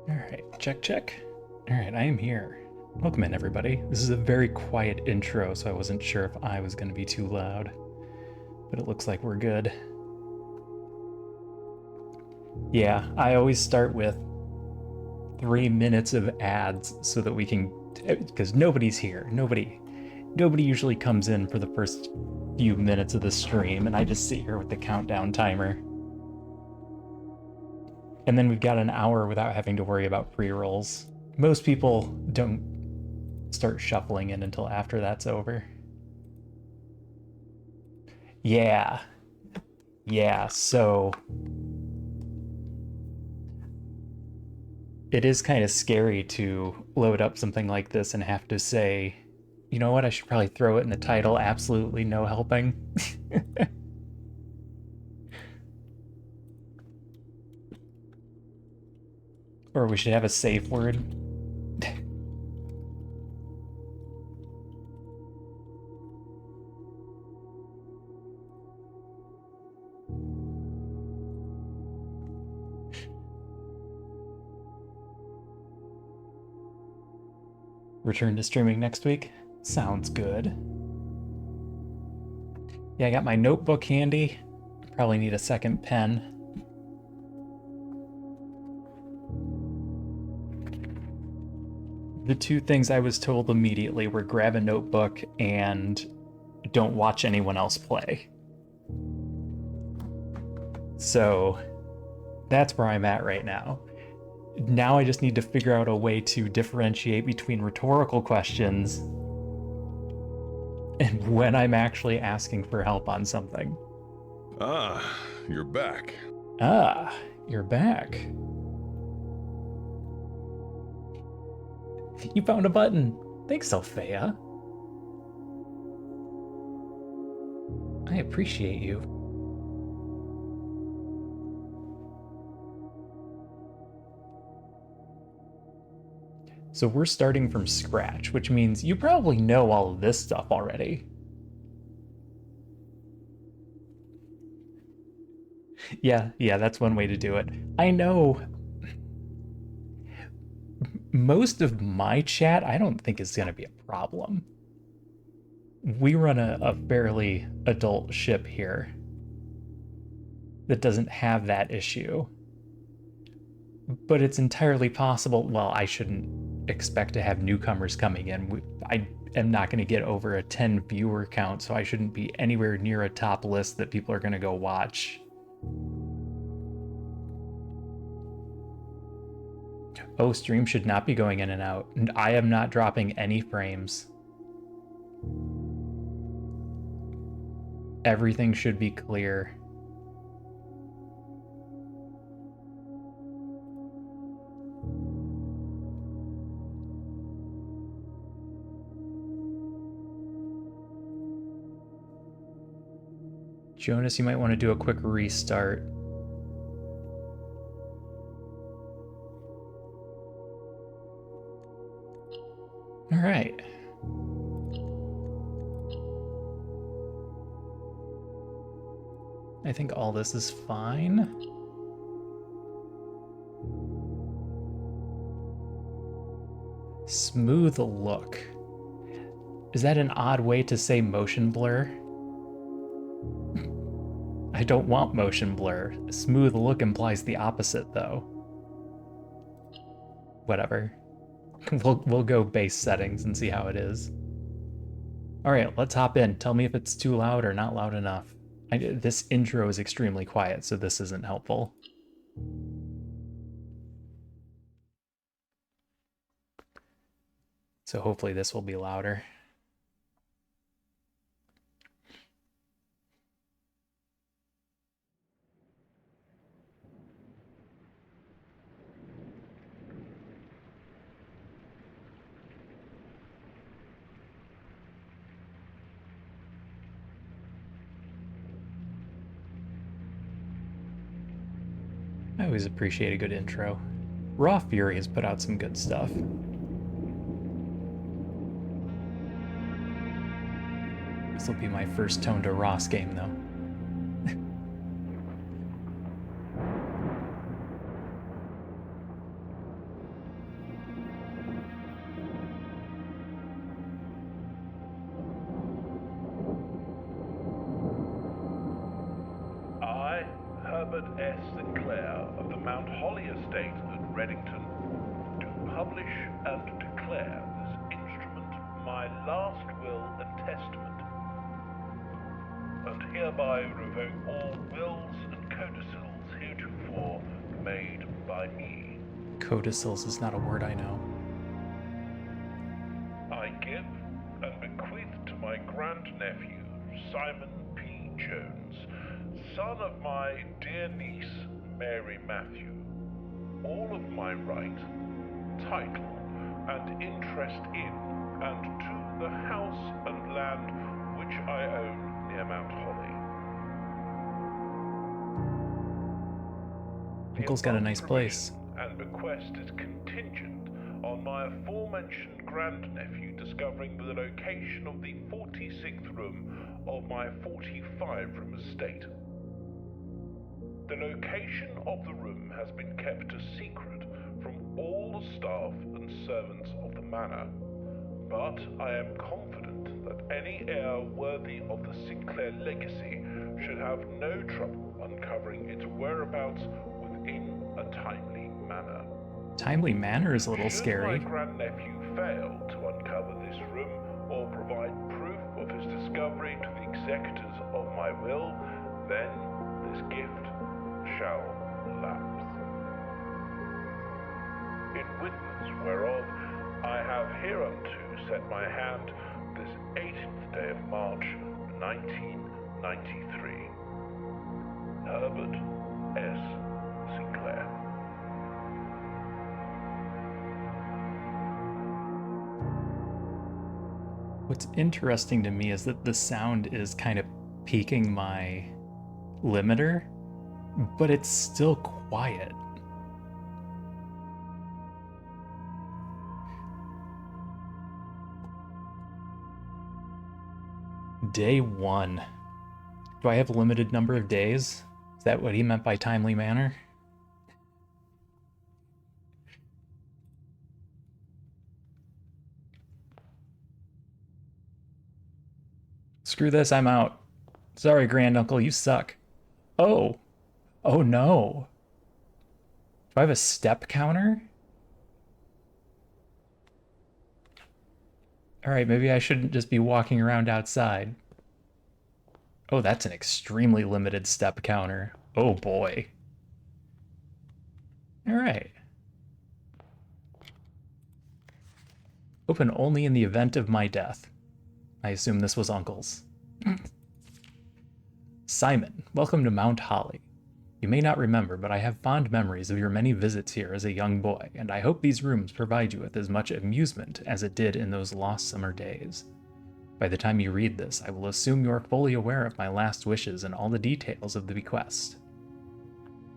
Alright, check, check. Alright, I am here. Welcome in, everybody. This is a very quiet intro, so I wasn't sure if I was going to be too loud. But it looks like we're good. Yeah, I always start with 3 minutes of ads so that we can... because nobody's here. Nobody usually comes in for the first few minutes of the stream, and I just sit here with the countdown timer. And then we've got an hour without having to worry about pre-rolls. Most people don't start shuffling in until after that's over. Yeah. Yeah, so... it is kind of scary to load up something like this and have to say, you know what, I should probably throw it in the title, absolutely no helping. Or we should have a safe word. Return to streaming next week? Sounds good. Yeah, I got my notebook handy. Probably need a second pen. The two things I was told immediately were grab a notebook and don't watch anyone else play. So that's where I'm at right now. Now I just need to figure out a way to differentiate between rhetorical questions and when I'm actually asking for help on something. Ah, you're back. Ah, you're back. You found a button. Thanks, Althea. I appreciate you. So we're starting from scratch, which means you probably know all of this stuff already. Yeah, that's one way to do it. I know most of my chat, I don't think is going to be a problem. We run a fairly adult ship here that doesn't have that issue. But it's entirely possible, well, I shouldn't expect to have newcomers coming in. I am not going to get over a 10 viewer count, so I shouldn't be anywhere near a top list that people are going to go watch. Oh, stream should not be going in and out. And I am not dropping any frames. Everything should be clear. Jonas, you might want to do a quick restart. All right. I think all this is fine. Smooth look. Is that an odd way to say motion blur? I don't want motion blur. Smooth look implies the opposite, though. Whatever. We'll go base settings and see how it is. All right, let's hop in. Tell me if it's too loud or not loud enough. This intro is extremely quiet, so this isn't helpful. So hopefully this will be louder. I always appreciate a good intro. Raw Fury has put out some good stuff. This will be my first tone to Ross game, though. S. Sinclair of the Mount Holly Estate at Reddington, do publish and declare this instrument my last will and testament, and hereby revoke all wills and codicils heretofore made by me. Codicils is not a word I know. I give and bequeath to my grandnephew, Simon P. Jones, son of my dear niece, Mary Matthew, all of my right, title, and interest in and to the house and land which I own near Mount Holly. Uncle's got a nice place. And bequest is contingent on my aforementioned grandnephew discovering the location of the 46th room of my 45-room estate. The location of the room has been kept a secret from all the staff and servants of the manor, but I am confident that any heir worthy of the Sinclair legacy should have no trouble uncovering its whereabouts within a timely manner. Timely manner is a little Should scary. my grandnephew fail to uncover this room or provide proof of his discovery to the executors of my will, then this gift shall lapse. In witness whereof I have hereunto set my hand this 18th day of March, 1993. Herbert S. Sinclair. What's interesting to me is that the sound is kind of peaking my limiter, but it's still quiet. Day 1. Do I have a limited number of days? Is that what he meant by timely manner? Screw this, I'm out. Sorry, granduncle, you suck. Oh. Oh no. Do I have a step counter? Alright, maybe I shouldn't just be walking around outside. Oh, that's an extremely limited step counter. Oh boy. Alright. Open only in the event of my death. I assume this was Uncle's. Simon, welcome to Mount Holly. You may not remember, but I have fond memories of your many visits here as a young boy, and I hope these rooms provide you with as much amusement as it did in those lost summer days. By the time you read this, I will assume you are fully aware of my last wishes and all the details of the bequest.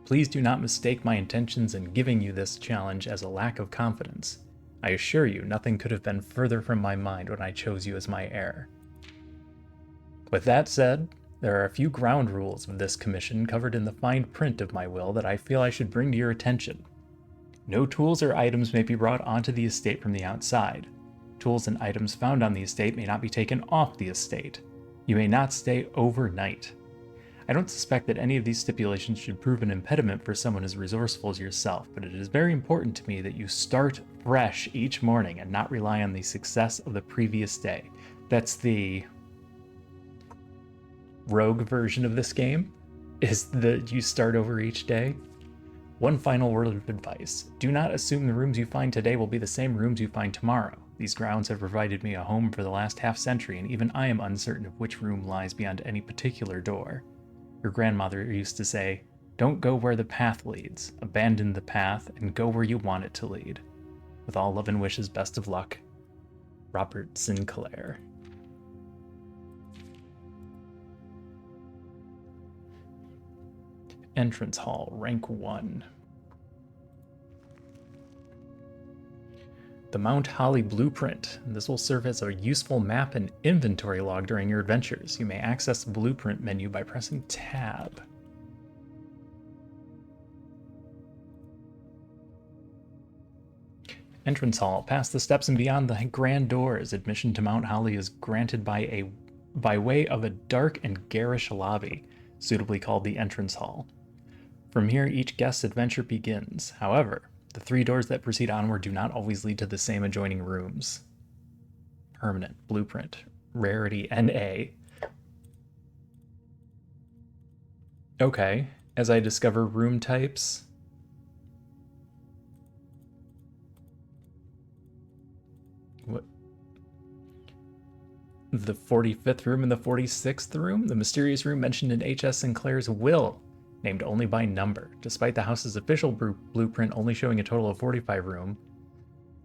Please do not mistake my intentions in giving you this challenge as a lack of confidence. I assure you, nothing could have been further from my mind when I chose you as my heir. With that said, there are a few ground rules of this commission covered in the fine print of my will that I feel I should bring to your attention. No tools or items may be brought onto the estate from the outside. Tools and items found on the estate may not be taken off the estate. You may not stay overnight. I don't suspect that any of these stipulations should prove an impediment for someone as resourceful as yourself, but it is very important to me that you start fresh each morning and not rely on the success of the previous day. That's the rogue version of this game, is that you start over each day. One final word of advice. Do not assume the rooms you find today will be the same rooms you find tomorrow. These grounds have provided me a home for the last half-century, and even I am uncertain of which room lies beyond any particular door. Your grandmother used to say, "Don't go where the path leads. Abandon the path and go where you want it to lead." With all love and wishes, best of luck, Robert Sinclair. Entrance Hall, rank 1. The Mount Holly Blueprint. This will serve as a useful map and inventory log during your adventures. You may access the Blueprint menu by pressing Tab. Entrance Hall. Past the steps and beyond the grand doors, admission to Mount Holly is granted by way of a dark and garish lobby, suitably called the Entrance Hall. From here, each guest's adventure begins. However, the 3 doors that proceed onward do not always lead to the same adjoining rooms. Permanent, blueprint, rarity, NA. Okay, as I discover room types. What? The 45th room and the 46th room? The mysterious room mentioned in H.S. Sinclair's will, named only by number, despite the house's official blueprint only showing a total of 45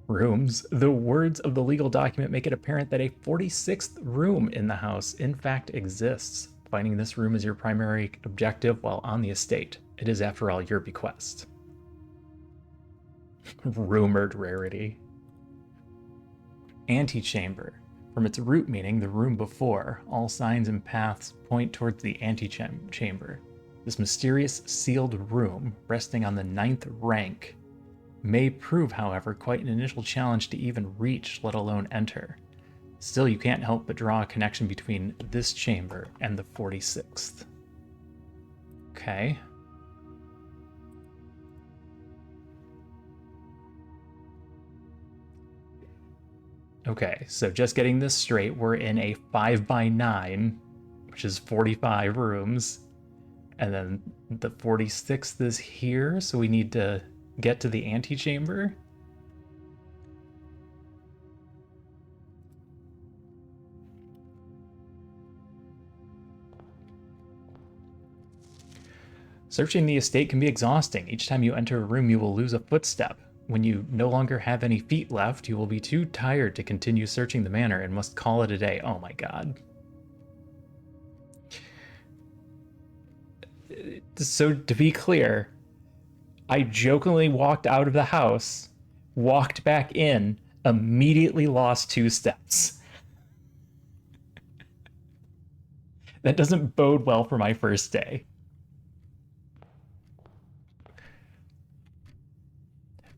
rooms. The words of the legal document make it apparent that a 46th room in the house in fact exists. Finding this room is your primary objective while on the estate. It is, after all, your bequest. Rumored rarity. Antechamber. From its root meaning, the room before, all signs and paths point towards the antechamber. This mysterious sealed room, resting on the 9th rank, may prove, however, quite an initial challenge to even reach, let alone enter. Still, you can't help but draw a connection between this chamber and the 46th. Okay. Okay, so just getting this straight, we're in a 5x9, which is 45 rooms. And then the 46th is here, so we need to get to the antechamber. Searching the estate can be exhausting. Each time you enter a room, you will lose a footstep. When you no longer have any feet left, you will be too tired to continue searching the manor and must call it a day. Oh my god. So to be clear, I jokingly walked out of the house, walked back in, immediately lost 2 steps. That doesn't bode well for my first day.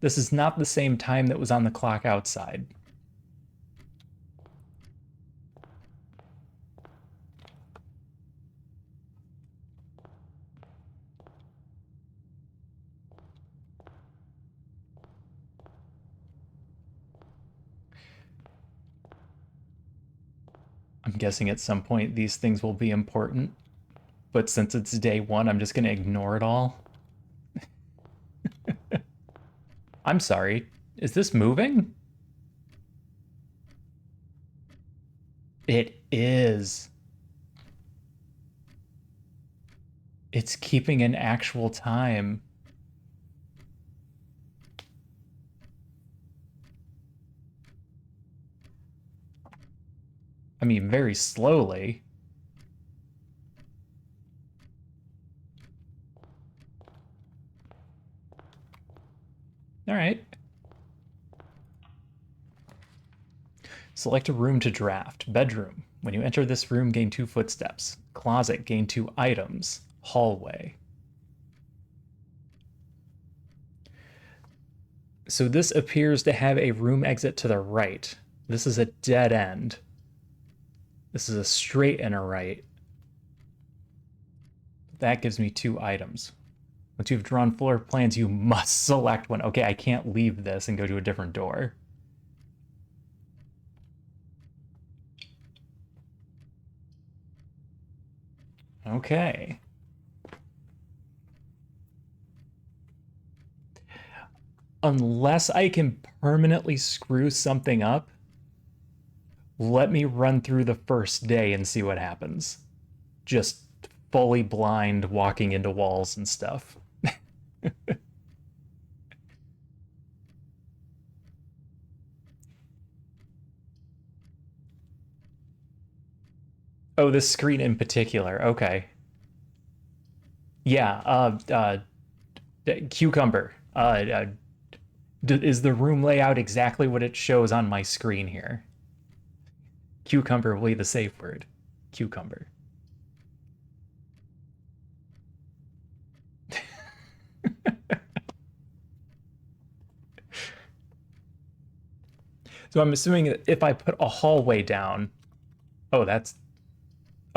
This is not the same time that was on the clock outside. I'm guessing at some point these things will be important, but since it's day 1, I'm just going to ignore it all. I'm sorry, is this moving? It is. It's keeping an actual time. I mean, very slowly. All right. Select a room to draft. Bedroom. When you enter this room, gain 2 footsteps. Closet, gain 2 items. Hallway. So this appears to have a room exit to the right. This is a dead end. This is a straight and a right. That gives me 2 items. Once you've drawn floor plans, you must select one. Okay, I can't leave this and go to a different door. Okay. Unless I can permanently screw something up, let me run through the first day and see what happens. Just fully blind, walking into walls and stuff. Oh, this screen in particular. Okay. Yeah, Cucumber. Is the room layout exactly what it shows on my screen here? Cucumber will be the safe word. Cucumber. So I'm assuming that if I put a hallway down, oh,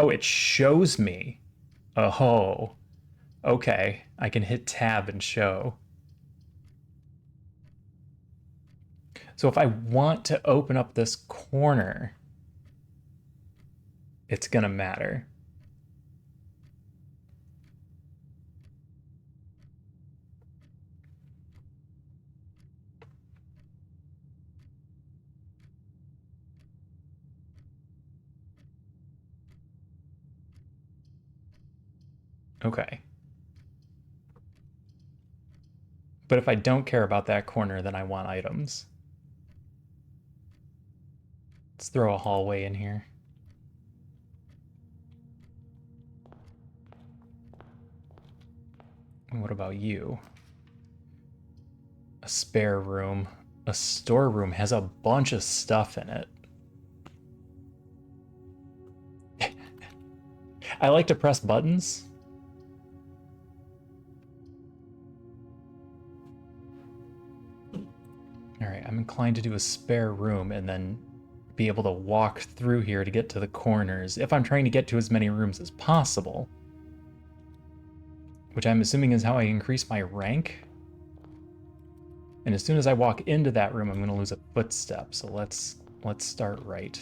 it shows me. Oh, Okay, I can hit tab and show. So if I want to open up this corner, it's gonna matter. Okay. But if I don't care about that corner, then I want items. Let's throw a hallway in here. And what about you? A spare room. A storeroom has a bunch of stuff in it. I like to press buttons. Alright, I'm inclined to do a spare room and then be able to walk through here to get to the corners if I'm trying to get to as many rooms as possible. Which I'm assuming is how I increase my rank. And as soon as I walk into that room, I'm going to lose a footstep. So let's start right.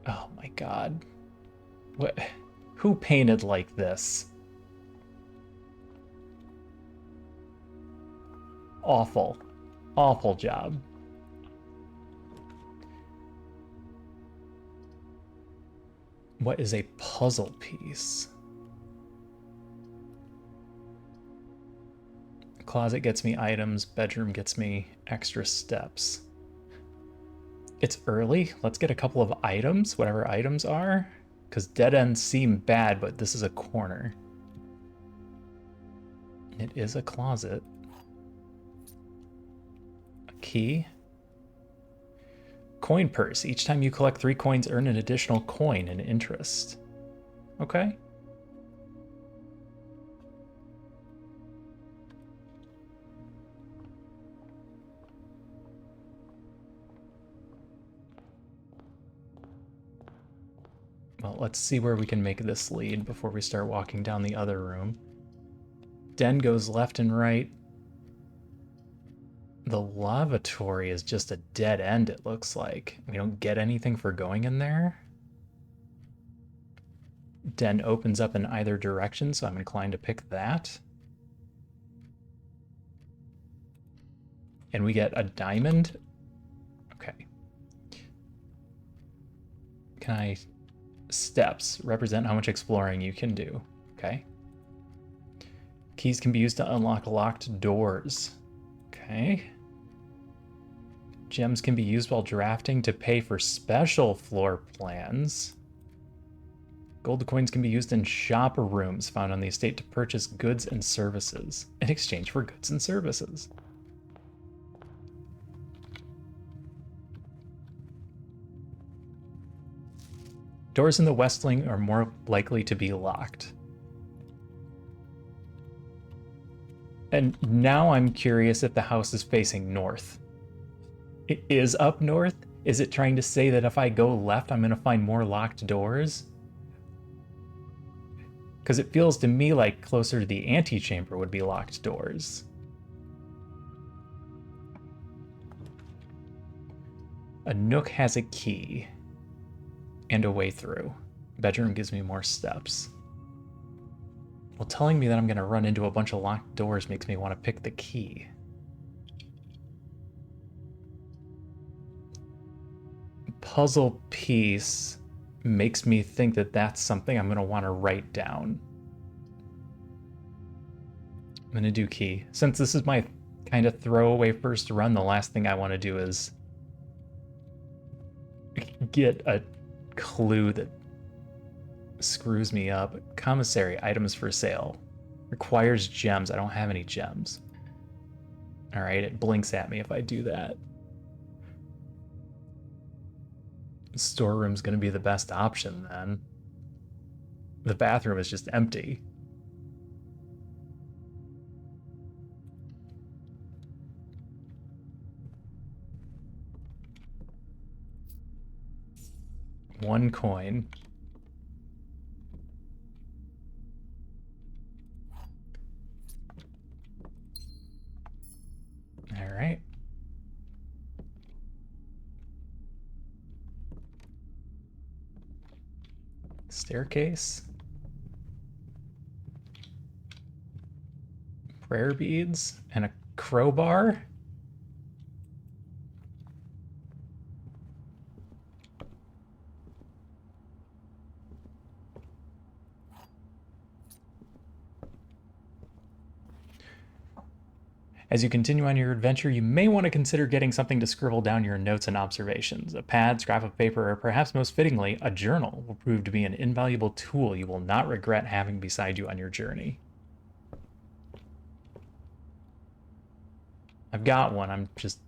Oh my god. What? Who painted like this? Awful. Awful job. What is a puzzle piece? Closet gets me items, bedroom gets me extra steps. It's early. Let's get a couple of items, whatever items are. Because dead ends seem bad, but this is a corner. It is a closet. A key. Coin purse. Each time you collect 3 coins, earn an additional coin and interest. Okay. Well, let's see where we can make this lead before we start walking down the other room. Den goes left and right. The lavatory is just a dead end, it looks like. We don't get anything for going in there. Den opens up in either direction, so I'm inclined to pick that. And we get a diamond. Okay. Can I... Steps represent how much exploring you can do. Okay. Keys can be used to unlock locked doors. Okay. Gems can be used while drafting to pay for special floor plans. Gold coins can be used in shop rooms found on the estate to purchase goods and services in exchange for goods and services. Doors in the West Wing are more likely to be locked. And now I'm curious if the house is facing north. It is up north? Is it trying to say that if I go left, I'm going to find more locked doors? Because it feels to me like closer to the antechamber would be locked doors. A nook has a key. And a way through. Bedroom gives me more steps. Well, telling me that I'm going to run into a bunch of locked doors makes me want to pick the key. Puzzle piece makes me think that that's something I'm going to want to write down. I'm going to do key. Since this is my kind of throwaway first run, the last thing I want to do is get a clue that screws me up. Commissary, items for sale. Requires gems. I don't have any gems. Alright, it blinks at me if I do that. Storeroom's gonna be the best option then. The bathroom is just empty. 1 coin. All right. Staircase. Prayer beads and a crowbar. As you continue on your adventure, you may want to consider getting something to scribble down your notes and observations. A pad, scrap of paper, or perhaps most fittingly, a journal will prove to be an invaluable tool you will not regret having beside you on your journey. I've got one, I'm just...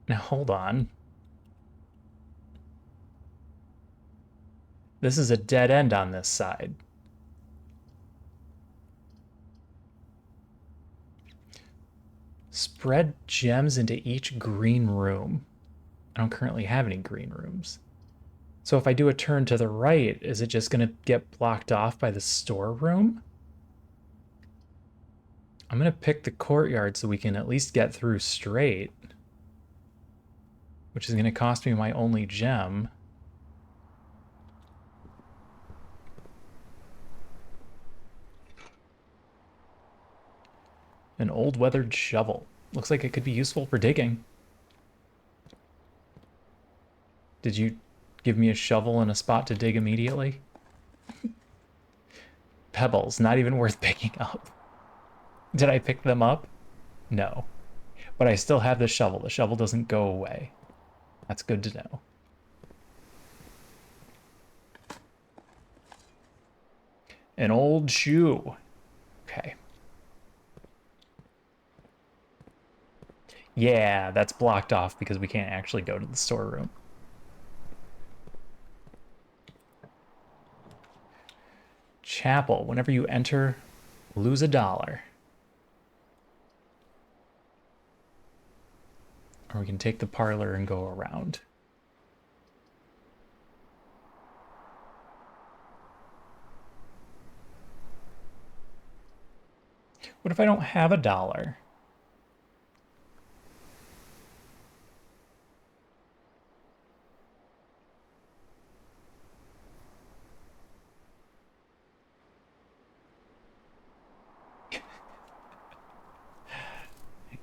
Now, hold on. This is a dead end on this side. Spread gems into each green room. I don't currently have any green rooms. So if I do a turn to the right, is it just going to get blocked off by the storeroom? I'm going to pick the courtyard so we can at least get through straight. Which is going to cost me my only gem. An old weathered shovel. Looks like it could be useful for digging. Did you give me a shovel and a spot to dig immediately? Pebbles, not even worth picking up. Did I pick them up? No. But I still have the shovel. The shovel doesn't go away. That's good to know. An old shoe. Okay. Yeah, that's blocked off because we can't actually go to the storeroom. Chapel. Whenever you enter, lose $1. Or we can take the parlor and go around. What if I don't have $1?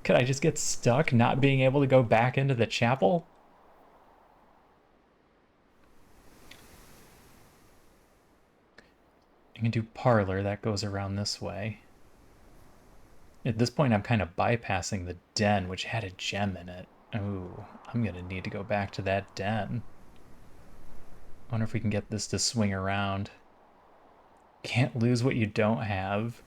Could I just get stuck not being able to go back into the chapel? I can do parlor, that goes around this way. At this point, I'm kind of bypassing the den, which had a gem in it. Ooh, I'm gonna need to go back to that den. I wonder if we can get this to swing around. Can't lose what you don't have.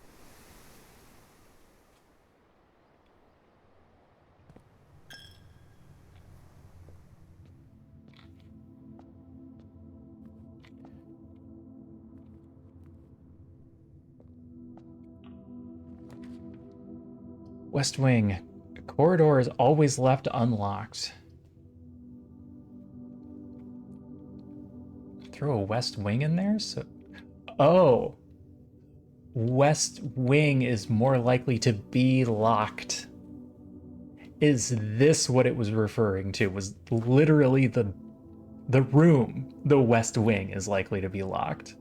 West Wing. The corridor is always left unlocked. Throw a West Wing in there? So, oh. West Wing is more likely to be locked. Is this what it was referring to? Was literally the room, the West Wing, is likely to be locked.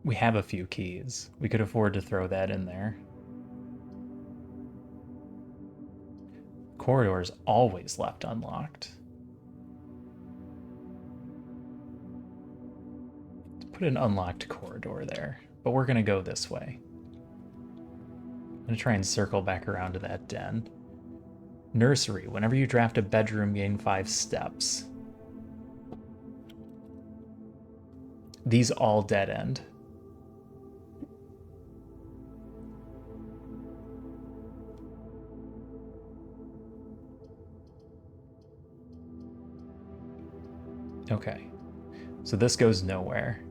We have a few keys. We could afford to throw that in there. Corridor is always left unlocked. Let's put an unlocked corridor there, but we're gonna go this way. I'm gonna try and circle back around to that den. Nursery. Whenever you draft a bedroom, gain 5 steps. These all dead end. Okay, so this goes nowhere.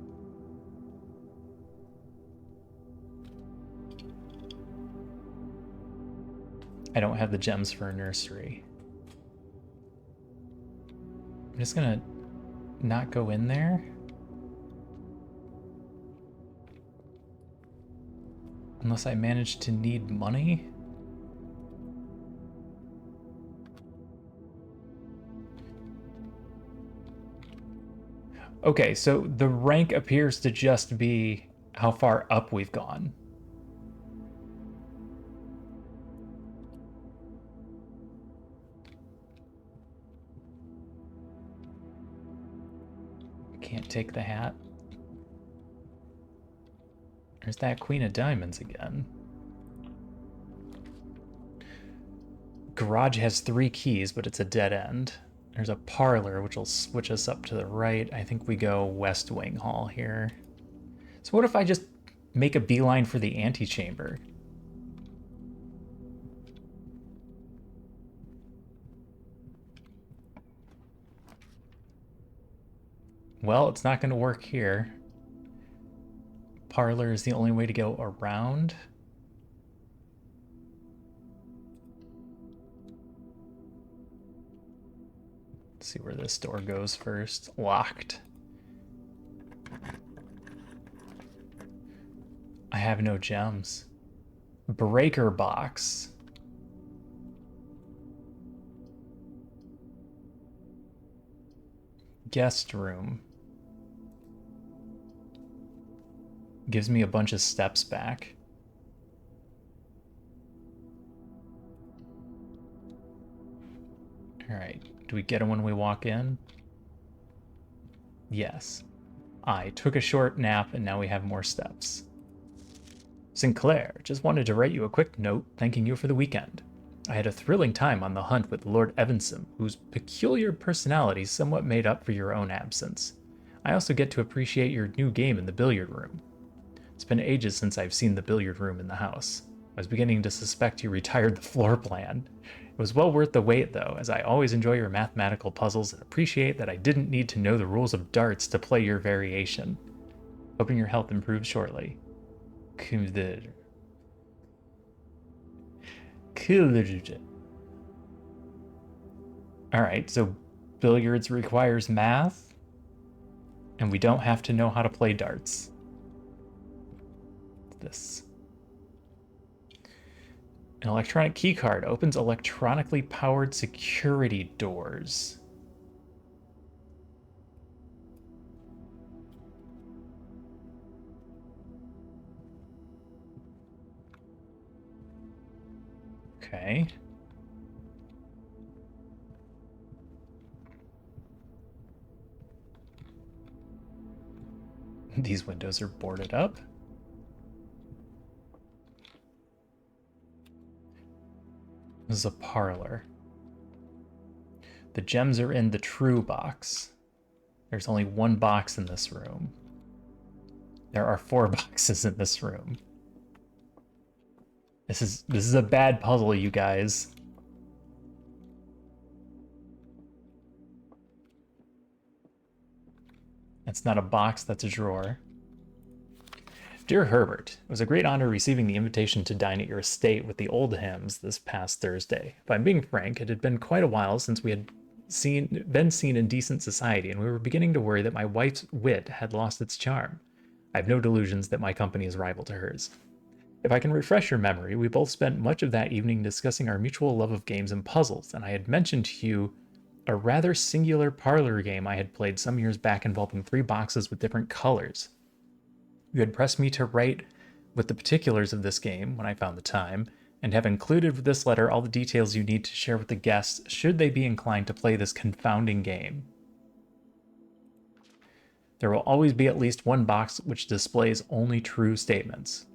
I don't have the gems for a nursery. I'm just gonna not go in there. Unless I manage to need money. Okay, so the rank appears to just be how far up we've gone. Can't take the hat. There's that Queen of Diamonds again. Garage has 3 keys, but it's a dead end. There's a parlor, which will switch us up to the right. I think we go West Wing Hall here. So what if I just make a beeline for the antechamber? Well, it's not going to work here. Parlor is the only way to go around. Let's see where this door goes first. Locked. I have no gems. Breaker box. Guest room. Gives me a bunch of steps back. Alright, do we get them when we walk in? Yes. I took a short nap and now we have more steps. Sinclair, just wanted to write you a quick note thanking you for the weekend. I had a thrilling time on the hunt with Lord Evanson, whose peculiar personality somewhat made up for your own absence. I also get to appreciate your new game in the billiard room. It's been ages since I've seen the billiard room in the house. I was beginning to suspect you retired the floor plan. It was well worth the wait, though, as I always enjoy your mathematical puzzles and appreciate that I didn't need to know the rules of darts to play your variation. Hoping your health improves shortly. Alright, so billiards requires math, and we don't have to know how to play darts. This. An electronic keycard opens electronically powered security doors. Okay. These windows are boarded up. This is a parlor. The gems are in the true box. There's only 1 box in this room. There are 4 boxes in this room. This is a bad puzzle, you guys. That's not a box, that's a drawer. Dear Herbert, it was a great honor receiving the invitation to dine at your estate with the Oldhams this past Thursday. If I'm being frank, it had been quite a while since we had been seen in decent society, and we were beginning to worry that my wife's wit had lost its charm. I have no delusions that my company is rival to hers. If I can refresh your memory, we both spent much of that evening discussing our mutual love of games and puzzles, and I had mentioned to you a rather singular parlor game I had played some years back involving 3 boxes with different colors. You had pressed me to write with the particulars of this game when I found the time, and have included with this letter all the details you need to share with the guests should they be inclined to play this confounding game. There will always be at least 1 box which displays only true statements.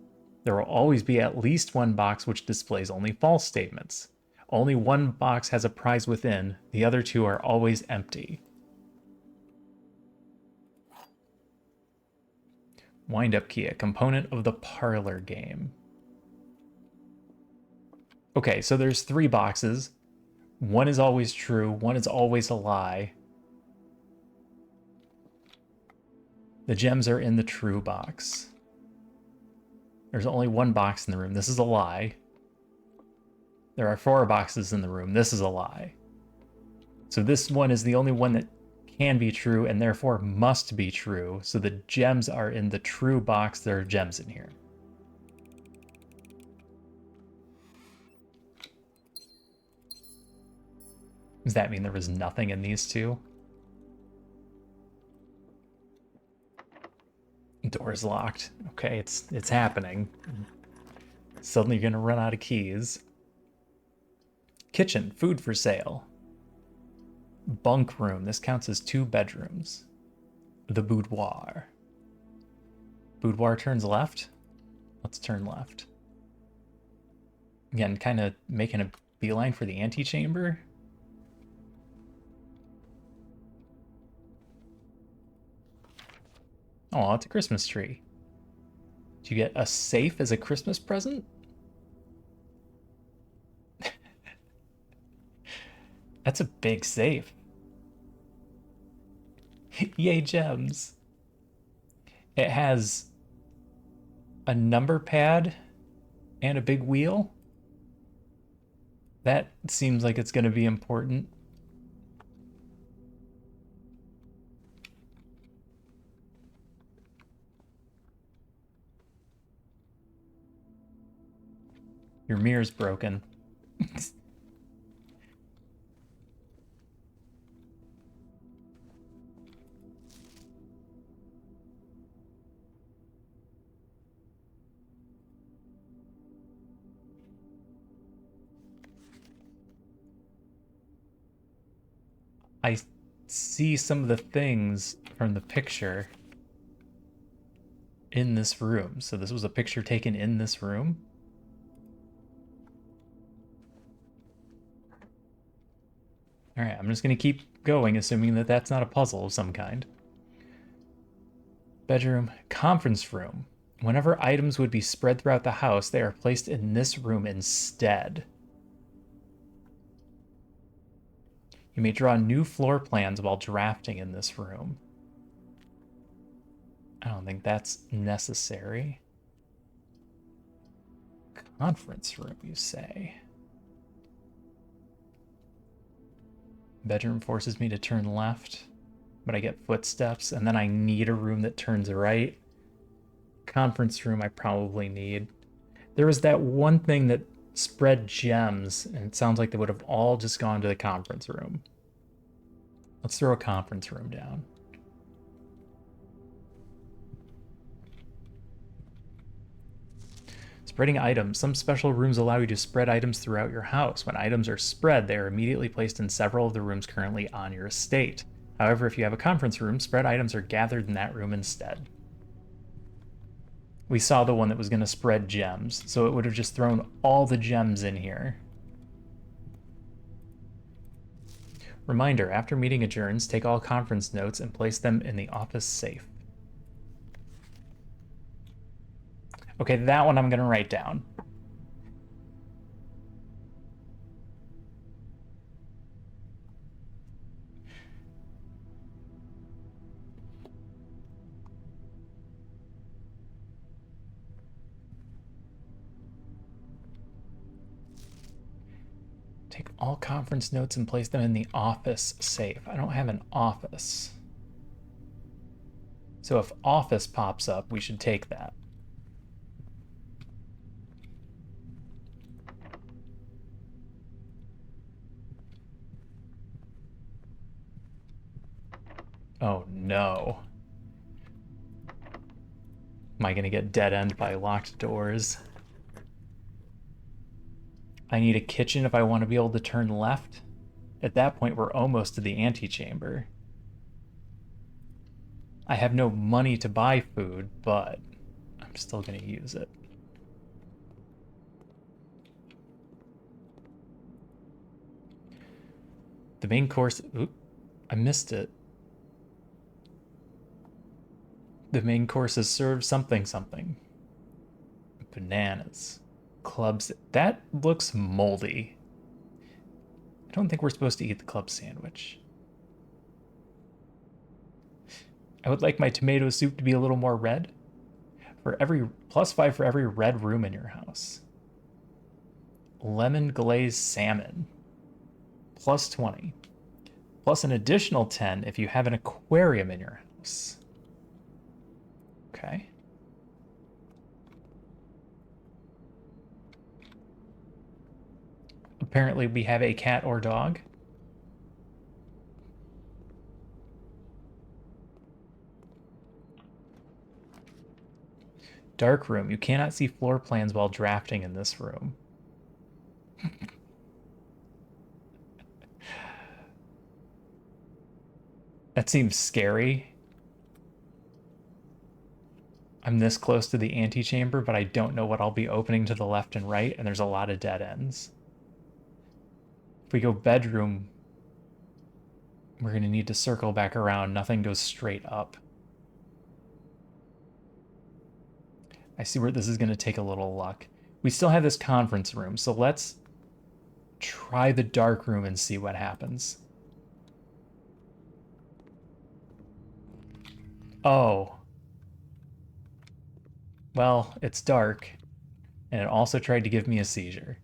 There will always be at least 1 box which displays only false statements. Only 1 box has a prize within, the other 2 are always empty. Wind-up key, a component of the parlor game. Okay, so there's 3 boxes. 1 is always true, 1 is always a lie. The gems are in the true box. There's only 1 box in the room. This is a lie. There are 4 boxes in the room. This is a lie. So this one is the only one that can be true and therefore must be true. So the gems are in the true box. There are gems in here. Does that mean there was nothing in these two? Door's locked. Okay, it's happening. Suddenly you're gonna run out of keys. Kitchen, food for sale. Bunk room, this counts as 2 bedrooms. The boudoir. Boudoir turns left? Let's turn left. Again, kind of making a beeline for the antechamber. Oh, it's a Christmas tree. Do you get a safe as a Christmas present? That's a big safe. Yay, gems. It has a number pad and a big wheel. That seems like it's going to be important. Your mirror's broken. I see some of the things from the picture in this room. So this was a picture taken in this room. All right, I'm just going to keep going, assuming that that's not a puzzle of some kind. Bedroom, conference room. Whenever items would be spread throughout the house, they are placed in this room instead. You may draw new floor plans while drafting in this room. I don't think that's necessary. Conference room, you say? Bedroom forces me to turn left, but I get footsteps, and then I need a room that turns right. Conference room I probably need. There was that one thing that spread gems, and it sounds like they would have all just gone to the conference room. Let's throw a conference room down. Spreading items. Some special rooms allow you to spread items throughout your house. When items are spread, they are immediately placed in several of the rooms currently on your estate. However, if you have a conference room, spread items are gathered in that room instead. We saw the one that was going to spread gems, so it would have just thrown all the gems in here. Reminder, after meeting adjourns, take all conference notes and place them in the office safe. Okay, that one I'm going to write down. Take all conference notes and place them in the office safe. I don't have an office. So if office pops up, we should take that. Oh no. Am I gonna get dead-end by locked doors? I need a kitchen if I want to be able to turn left. At that point, we're almost to the antechamber. I have no money to buy food, but I'm still gonna use it. The main course... Oop, I missed it. The main course is served something something. Bananas. Clubs. That looks moldy. I don't think we're supposed to eat the club sandwich. I would like my tomato soup to be a little more red. For every +5 for every red room in your house. lemon glazed salmon. Plus 20. Plus an additional 10 if you have an aquarium in your house. Okay. Apparently we have a cat or dog. Dark room. You cannot see floor plans while drafting in this room. That seems scary. I'm this close to the antechamber, but I don't know what I'll be opening to the left and right, and there's a lot of dead ends. If we go bedroom, we're going to need to circle back around. Nothing goes straight up. I see where this is going to take a little luck. We still have this conference room, so let's try the dark room and see what happens. Oh. Well, it's dark, and it also tried to give me a seizure.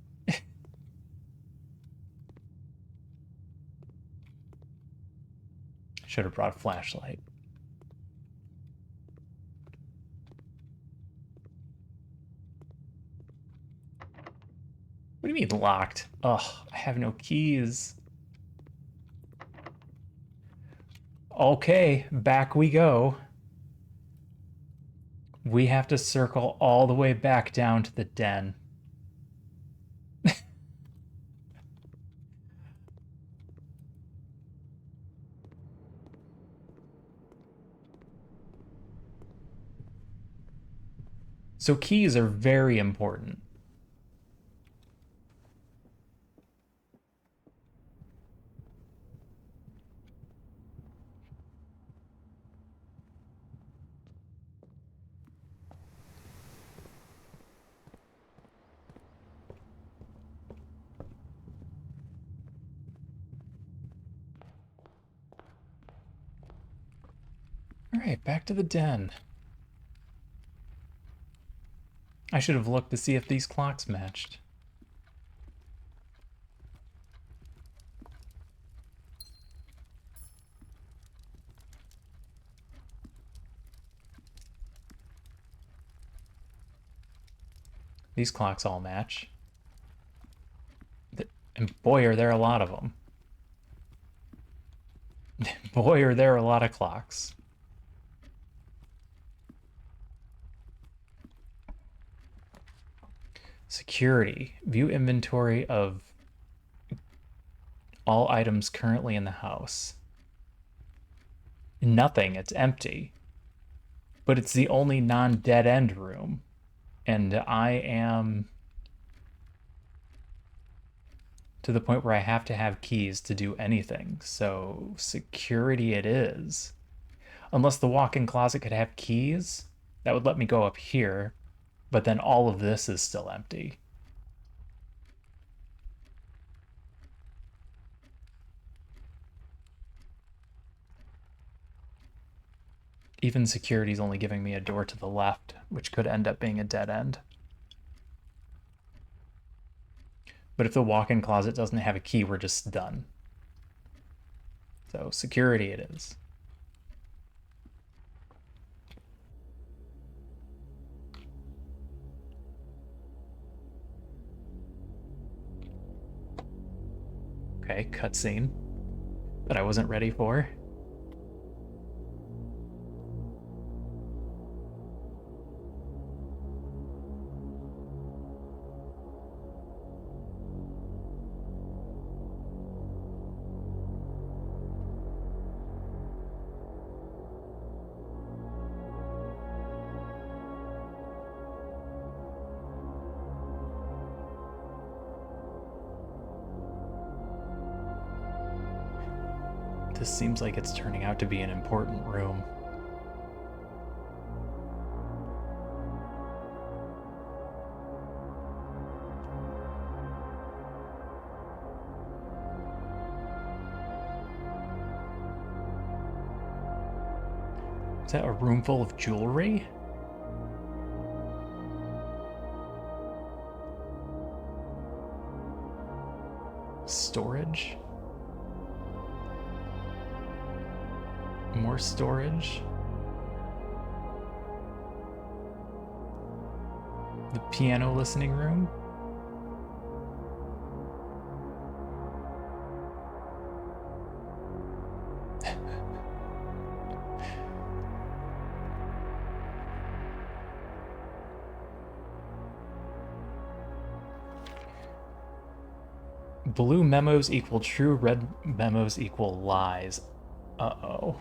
Should have brought a flashlight. What do you mean locked? Ugh, I have no keys. Okay, back we go. We have to circle all the way back down to the den. So keys are very important. All right, back to the den. I should have looked to see if these clocks matched. These clocks all match. And boy, are there a lot of them. Boy, are there a lot of clocks. Security. View inventory of all items currently in the house. Nothing, it's empty. But it's the only non-dead end room. And I am to the point where I have to have keys to do anything. So security it is. Unless the walk-in closet could have keys, that would let me go up here. But then all of this is still empty. Even security's only giving me a door to the left, which could end up being a dead end. But if the walk-in closet doesn't have a key, we're just done. So security it is. Okay, cutscene that I wasn't ready for. This seems like it's turning out to be an important room. Is that a room full of jewelry? storage. More storage. The piano listening room. Blue memos equal true, red memos equal lies. Uh-oh.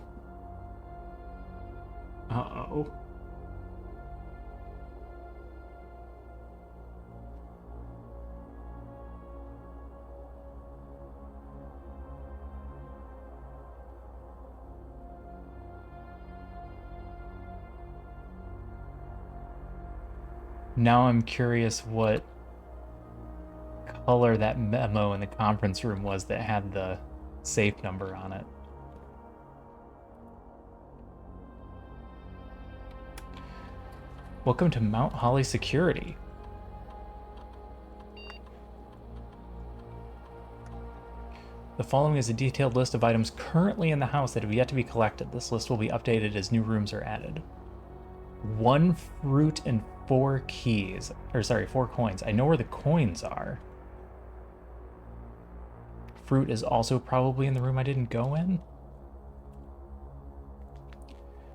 Uh-oh. Now I'm curious what color that memo in the conference room was that had the safe number on it. Welcome to Mount Holly Security. The following is a detailed list of items currently in the house that have yet to be collected. This list will be updated as new rooms are added. 1 fruit and 4 keys. Or sorry, 4 coins. I know where the coins are. Fruit is also probably in the room I didn't go in.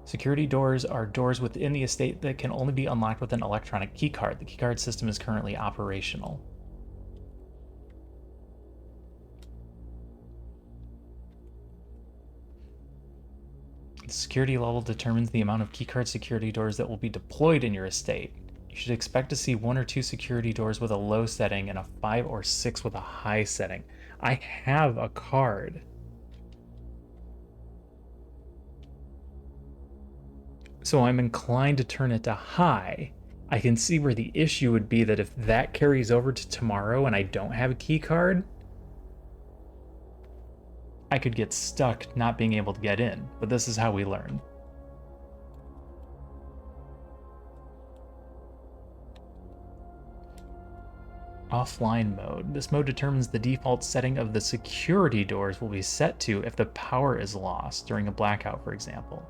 Security doors are doors within the estate that can only be unlocked with an electronic keycard. The keycard system is currently operational. The security level determines the amount of keycard security doors that will be deployed in your estate. You should expect to see 1 or 2 security doors with a low setting and a 5 or 6 with a high setting. I have a card. So I'm inclined to turn it to high. I can see where the issue would be that if that carries over to tomorrow and I don't have a key card, I could get stuck not being able to get in, but this is how we learn. Offline mode. This mode determines the default setting of the security doors will be set to if the power is lost during a blackout, for example.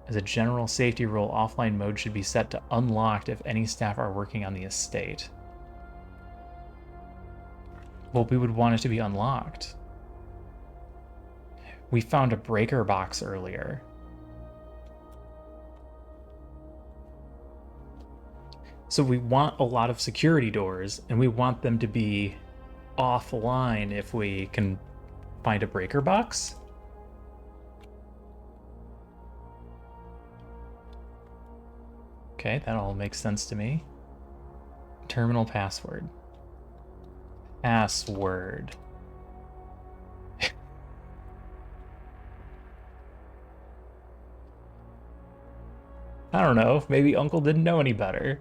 As a general safety rule, offline mode should be set to unlocked if any staff are working on the estate. Well, we would want it to be unlocked. We found a breaker box earlier. So we want a lot of security doors, and we want them to be offline if we can find a breaker box. Okay, that all makes sense to me. Terminal password. Password. I don't know, maybe Uncle didn't know any better.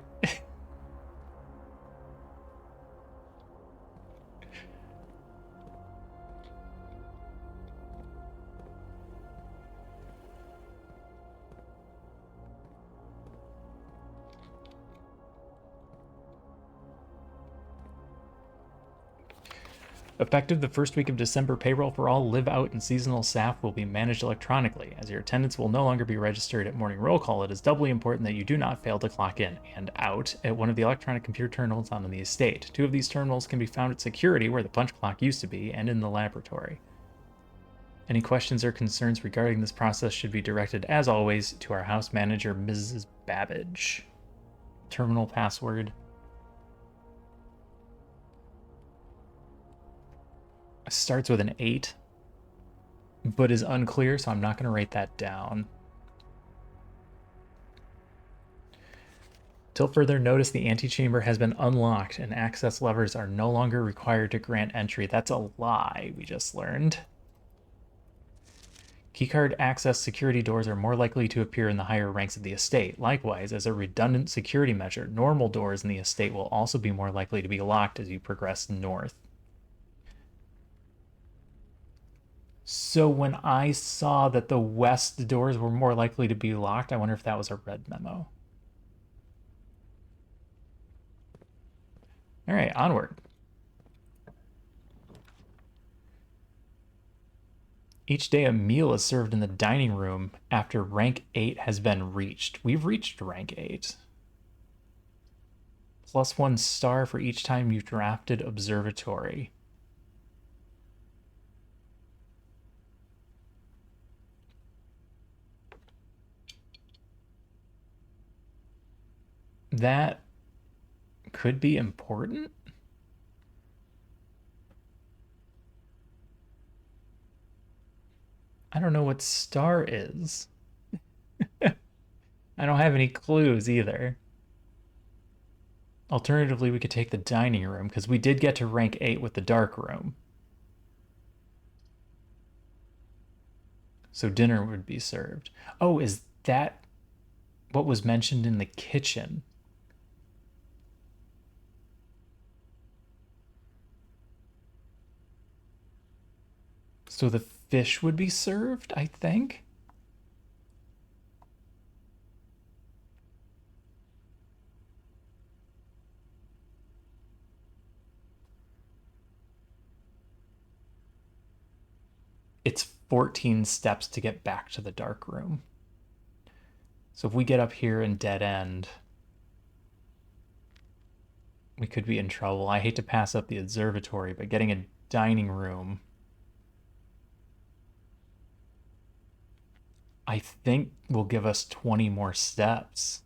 Effective the first week of December, payroll for all live-out and seasonal staff will be managed electronically. As your attendance will no longer be registered at morning roll call, it is doubly important that you do not fail to clock in and out at one of the electronic computer terminals on the estate. 2 of these terminals can be found at security, where the punch clock used to be, and in the laboratory. Any questions or concerns regarding this process should be directed, as always, to our house manager, Mrs. Babbage. Terminal password. Starts with an 8, but is unclear, so I'm not going to write that down. Till further notice, the antechamber has been unlocked and access levers are no longer required to grant entry. That's a lie, we just learned. Keycard access security doors are more likely to appear in the higher ranks of the estate. Likewise, as a redundant security measure, normal doors in the estate will also be more likely to be locked as you progress north. So when I saw that the west doors were more likely to be locked, I wonder if that was a red memo. All right, onward. Each day a meal is served in the dining room after rank 8 has been reached. We've reached rank 8. +1 star for each time you've drafted observatory. That could be important. I don't know what star is. I don't have any clues either. Alternatively, we could take the dining room because we did get to rank 8 with the dark room. So dinner would be served. Oh, is that what was mentioned in the kitchen? So the fish would be served, I think. It's 14 steps to get back to the dark room. So if we get up here and dead end, we could be in trouble. I hate to pass up the observatory, but getting a dining room, I think, will give us 20 more steps.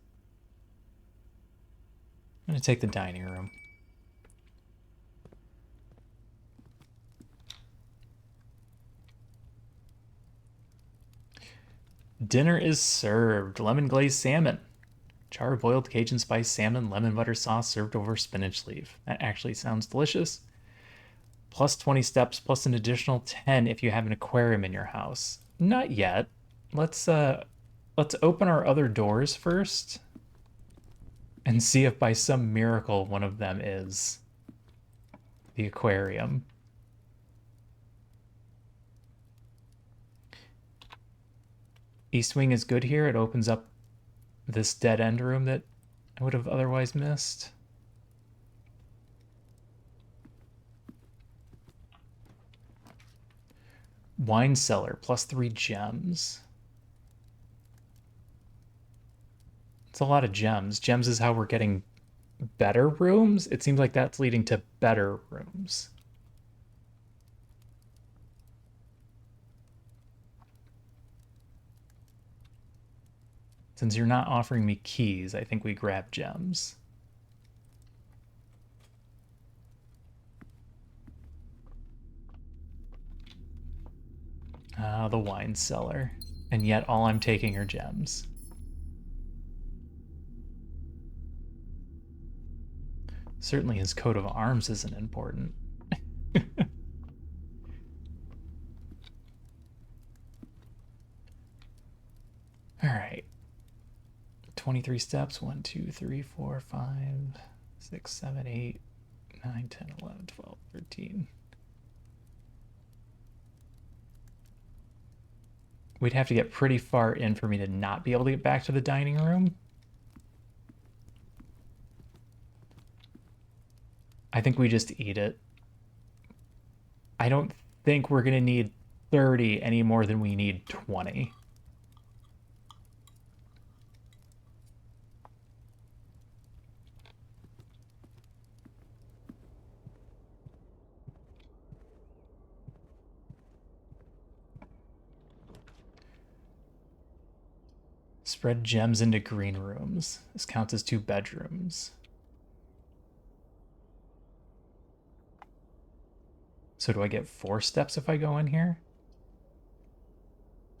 I'm going to take the dining room. Dinner is served. Lemon glazed salmon. Char-boiled Cajun spice salmon, lemon butter sauce served over spinach leaf. That actually sounds delicious. +20 steps, plus an additional 10 if you have an aquarium in your house. Not yet. Let's open our other doors first and see if by some miracle one of them is the aquarium. East wing is good here. It opens up this dead end room that I would have otherwise missed. Wine cellar, +3 gems. It's a lot of gems. Gems is how we're getting better rooms. It seems like that's leading to better rooms. Since you're not offering me keys, I think we grab gems. Ah, the wine cellar. And yet all I'm taking are gems. Certainly his coat of arms isn't important. All right. 23 steps. 1, 2, 3, 4, 5, 6, 7, 8, 9, 10, 11, 12, 13. We'd have to get pretty far in for me to not be able to get back to the dining room. I think we just eat it. I don't think we're going to need 30 any more than we need 20. Spread gems into green rooms. This counts as 2 bedrooms. So do I get 4 steps if I go in here?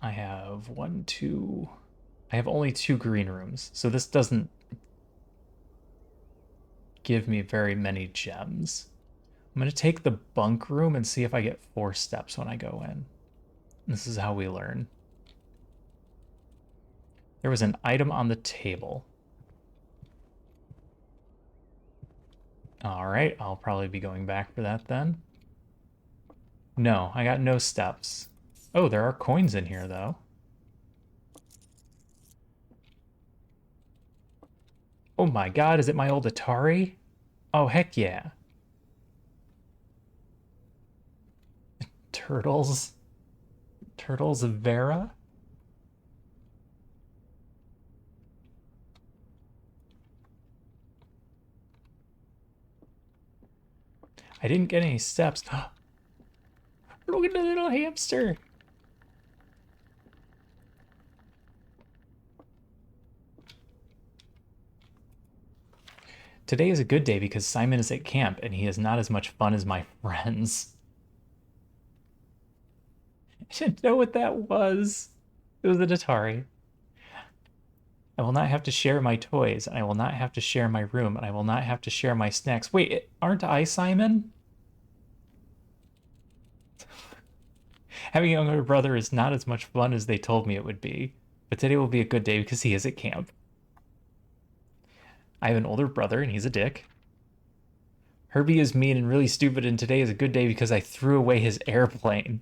I have 1, 2... I have only 2 green rooms, so this doesn't give me very many gems. I'm going to take the bunk room and see if I get 4 steps when I go in. This is how we learn. There was an item on the table. All right, I'll probably be going back for that then. No, I got no steps. Oh, there are coins in here, though. Oh my god, is it my old Atari? Oh, heck yeah. Turtles. Turtles of Vera? I didn't get any steps. Look at the little hamster. Today is a good day because Simon is at camp and he has not as much fun as my friends. I didn't know what that was. It was an Atari. I will not have to share my toys, and I will not have to share my room, and I will not have to share my snacks. Wait, aren't I Simon? Having a younger brother is not as much fun as they told me it would be, but today will be a good day because he is at camp. I have an older brother, and he's a dick. Herbie is mean and really stupid, and today is a good day because I threw away his airplane.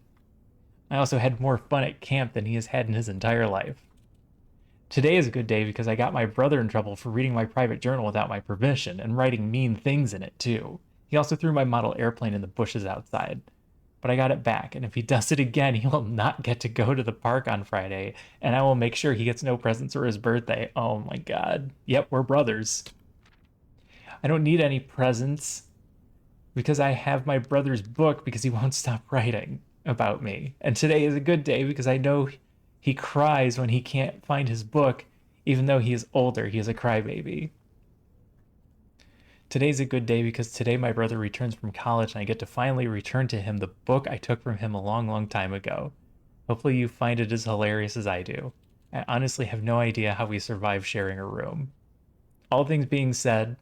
I also had more fun at camp than he has had in his entire life. Today is a good day because I got my brother in trouble for reading my private journal without my permission and writing mean things in it, too. He also threw my model airplane in the bushes outside. But I got it back, and if he does it again, he will not get to go to the park on Friday, and I will make sure he gets no presents for his birthday. Oh my god. Yep, we're brothers. I don't need any presents because I have my brother's book because he won't stop writing about me. And today is a good day because I know he cries when he can't find his book, even though he is older. He is a crybaby. Today's a good day because today my brother returns from college and I get to finally return to him the book I took from him a long, long time ago. Hopefully you find it as hilarious as I do. I honestly have no idea how we survive sharing a room. All things being said,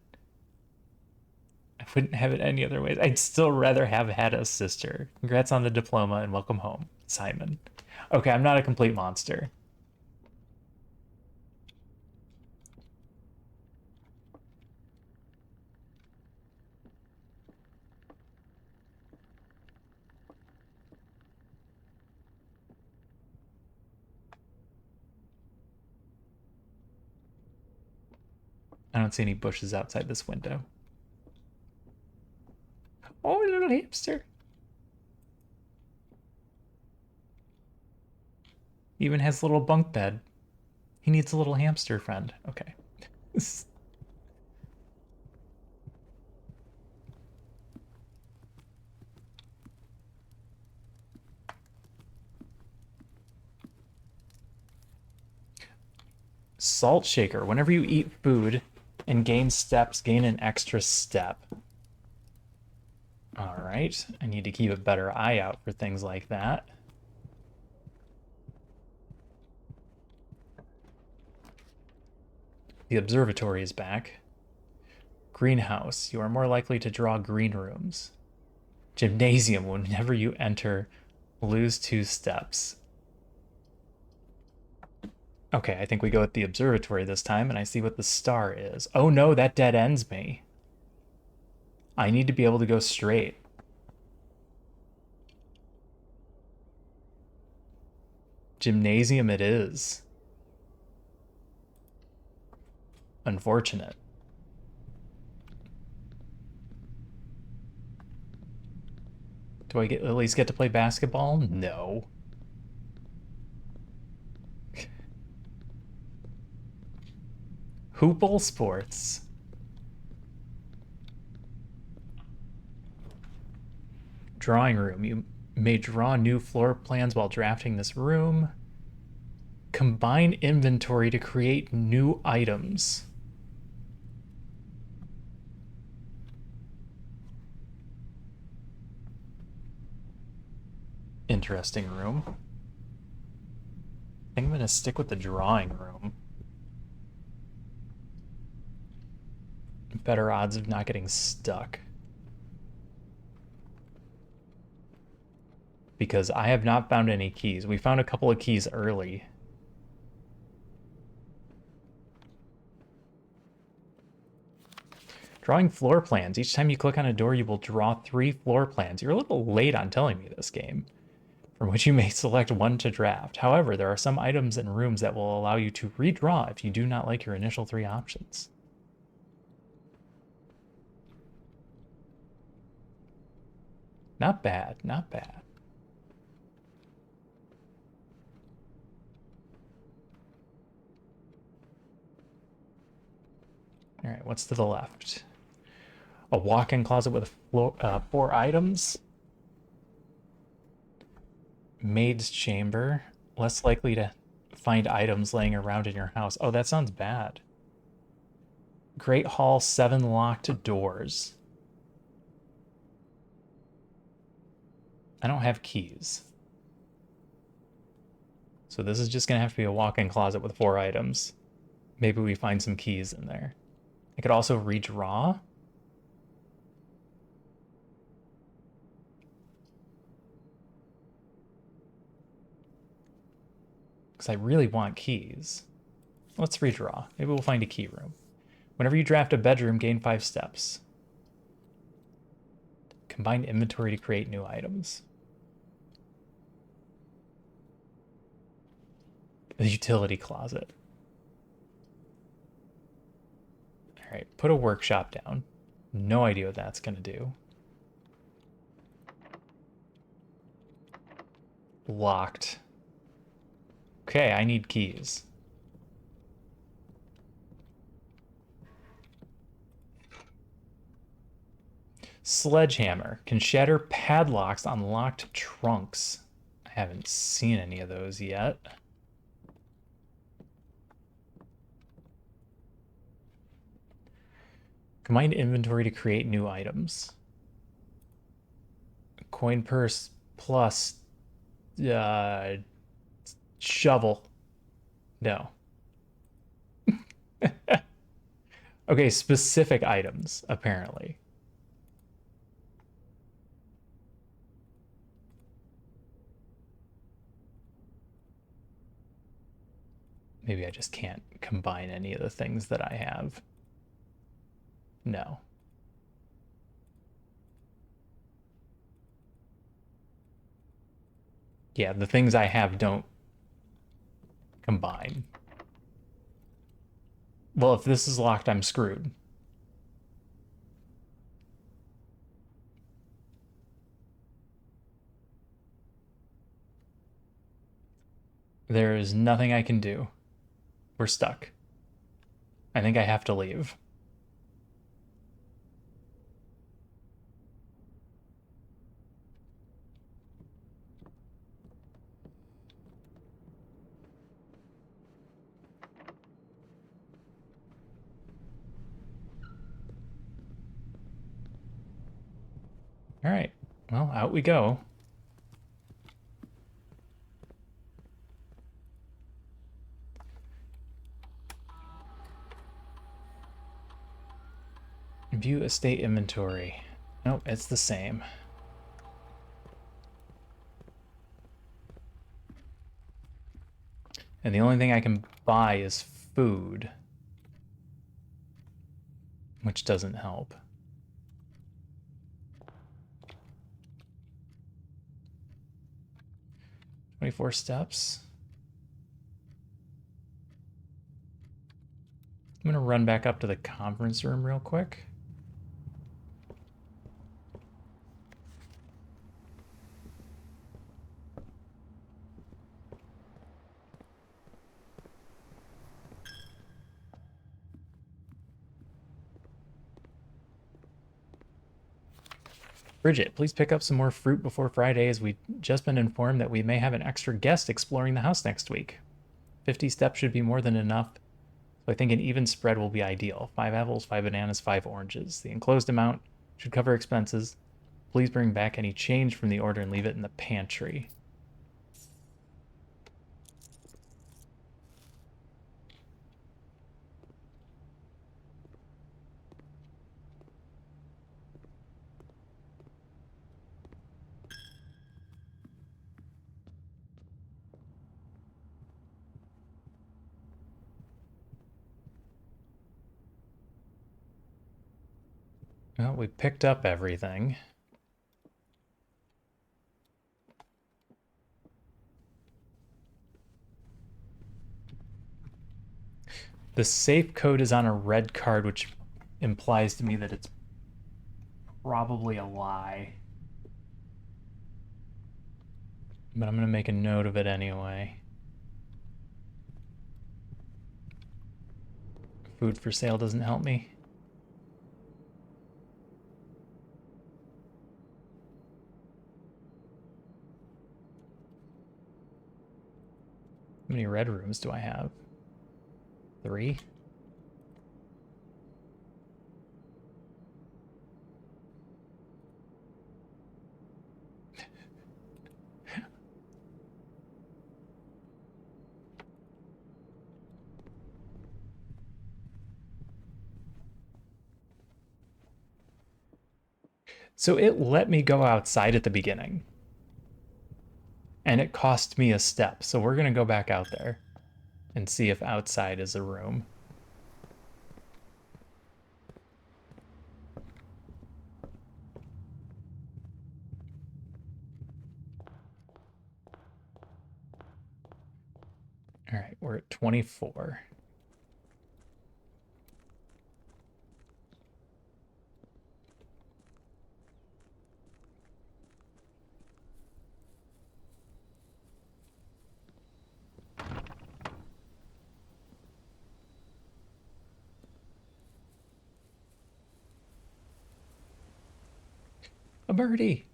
I wouldn't have it any other ways. I'd still rather have had a sister. Congrats on the diploma and welcome home, Simon. Okay, I'm not a complete monster. I don't see any bushes outside this window. Oh, little hamster. He even has a little bunk bed. He needs a little hamster friend. Okay. Salt shaker. Whenever you eat food and gain steps, gain an extra step. All right. I need to keep a better eye out for things like that. The observatory is back. Greenhouse. You are more likely to draw green rooms. Gymnasium. Whenever you enter, lose 2 steps. Okay, I think we go with the observatory this time, and I see what the star is. Oh no, that dead ends me. I need to be able to go straight. Gymnasium it is. Unfortunate. Do I at least get to play basketball? No. Hoople Sports. Drawing room. You may draw new floor plans while drafting this room. Combine inventory to create new items. Interesting room. I think I'm gonna stick with the drawing room. Better odds of not getting stuck. Because I have not found any keys. We found a couple of keys early. Drawing floor plans. Each time you click on a door, you will draw 3 floor plans. You're a little late on telling me this game, from which you may select one to draft. However, there are some items and rooms that will allow you to redraw if you do not like your initial 3 options. Not bad, not bad. All right, what's to the left? A walk-in closet with 4 items. Maid's chamber. Less likely to find items laying around in your house. Oh, that sounds bad. Great hall, 7 locked doors. I don't have keys. So this is just gonna have to be a walk-in closet with 4 items. Maybe we find some keys in there. I could also redraw. Because I really want keys. Let's redraw. Maybe we'll find a key room. Whenever you draft a bedroom, gain 5 steps. Combine inventory to create new items. The utility closet. All right, put a workshop down. No idea what that's going to do. Locked. Okay, I need keys. Sledgehammer can shatter padlocks on locked trunks. I haven't seen any of those yet. Combine inventory to create new items. Coin purse plus shovel. No. Okay, specific items, apparently. Maybe I just can't combine any of the things that I have. No. Yeah, the things I have don't combine. Well, if this is locked, I'm screwed. There is nothing I can do. We're stuck. I think I have to leave. All right, well, out we go. View estate inventory. Nope, it's the same. And the only thing I can buy is food, which doesn't help. "24 steps. I'm gonna run back up to the conference room real quick. Bridget, please pick up some more fruit before Friday, as we've just been informed that we may have an extra guest exploring the house next week. 50 steps should be more than enough, so I think an even spread will be ideal. 5 apples, 5 bananas, 5 oranges. The enclosed amount should cover expenses. Please bring back any change from the order and leave it in the pantry." Well, we picked up everything. The safe code is on a red card, which implies to me that it's probably a lie. But I'm going to make a note of it anyway. Food for sale doesn't help me. many red rooms do I have? 3? So it let me go outside at the beginning. And it cost me a step. So we're going to go back out there and see if outside is a room. All right, we're at 24. A birdie.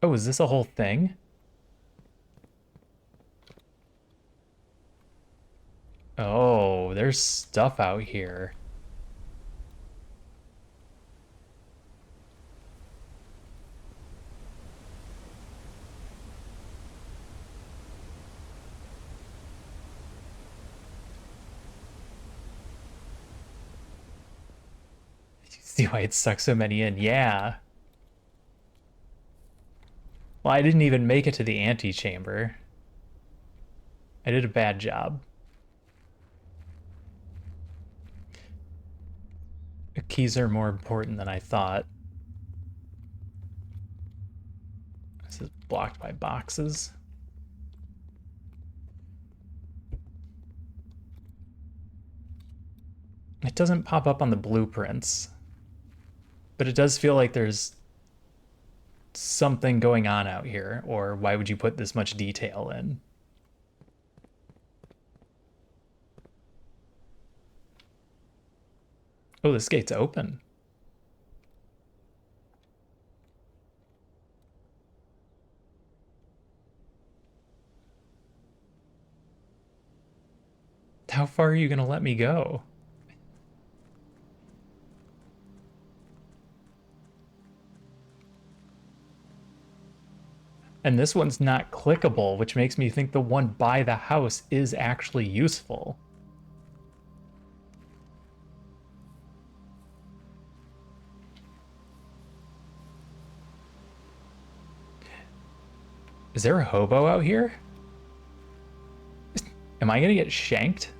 Oh, is this a whole thing? Oh, there's stuff out here. See why it sucks so many in? Yeah. Well, I didn't even make it to the antechamber. I did a bad job. Keys are more important than I thought. This is blocked by boxes. It doesn't pop up on the blueprints, but it does feel like there's something going on out here, or why would you put this much detail in? Oh, this gate's open. How far are you gonna let me go? And this one's not clickable, which makes me think the one by the house is actually useful. Is there a hobo out here? Am I gonna get shanked?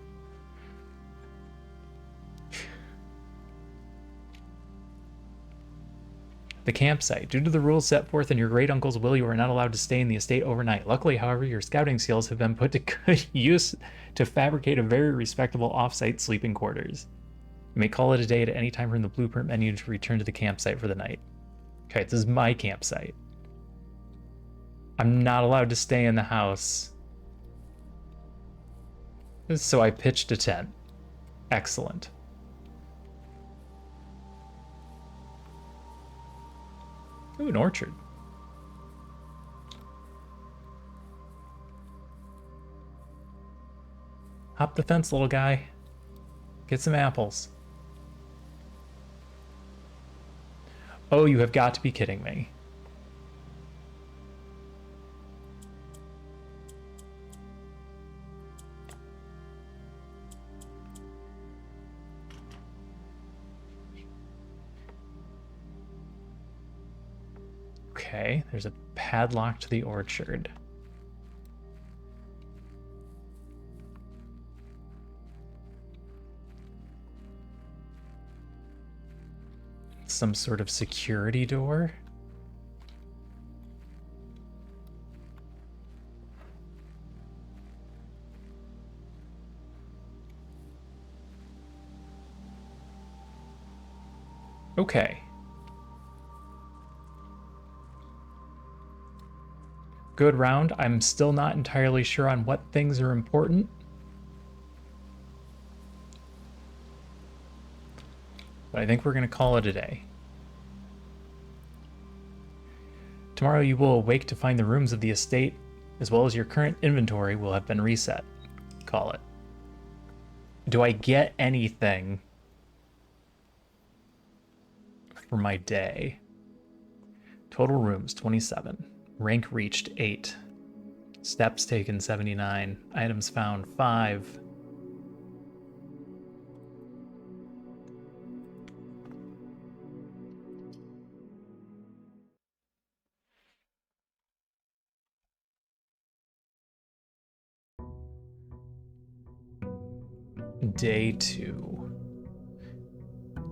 The campsite. Due to the rules set forth in your great uncle's will, you are not allowed to stay in the estate overnight. Luckily, however, your scouting skills have been put to good use to fabricate a very respectable off-site sleeping quarters. You may call it a day at any time from the blueprint menu to return to the campsite for the night. Okay, this is my campsite. I'm not allowed to stay in the house. So I pitched a tent. Excellent. Ooh, an orchard. Hop the fence, little guy. Get some apples. Oh, you have got to be kidding me. Okay, there's a padlock to the orchard. Some sort of security door. Okay. Good round. I'm still not entirely sure on what things are important. But I think we're going to call it a day. Tomorrow you will awake to find the rooms of the estate, as well as your current inventory, will have been reset. Call it. Do I get anything for my day? Total rooms, 27. Rank reached, 8. Steps taken, 79. Items found, 5. Day 2.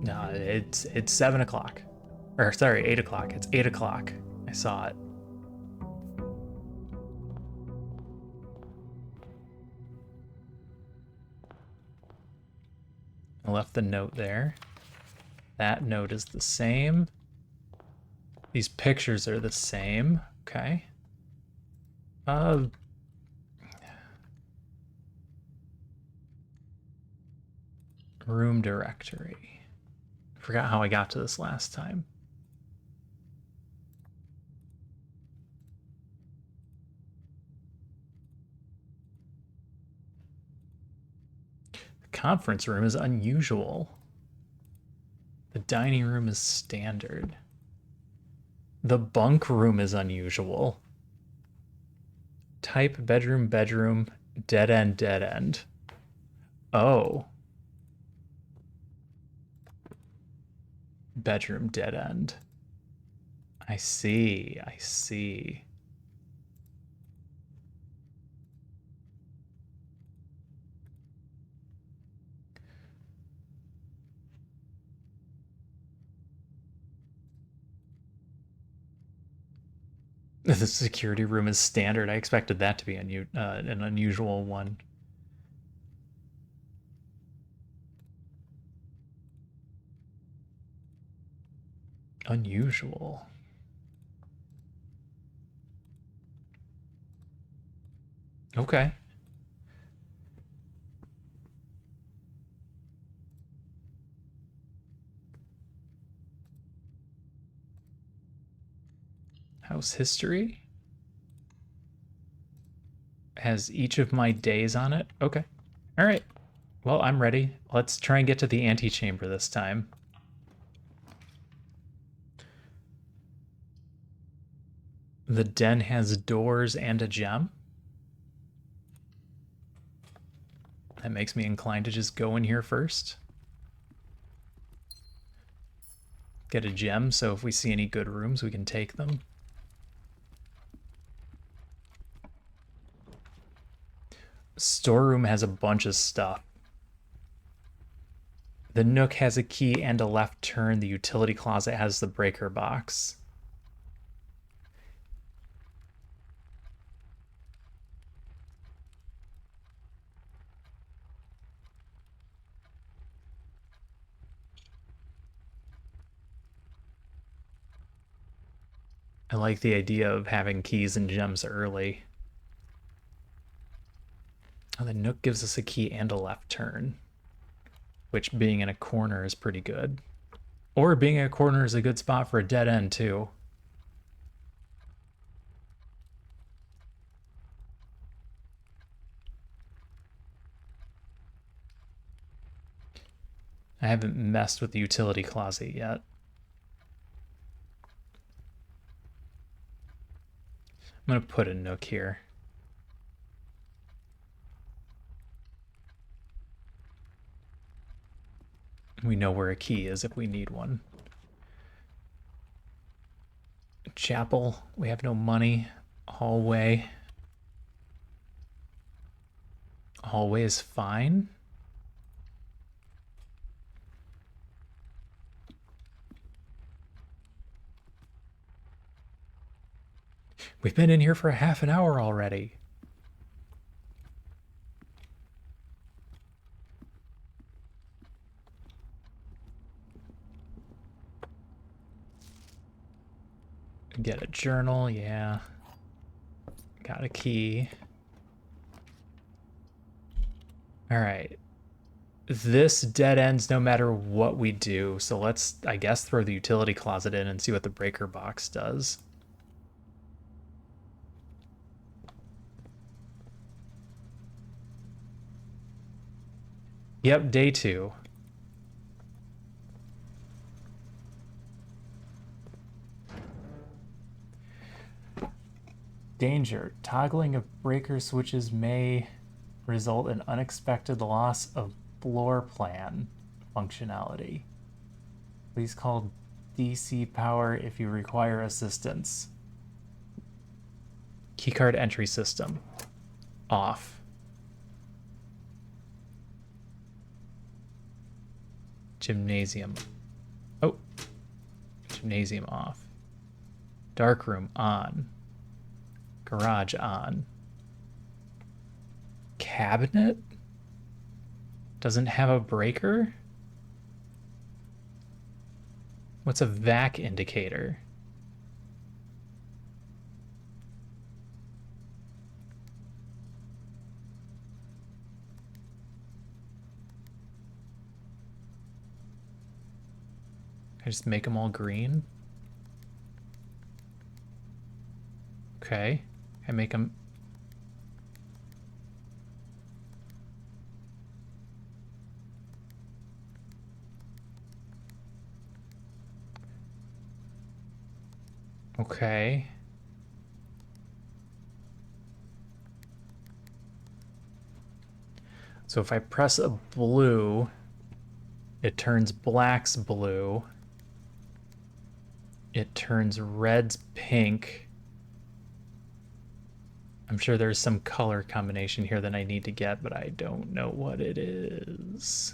No, it's 7 o'clock. Or, sorry, 8 o'clock. It's 8 o'clock. I saw it. I left the note there. That note is the same. These pictures are the same. Okay. Room directory. Forgot how I got to this last time. The conference room is unusual. The dining room is standard. The bunk room is unusual. Type bedroom, bedroom, dead end, dead end. Oh. Bedroom, dead end. I see, I see. The security room is standard. I expected that to be an unusual one. Unusual. Okay. House history has each of my days on it. Okay. All right. Well, I'm ready. Let's try and get to the antechamber this time. The den has doors and a gem. That makes me inclined to just go in here first. Get a gem, so if we see any good rooms, we can take them. Storeroom has a bunch of stuff. The nook has a key and a left turn. The utility closet has the breaker box. I like the idea of having keys and gems early. Oh, the nook gives us a key and a left turn, which being in a corner is pretty good. Or being in a corner is a good spot for a dead end too. I haven't messed with the utility closet yet. I'm gonna put a nook here. We know where a key is if we need one. Chapel, we have no money. Hallway. Hallway is fine. We've been in here for a half an hour already. Get a journal, yeah. Got a key. All right. this dead ends no matter what we do. So let's, I guess, throw the utility closet in and see what the breaker box does. Yep, day 2. Danger. Toggling of breaker switches may result in unexpected loss of floor plan functionality. Please call DC Power if you require assistance. Keycard entry system. Off. Gymnasium. Oh. Gymnasium off. Darkroom on. Garage on. Cabinet? Doesn't have a breaker? What's a vac indicator? I just make them all green? Okay. I make them... Okay. So if I press a blue, it turns black's blue. It turns red's pink. I'm sure there's some color combination here that I need to get, but I don't know what it is.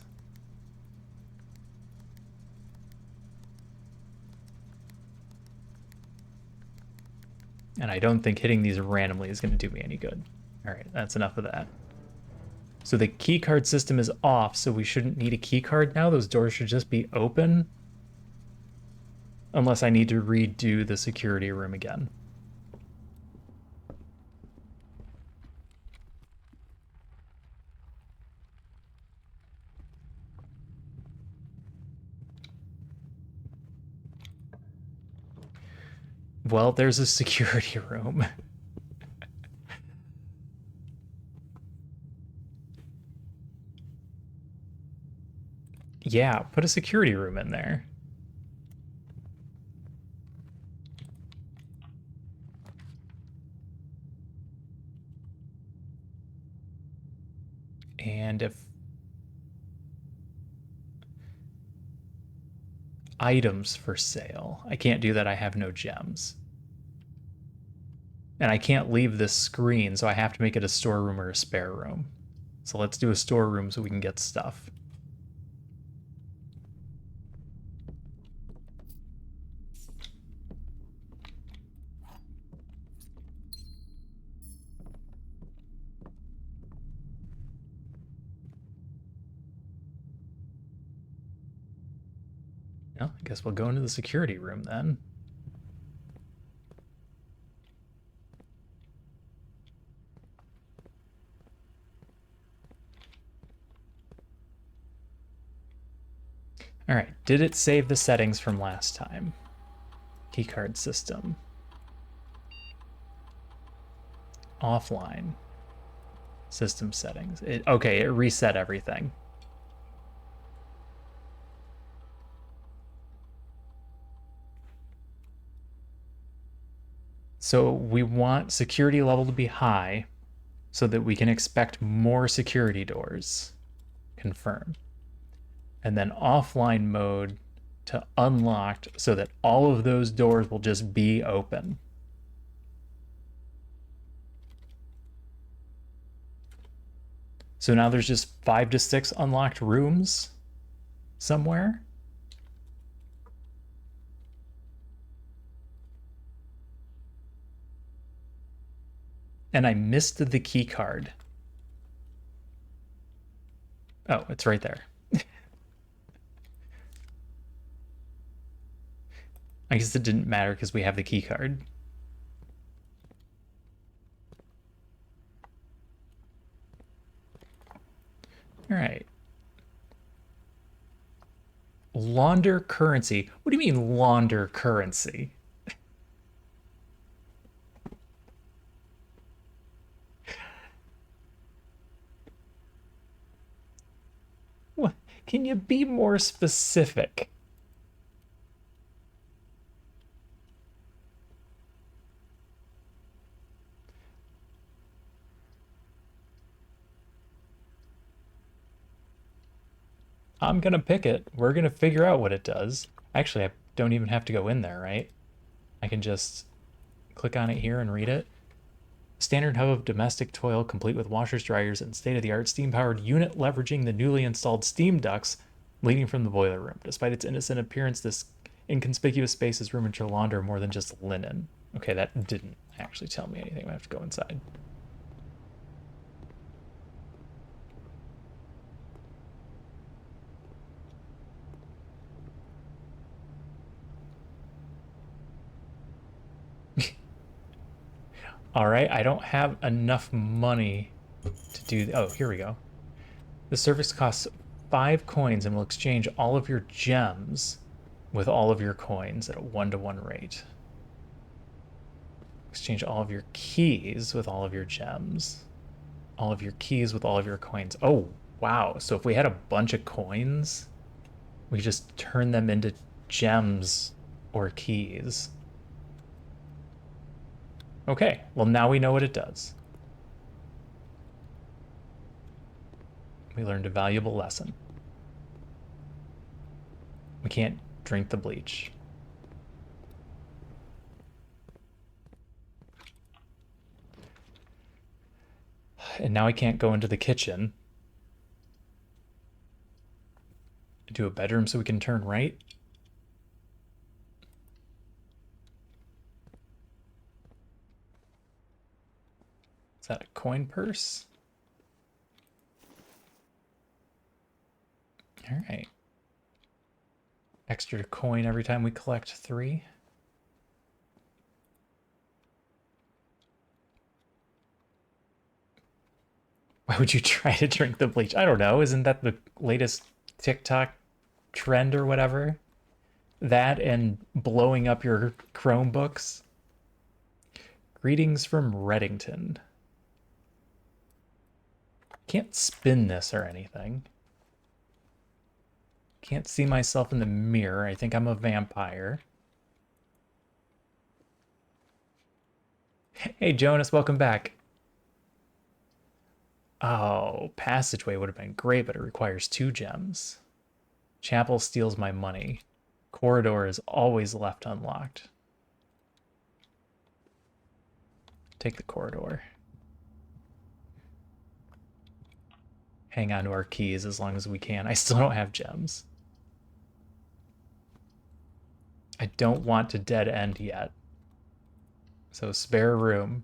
And I don't think hitting these randomly is going to do me any good. All right, that's enough of that. So the keycard system is off, so we shouldn't need a keycard now. Those doors should just be open. Unless I need to redo the security room again. Well, there's a security room. Yeah, put a security room in there. And if items for sale, I can't do that. I have no gems. And I can't leave this screen, so I have to make it a storeroom or a spare room. So let's do a storeroom so we can get stuff. Well, I guess we'll go into the security room then. All right, did it save the settings from last time? Keycard system. Offline. System settings. Okay, it reset everything. So we want security level to be high so that we can expect more security doors. Confirm. And then offline mode to unlocked so that all of those doors will just be open. So now there's just 5 to 6 unlocked rooms somewhere. And I missed the key card. Oh, it's right there. I guess it didn't matter because we have the key card. All right. Launder currency. What do you mean launder currency? What? Can you be more specific? I'm gonna pick it. We're gonna figure out what it does. Actually, I don't even have to go in there, right? I can just click on it here and read it. Standard hub of domestic toil, complete with washers, dryers, and state-of-the-art steam-powered unit leveraging the newly installed steam ducts leading from the boiler room. Despite its innocent appearance, this inconspicuous space is rumored to launder more than just linen. Okay, that didn't actually tell me anything. I have to go inside. All right, I don't have enough money to do. Oh, here we go. The service costs 5 coins and will exchange all of your gems with all of your coins at a 1-to-1 rate. Exchange all of your keys with all of your gems. All of your keys with all of your coins. Oh, wow. So if we had a bunch of coins, we just turn them into gems or keys. Okay, well now we know what it does. We learned a valuable lesson. We can't drink the bleach. And now I can't go into the kitchen. Do a bedroom so we can turn right. Is that a coin purse? All right. Extra coin every time we collect 3. Why would you try to drink the bleach? I don't know. Isn't that the latest TikTok trend or whatever? That and blowing up your Chromebooks. Greetings from Reddington. Can't spin this or anything. Can't see myself in the mirror. I think I'm a vampire. Hey, Jonas, welcome back. Oh, passageway would have been great, but it requires 2 gems. Chapel steals my money. Corridor is always left unlocked. Take the corridor. Hang on to our keys as long as we can. I still don't have gems. I don't want to dead end yet. So spare room.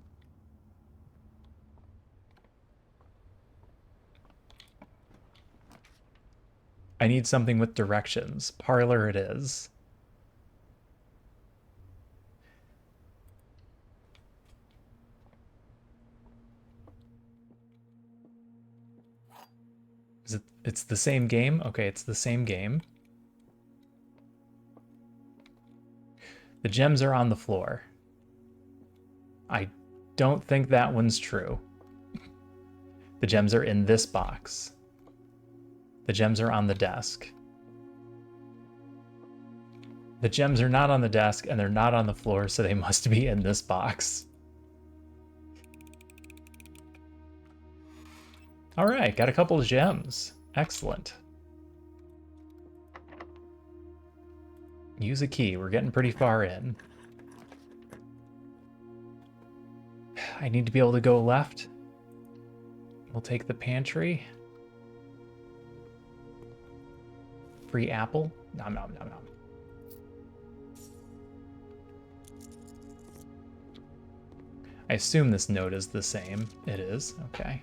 I need something with directions. Parlor it is. Is it? It's the same game? Okay, it's the same game. The gems are on the floor. I don't think that one's true. The gems are in this box. The gems are on the desk. The gems are not on the desk and they're not on the floor, so they must be in this box. All right, got a couple of gems. Excellent. Use a key. We're getting pretty far in. I need to be able to go left. We'll take the pantry. Free apple. Nom nom nom nom. I assume this note is the same. It is. Okay.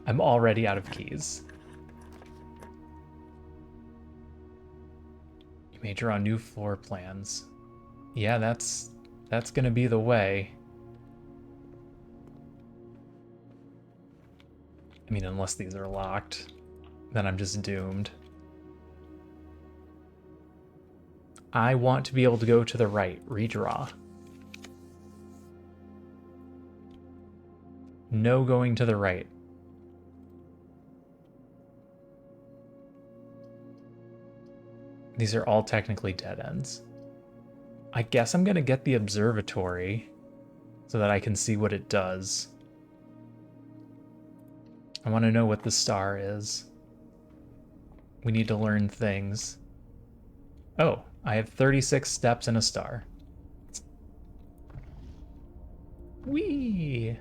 I'm already out of keys. You may draw new floor plans. Yeah, that's gonna be the way. I mean, unless these are locked, then I'm just doomed. I want to be able to go to the right. Redraw. No going to the right. These are all technically dead ends. I guess I'm going to get the observatory so that I can see what it does. I want to know what the star is. We need to learn things. Oh, I have 36 steps and a star. Whee!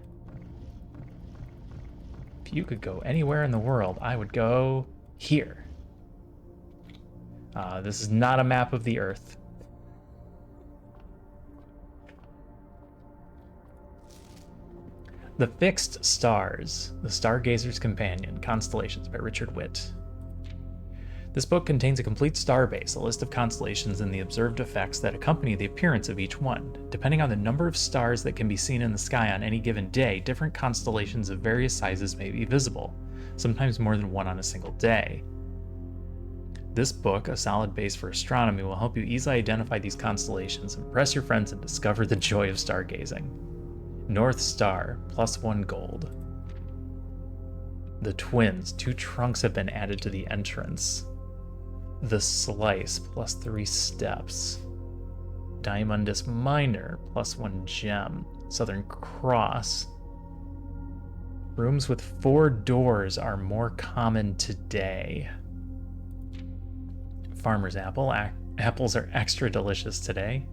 If you could go anywhere in the world, I would go here. This is not a map of the Earth. The Fixed Stars, The Stargazer's Companion, Constellations by Richard Witt. This book contains a complete star base, a list of constellations, and the observed effects that accompany the appearance of each one. Depending on the number of stars that can be seen in the sky on any given day, different constellations of various sizes may be visible, sometimes more than one on a single day. This book, a solid base for astronomy, will help you easily identify these constellations, impress your friends, and discover the joy of stargazing. North Star, +1 gold. The Twins, 2 trunks have been added to the entrance. The Slice, +3 steps. Diamondus Minor, +1 gem. Southern Cross. Rooms with 4 doors are more common today. Farmer's Apple, apples are extra delicious today.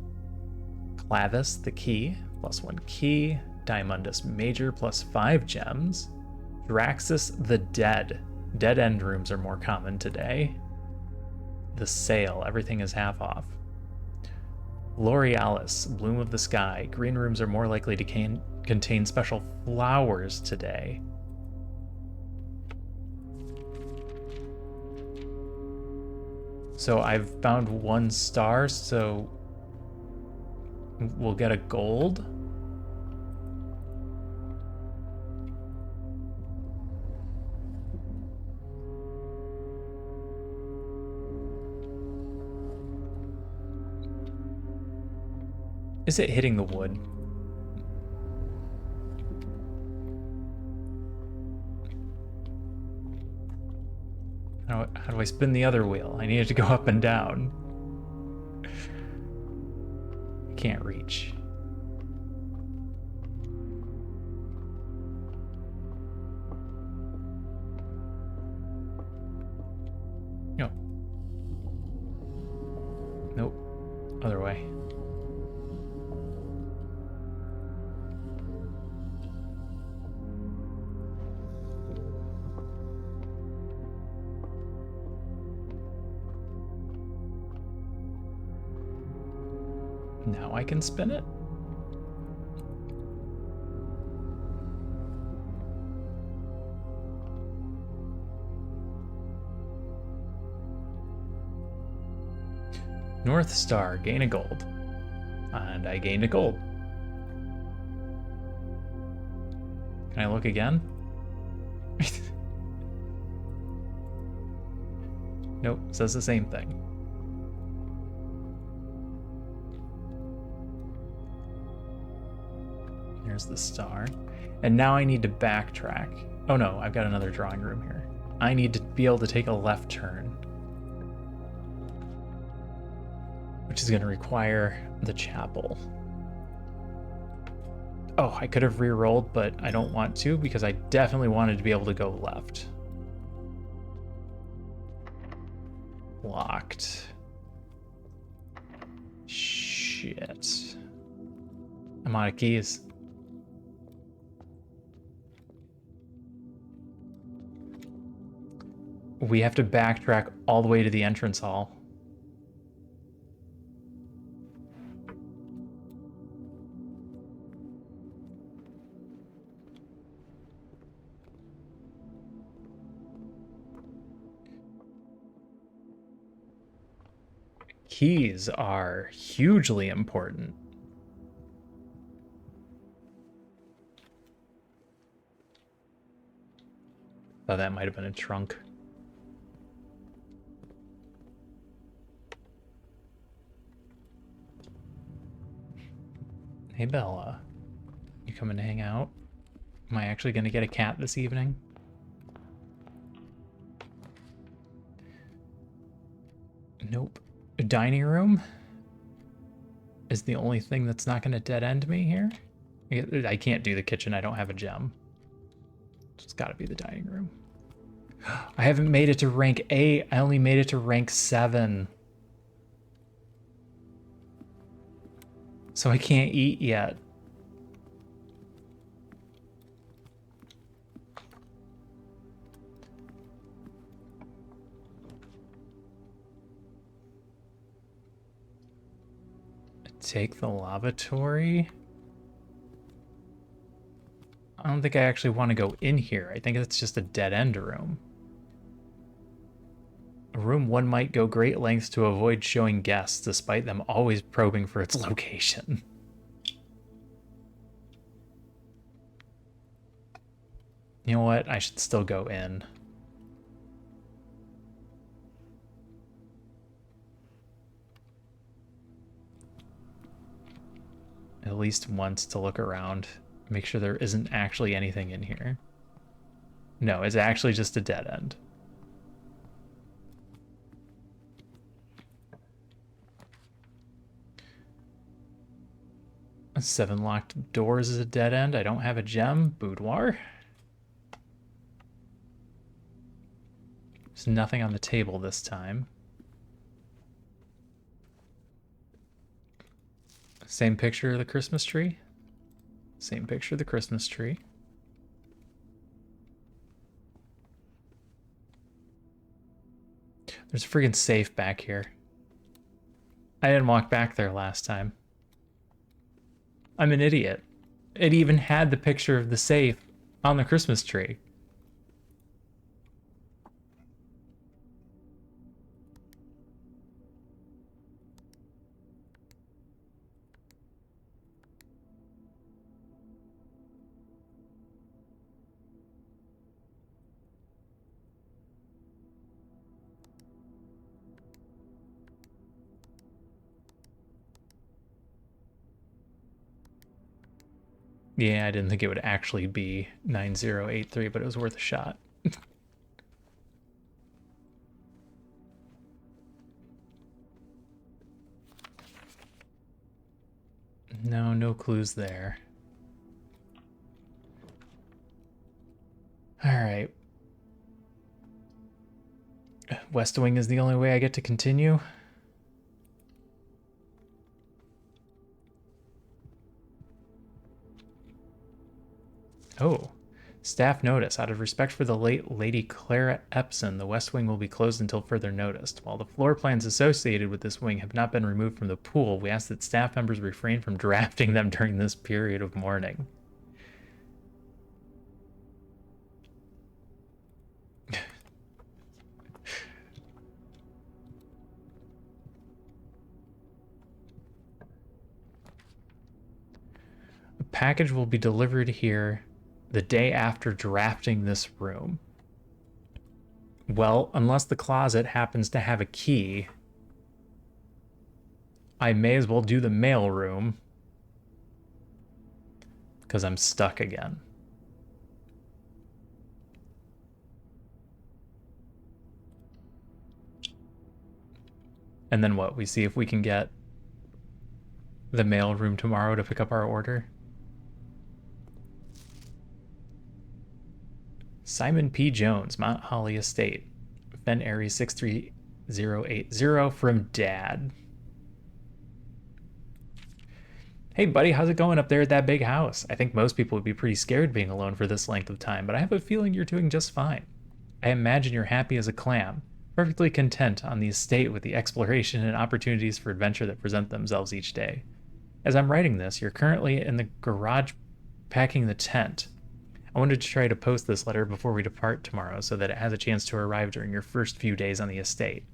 Clavis, the Key, +1 key. Diamondus Major, +5 gems. Draxus the Dead, dead end rooms are more common today. The Sale, everything is half off. L'Orealis, Bloom of the Sky, green rooms are more likely to contain special flowers today. So I've found 1 star, so we'll get a gold. Is it hitting the wood? How do I spin the other wheel? I need it to go up and down. Can't reach. No. Nope. Other way. Now I can spin it. North Star, gain a gold. And I gained a gold. Can I look again? Nope, says the same thing. There's the star. And now I need to backtrack. Oh no, I've got another drawing room here. I need to be able to take a left turn, which is going to require the chapel. Oh, I could have re-rolled, but I don't want to because I definitely wanted to be able to go left. Locked. Shit. I'm out of keys. We have to backtrack all the way to the entrance hall. Keys are hugely important. Thought that might have been a trunk. Hey Bella, you coming to hang out? Am I actually gonna get a cat this evening? Nope. A dining room is the only thing that's not gonna dead end me here. I can't do the kitchen, I don't have a gem. It's gotta be the dining room. I haven't made it to rank 8, I only made it to rank 7. So I can't eat yet. Take the lavatory. I don't think I actually want to go in here. I think it's just a dead end room. A room one might go great lengths to avoid showing guests, despite them always probing for its location. You know what? I should still go in. At least once to look around. Make sure there isn't actually anything in here. No, it's actually just a dead end. Seven locked doors is a dead end. I don't have a gem. Boudoir. There's nothing on the table this time. Same picture of the Christmas tree. Same picture of the Christmas tree. There's a friggin' safe back here. I didn't walk back there last time. I'm an idiot. It even had the picture of the safe on the Christmas tree. Yeah, I didn't think it would actually be 9083, but it was worth a shot. No, no clues there. Alright. West Wing is the only way I get to continue. Oh, staff notice. Out of respect for the late Lady Clara Epson, the West Wing will be closed until further notice. While the floor plans associated with this wing have not been removed from the pool, we ask that staff members refrain from drafting them during this period of mourning. A package will be delivered here the day after drafting this room. Well, unless the closet happens to have a key, I may as well do the mail room because I'm stuck again. And then what? We see if we can get the mail room tomorrow to pick up our order. Simon P. Jones, Mount Holly Estate, Ben Aries 63080 from Dad. Hey buddy, how's it going up there at that big house? I think most people would be pretty scared being alone for this length of time, but I have a feeling you're doing just fine. I imagine you're happy as a clam, perfectly content on the estate with the exploration and opportunities for adventure that present themselves each day. As I'm writing this, you're currently in the garage packing the tent. I wanted to try to post this letter before we depart tomorrow so that it has a chance to arrive during your first few days on the estate.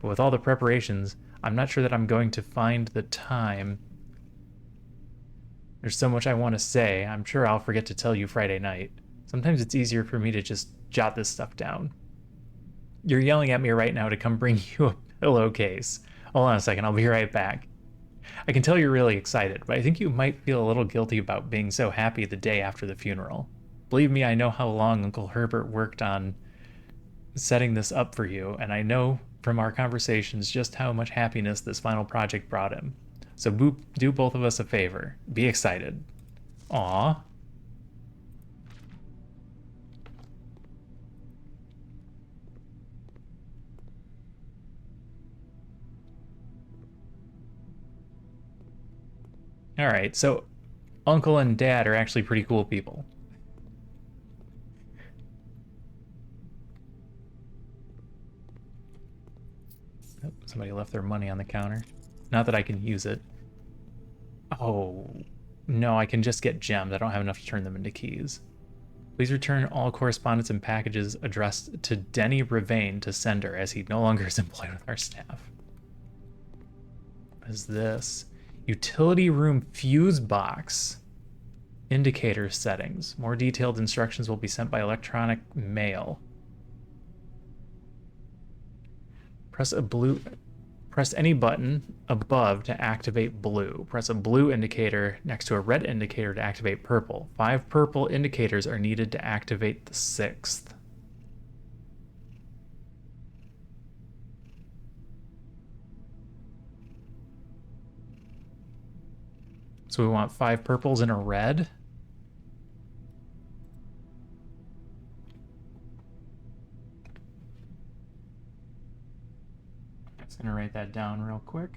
But with all the preparations, I'm not sure that I'm going to find the time. There's so much I want to say. I'm sure I'll forget to tell you Friday night. Sometimes it's easier for me to just jot this stuff down. You're yelling at me right now to come bring you a pillowcase. Hold on a second, I'll be right back. I can tell you're really excited, but I think you might feel a little guilty about being so happy the day after the funeral. Believe me, I know how long Uncle Herbert worked on setting this up for you, and I know from our conversations just how much happiness this final project brought him. So do both of us a favor. Be excited. Aw. Alright, so Uncle and Dad are actually pretty cool people. Oh, somebody left their money on the counter. Not that I can use it. Oh, no, I can just get gems. I don't have enough to turn them into keys. Please return all correspondence and packages addressed to Denny Ravain to sender, as he no longer is employed with our staff. What is this? Utility room fuse box. Indicator settings. More detailed instructions will be sent by electronic mail. Press any button above to activate blue. Press a blue indicator next to a red indicator to activate purple. 5 purple indicators are needed to activate the 6th. So we want 5 purples and a red. Just gonna write that down real quick.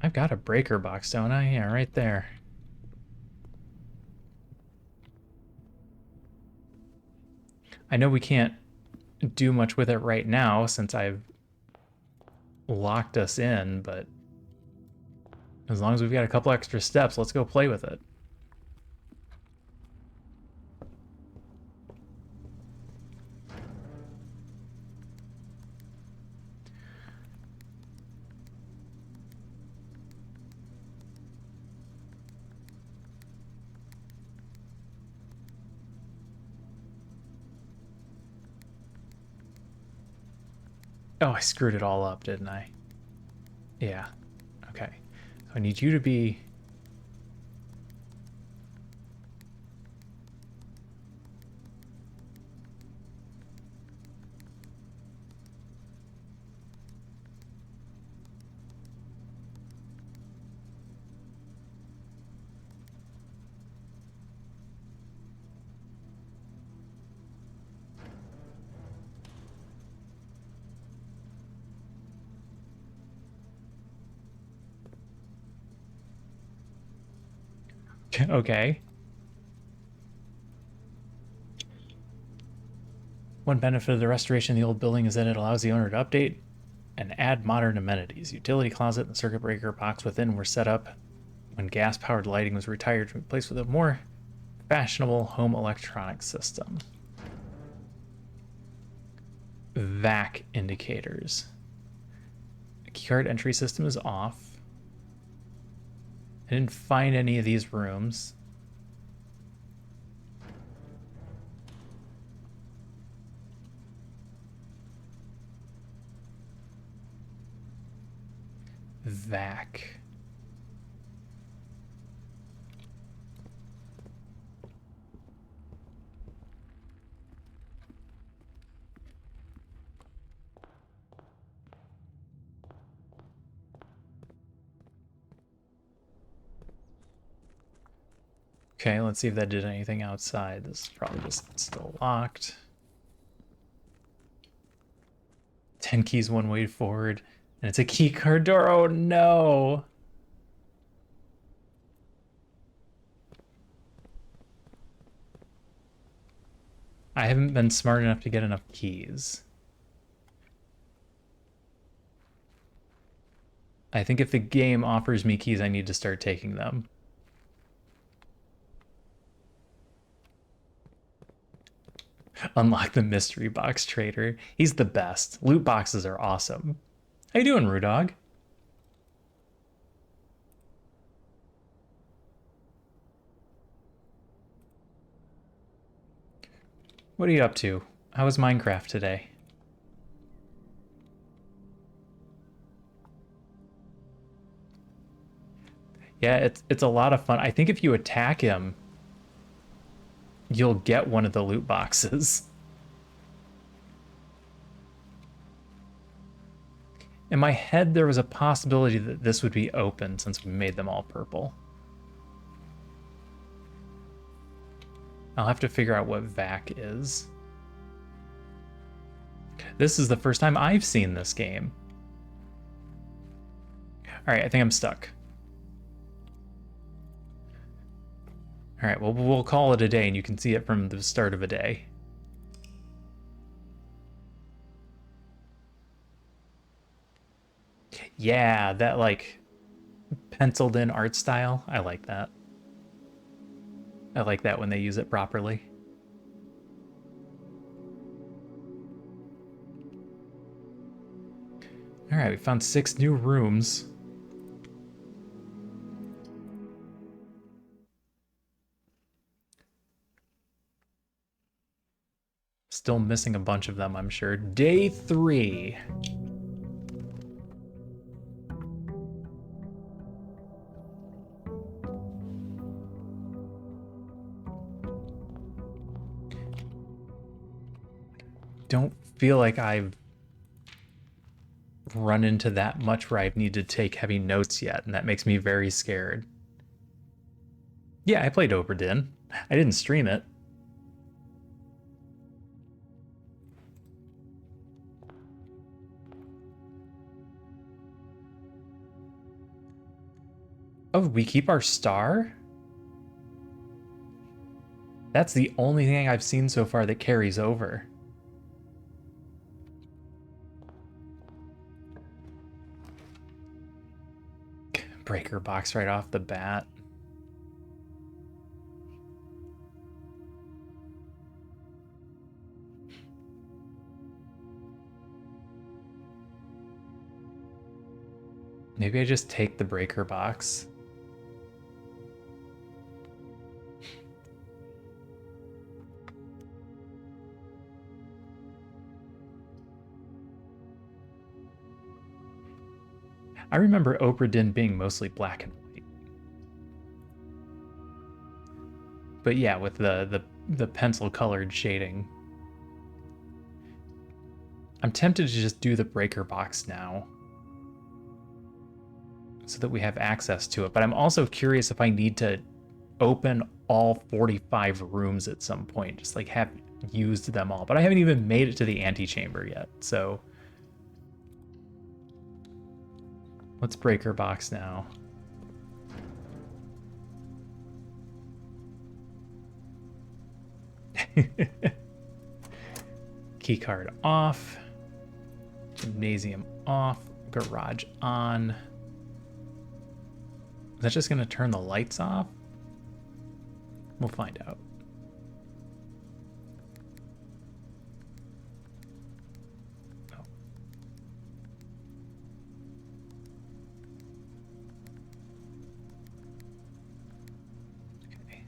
I've got a breaker box, don't I? Yeah, right there. I know we can't do much with it right now since I've locked us in, but as long as we've got a couple extra steps, let's go play with it. Oh, I screwed it all up, didn't I? Yeah. Okay. So I need you to be... Okay. One benefit of the restoration of the old building is that it allows the owner to update and add modern amenities. Utility closet and the circuit breaker box within were set up when gas-powered lighting was retired to be replaced with a more fashionable home electronics system. VAC indicators. The keycard entry system is off. I didn't find any of these rooms. VAC. Okay, let's see if that did anything outside. This is probably just still locked. 10 keys one way forward. And it's a key card door. Oh no! I haven't been smart enough to get enough keys. I think if the game offers me keys, I need to start taking them. Unlock the mystery box trader. He's the best. Loot boxes are awesome. How you doing, Rudog? What are you up to? How was Minecraft today? Yeah, it's a lot of fun. I think if you attack him, you'll get one of the loot boxes. In my head, there was a possibility that this would be open since we made them all purple. I'll have to figure out what VAC is. This is the first time I've seen this game. Alright, I think I'm stuck. Alright, well, we'll call it a day and you can see it from the start of a day. Yeah, that like penciled in art style. I like that. I like that when they use it properly. Alright, we found 6 new rooms. Still missing a bunch of them, I'm sure. Day 3. Don't feel like I've run into that much where I need to take heavy notes yet, and that makes me very scared. Yeah, I played Obra Dinn. I didn't stream it. Oh, we keep our star? That's the only thing I've seen so far that carries over. Breaker box right off the bat. Maybe I just take the breaker box. I remember Obra Dinn being mostly black and white. But yeah, with the pencil colored shading. I'm tempted to just do the breaker box now, so that we have access to it. But I'm also curious if I need to open all 45 rooms at some point, just like have used them all. But I haven't even made it to the antechamber yet, so let's breaker box now. Keycard off. Gymnasium off. Garage on. Is that just going to turn the lights off? We'll find out. Oh. Okay.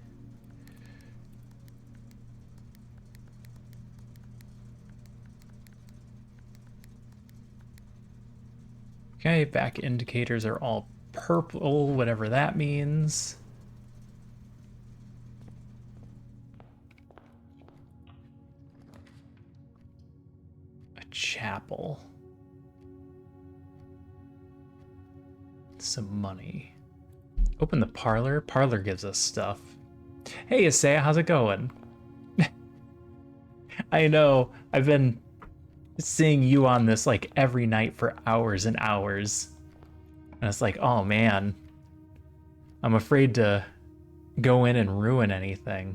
Okay, back indicators are all purple, whatever that means. A chapel. Some money. Open the parlor. Parlor gives us stuff. Hey, Isaiah, how's it going? I know, I've been seeing you on this like every night for hours and hours. And it's like, oh man, I'm afraid to go in and ruin anything.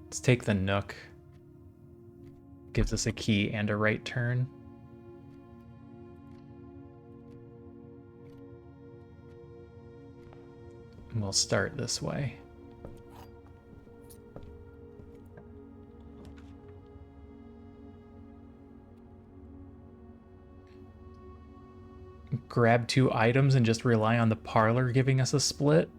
Let's take the Nook. Gives us a key and a right turn. And we'll start this way. grab 2 items and just rely on the parlor giving us a split?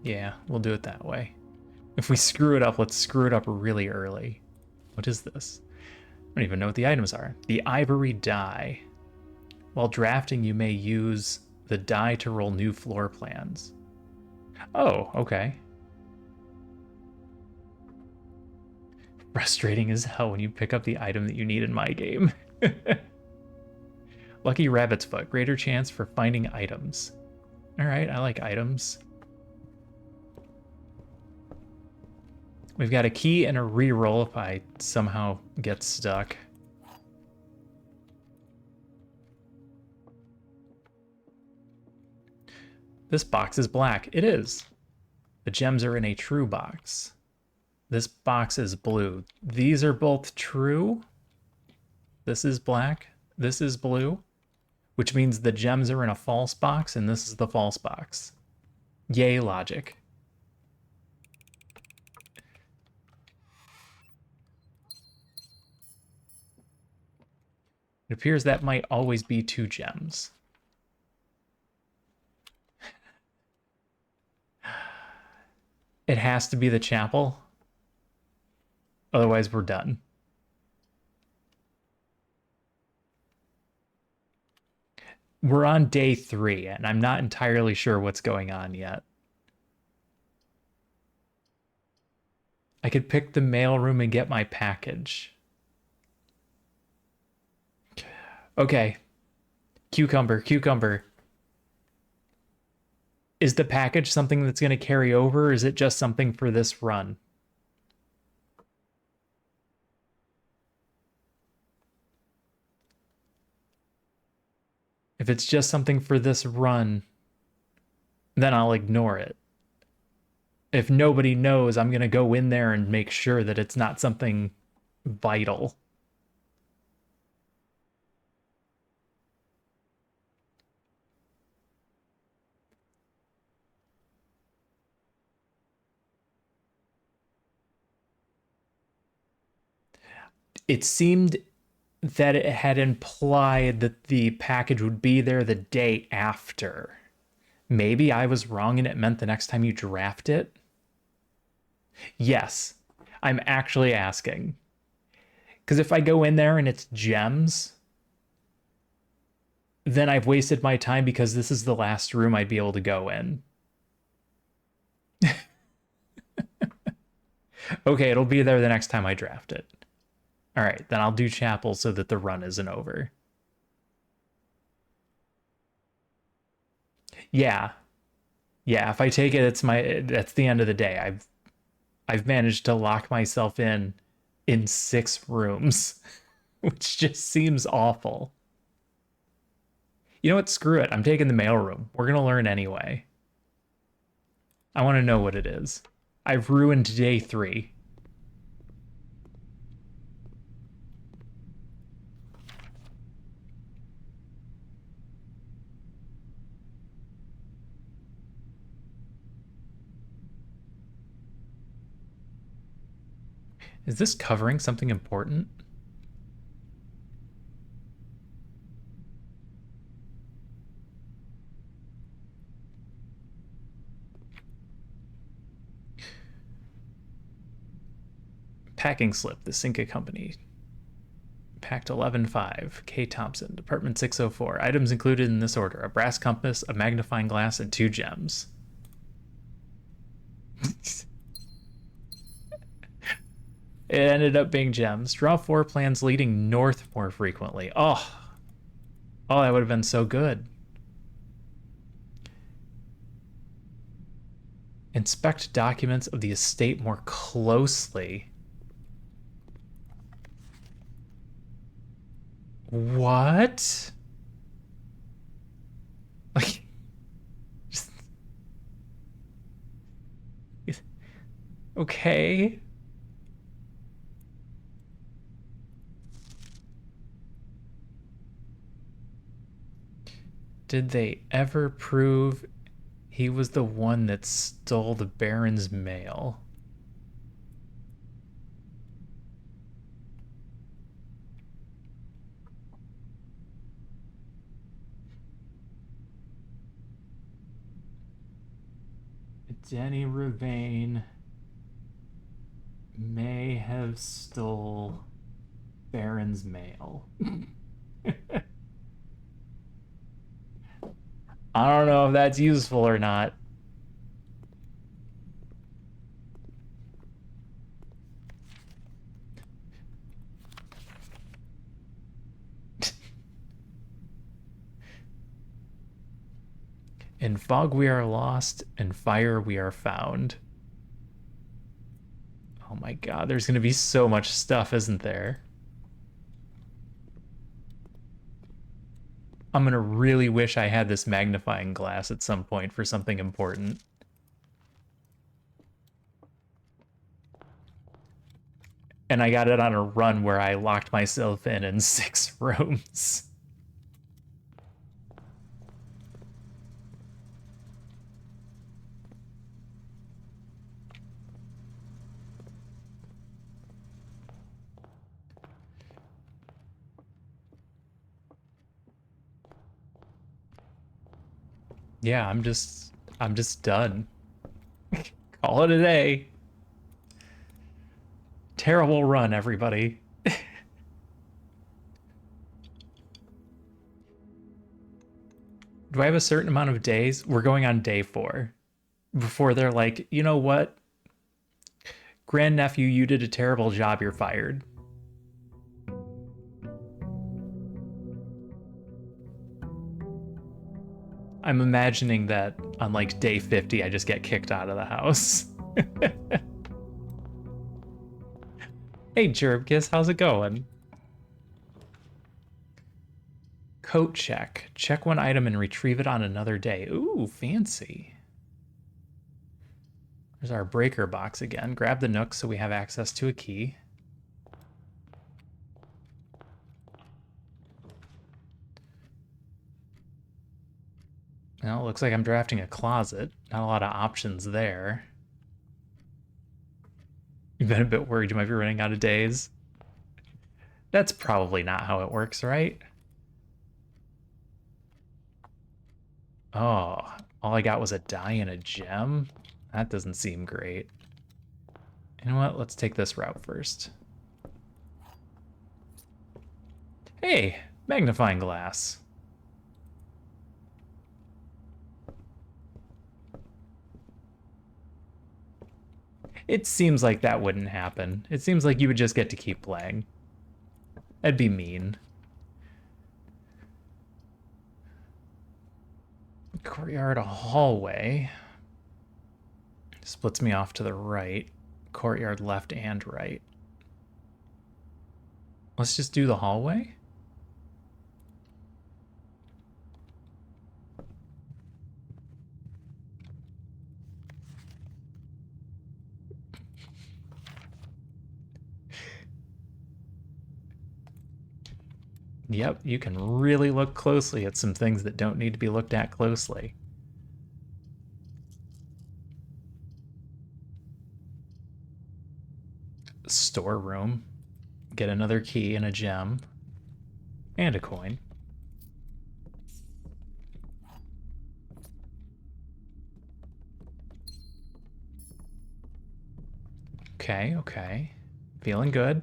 Yeah, we'll do it that way. If we screw it up, let's screw it up really early. What is this? I don't even know what the items are. The ivory die. While drafting, you may use the die to roll new floor plans. Oh, okay. Frustrating as hell when you pick up the item that you need in my game. Lucky Rabbit's Foot. Greater chance for finding items. Alright, I like items. We've got a key and a reroll if I somehow get stuck. This box is black. It is. The gems are in a true box. This box is blue. These are both true. This is black. This is blue. Which means the gems are in a false box, and this is the false box. Yay, logic. It appears that might always be 2 gems. It has to be the chapel. Otherwise, we're done. We're on day 3, and I'm not entirely sure what's going on yet. I could pick the mailroom and get my package. Okay. Cucumber, cucumber. Is the package something that's going to carry over, or is it just something for this run? If it's just something for this run, then I'll ignore it. If nobody knows, I'm going to go in there and make sure that it's not something vital. It seemed that it had implied that the package would be there the day after. Maybe I was wrong and it meant the next time you draft it? Yes, I'm actually asking. Because if I go in there and it's gems, then I've wasted my time because this is the last room I'd be able to go in. Okay, it'll be there the next time I draft it. All right, then I'll do chapel so that the run isn't over. Yeah. Yeah, if I take it, that's the end of the day. I've managed to lock myself in 6 rooms, which just seems awful. You know what? Screw it. I'm taking the mailroom. We're going to learn anyway. I want to know what it is. I've ruined day 3. Is this covering something important? Packing slip, the Cinca Company. Packed 11.5, K. Thompson, Department 604. Items included in this order: a brass compass, a magnifying glass, and 2 gems. It ended up being gems. Draw 4 plans leading north more frequently. Oh, that would have been so good. Inspect documents of the estate more closely. What? Like, just... Okay. Did they ever prove He was the one that stole the Baron's mail. Denny Ravane may have stole Baron's mail. I don't know if that's useful or not. In fog we are lost, in fire we are found. Oh my god, there's gonna be so much stuff, isn't there? I'm gonna really wish I had this magnifying glass at some point for something important. And I got it on a run where I locked myself in 6 rooms. Yeah, I'm just done. Call it a day. Terrible run, everybody. Do I have a certain amount of days? We're going on day 4. Before they're like, you know what? Grandnephew, you did a terrible job, you're fired. I'm imagining that on like day 50, I just get kicked out of the house. Hey, Jerbkiss, how's it going? Coat check. Check one item and retrieve it on another day. Ooh, fancy. There's our breaker box again. Grab the nook so we have access to a key. Well, it looks like I'm drafting a closet. Not a lot of options there. You've been a bit worried you might be running out of days. That's probably not how it works, right? Oh, all I got was a die and a gem? That doesn't seem great. You know what? Let's take this route first. Hey, magnifying glass. It seems like that wouldn't happen. It seems like you would just get to keep playing. That'd be mean. Courtyard, a hallway. Splits me off to the right. Courtyard left and right. Let's just do the hallway. Yep, you can really look closely at some things that don't need to be looked at closely. Storeroom. Get another key and a gem. And a coin. Okay, okay. Feeling good.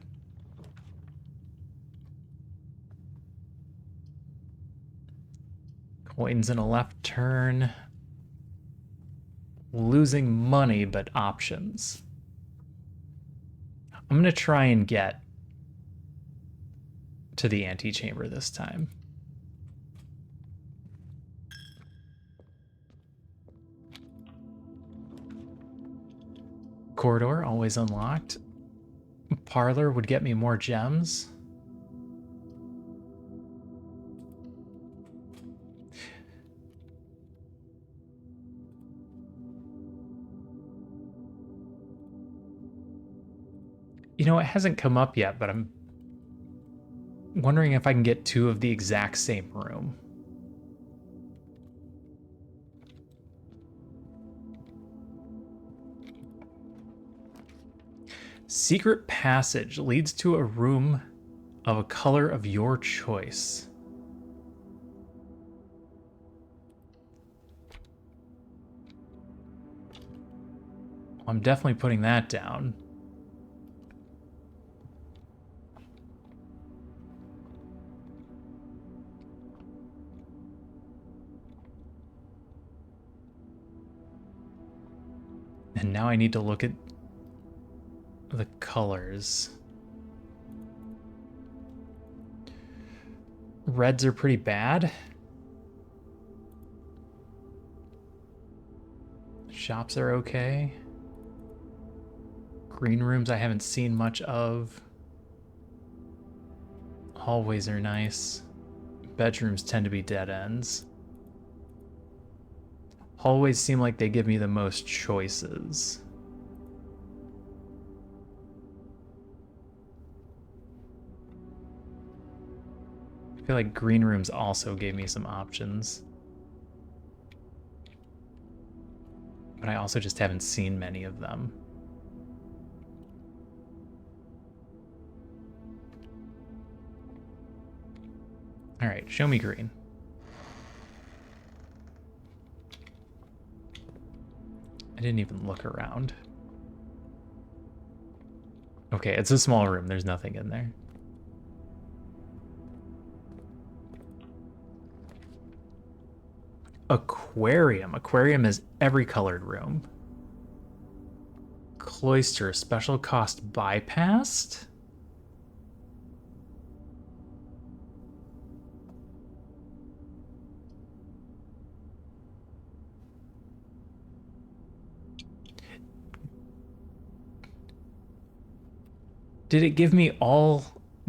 Coins in a left turn. Losing money, but options. I'm going to try and get to the antechamber this time. Corridor, always unlocked. Parlor would get me more gems. You know, it hasn't come up yet, but I'm wondering if I can get 2 of the exact same room. Secret passage leads to a room of a color of your choice. I'm definitely putting that down. And now I need to look at the colors. Reds are pretty bad. Shops are okay. Green rooms I haven't seen much of. Hallways are nice. Bedrooms tend to be dead ends. Hallways seem like they give me the most choices. I feel like green rooms also gave me some options. But I also just haven't seen many of them. All right, show me green. I didn't even look around. Okay, it's a small room. There's nothing in there. Aquarium. Aquarium is every colored room. Cloister. Special cost bypassed? Did it give me all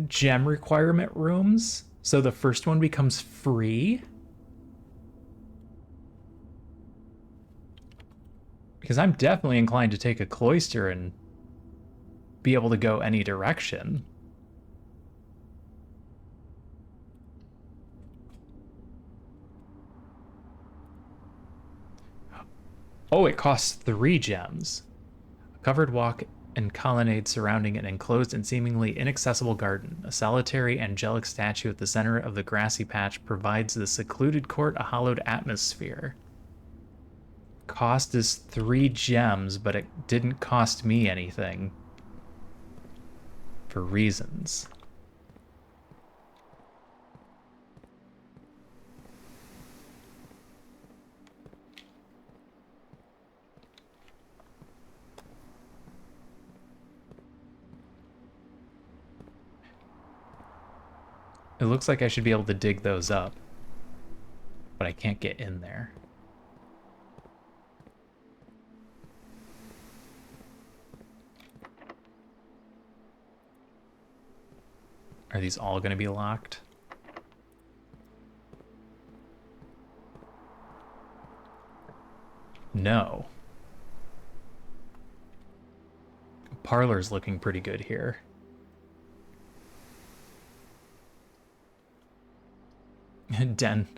gem requirement rooms? So the first one becomes free? Because I'm definitely inclined to take a cloister and be able to go any direction. Oh, it costs 3 gems. A covered walk and colonnade surrounding an enclosed and seemingly inaccessible garden. A solitary angelic statue at the center of the grassy patch provides the secluded court a hallowed atmosphere. Cost is 3 gems, but it didn't cost me anything. For reasons. It looks like I should be able to dig those up, but I can't get in there. Are these all going to be locked? No. Parlor's looking pretty good here. Den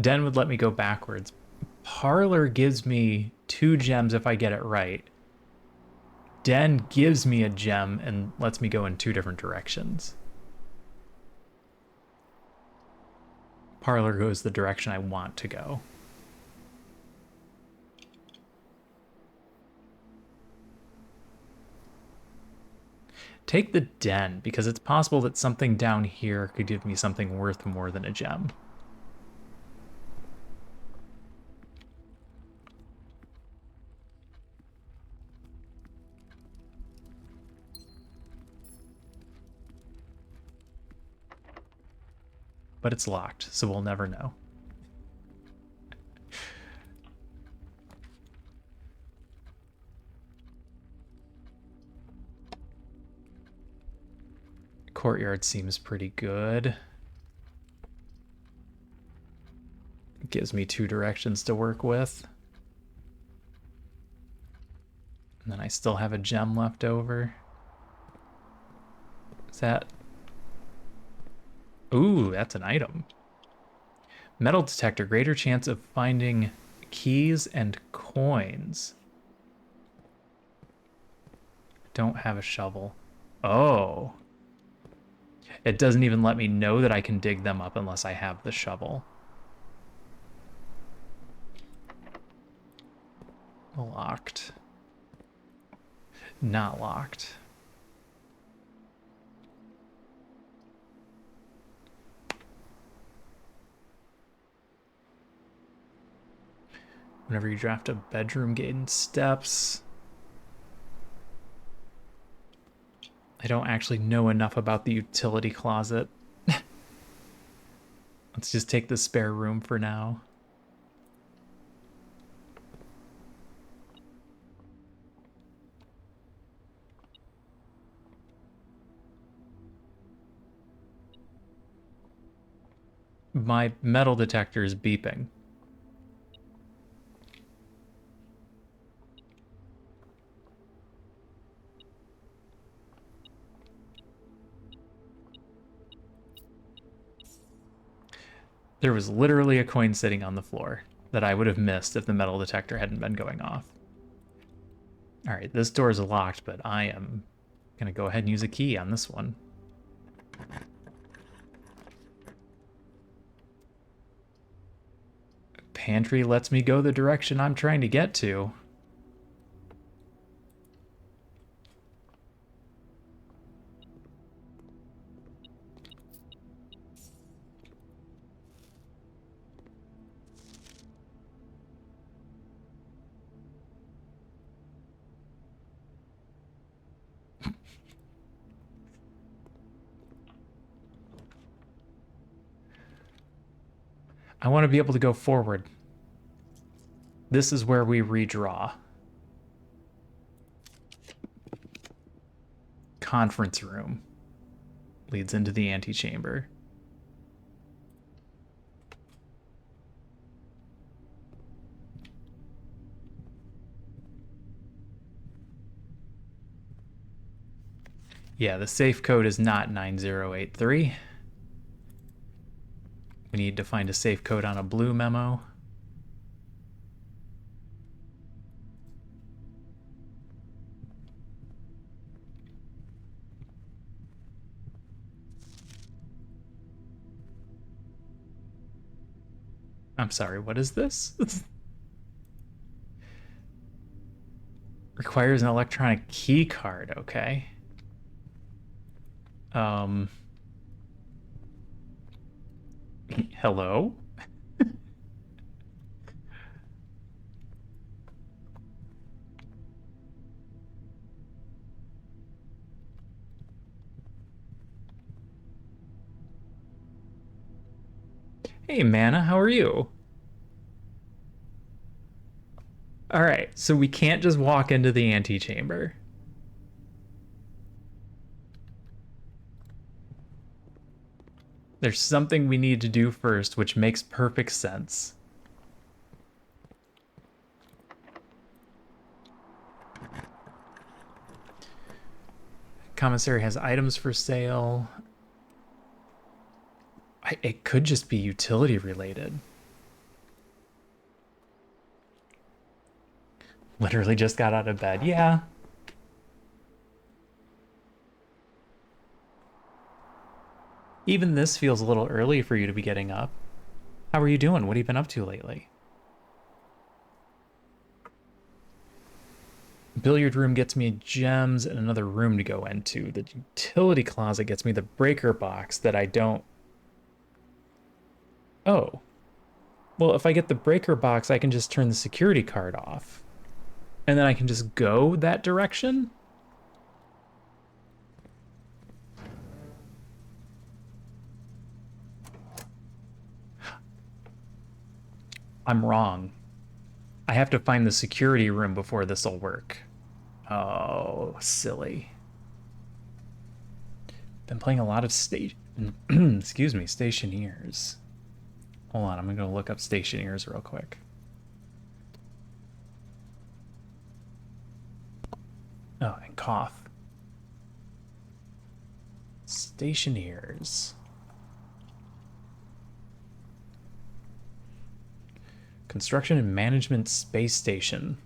would let me go backwards. Parlor gives me 2 gems if I get it right. Den gives me a gem and lets me go in 2 different directions. Parlor goes the direction I want to go. Take the den, because it's possible that something down here could give me something worth more than a gem. But it's locked, so we'll never know. Courtyard seems pretty good. Gives me 2 directions to work with. And then I still have a gem left over. Is that... Ooh, that's an item. Metal detector, greater chance of finding keys and coins. Don't have a shovel. Oh. It doesn't even let me know that I can dig them up unless I have the shovel. Locked. Not locked. Whenever you draft a bedroom gate and steps. I don't actually know enough about the utility closet. Let's just take the spare room for now. My metal detector is beeping. There was literally a coin sitting on the floor that I would have missed if the metal detector hadn't been going off. All right, this door is locked, but I am going to go ahead and use a key on this one. Pantry lets me go the direction I'm trying to get to. I want to be able to go forward. This is where we redraw. Conference room. Leads into the antechamber. Yeah, the safe code is not 9083. We need to find a safe code on a blue memo. I'm sorry, what is this? Requires an electronic key card, okay. Hello? Hey, Mana, how are you? All right, so we can't just walk into the antechamber. There's something we need to do first, which makes perfect sense. Commissary has items for sale. It could just be utility related. Literally just got out of bed. Yeah. Even this feels a little early for you to be getting up. How are you doing? What have you been up to lately? Billiard room gets me gems and another room to go into. The utility closet gets me the breaker box that I don't... Oh. Well, if I get the breaker box, I can just turn the security card off. And then I can just go that direction? I'm wrong. I have to find the security room before this will work. Oh, silly. Been playing a lot of excuse me, Stationeers. Hold on, I'm gonna go look up Stationeers real quick. Oh, and cough. Stationeers. Construction and Management Space Station.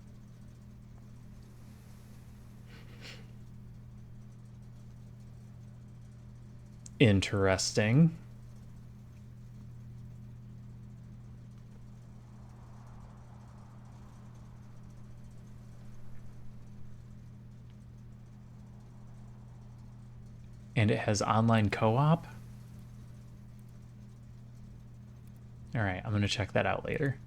interesting. And it has online co-op? Alright, I'm gonna check that out later.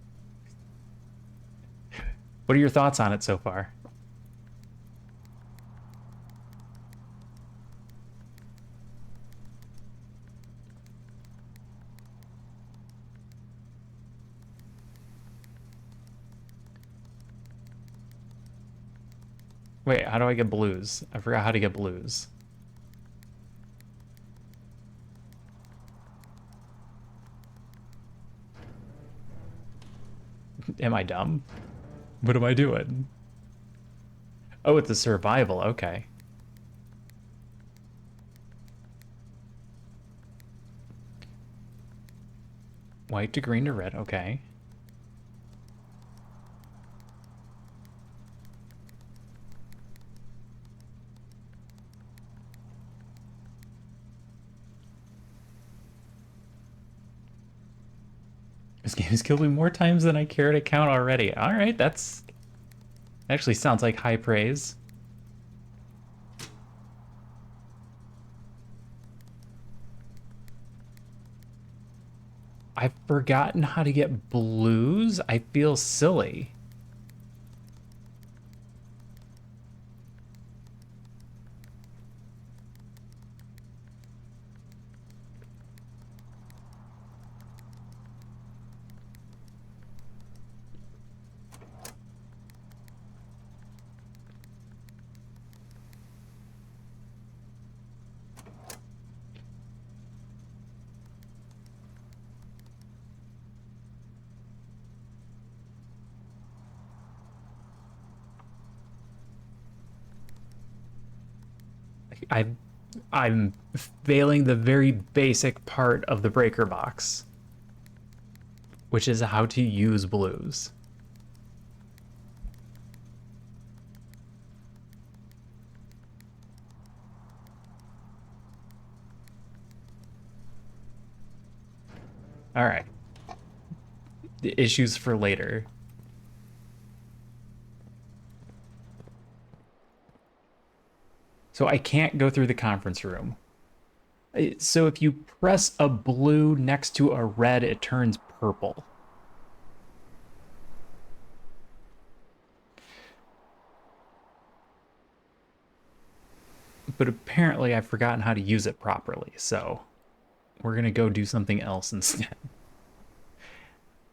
What are your thoughts on it so far? Wait, how do I get blues? I forgot how to get blues. Am I dumb? What am I doing? Oh, it's a survival, okay. White to green to red, okay. This game has killed me more times than I care to count already. Alright, that's... actually sounds like high praise. I've forgotten how to get blues. I feel silly. I'm failing the very basic part of the breaker box, which is how to use blues. All right. The issues for later. So I can't go through the conference room. So if you press a blue next to a red, it turns purple. But apparently I've forgotten how to use it properly, so we're gonna go do something else instead.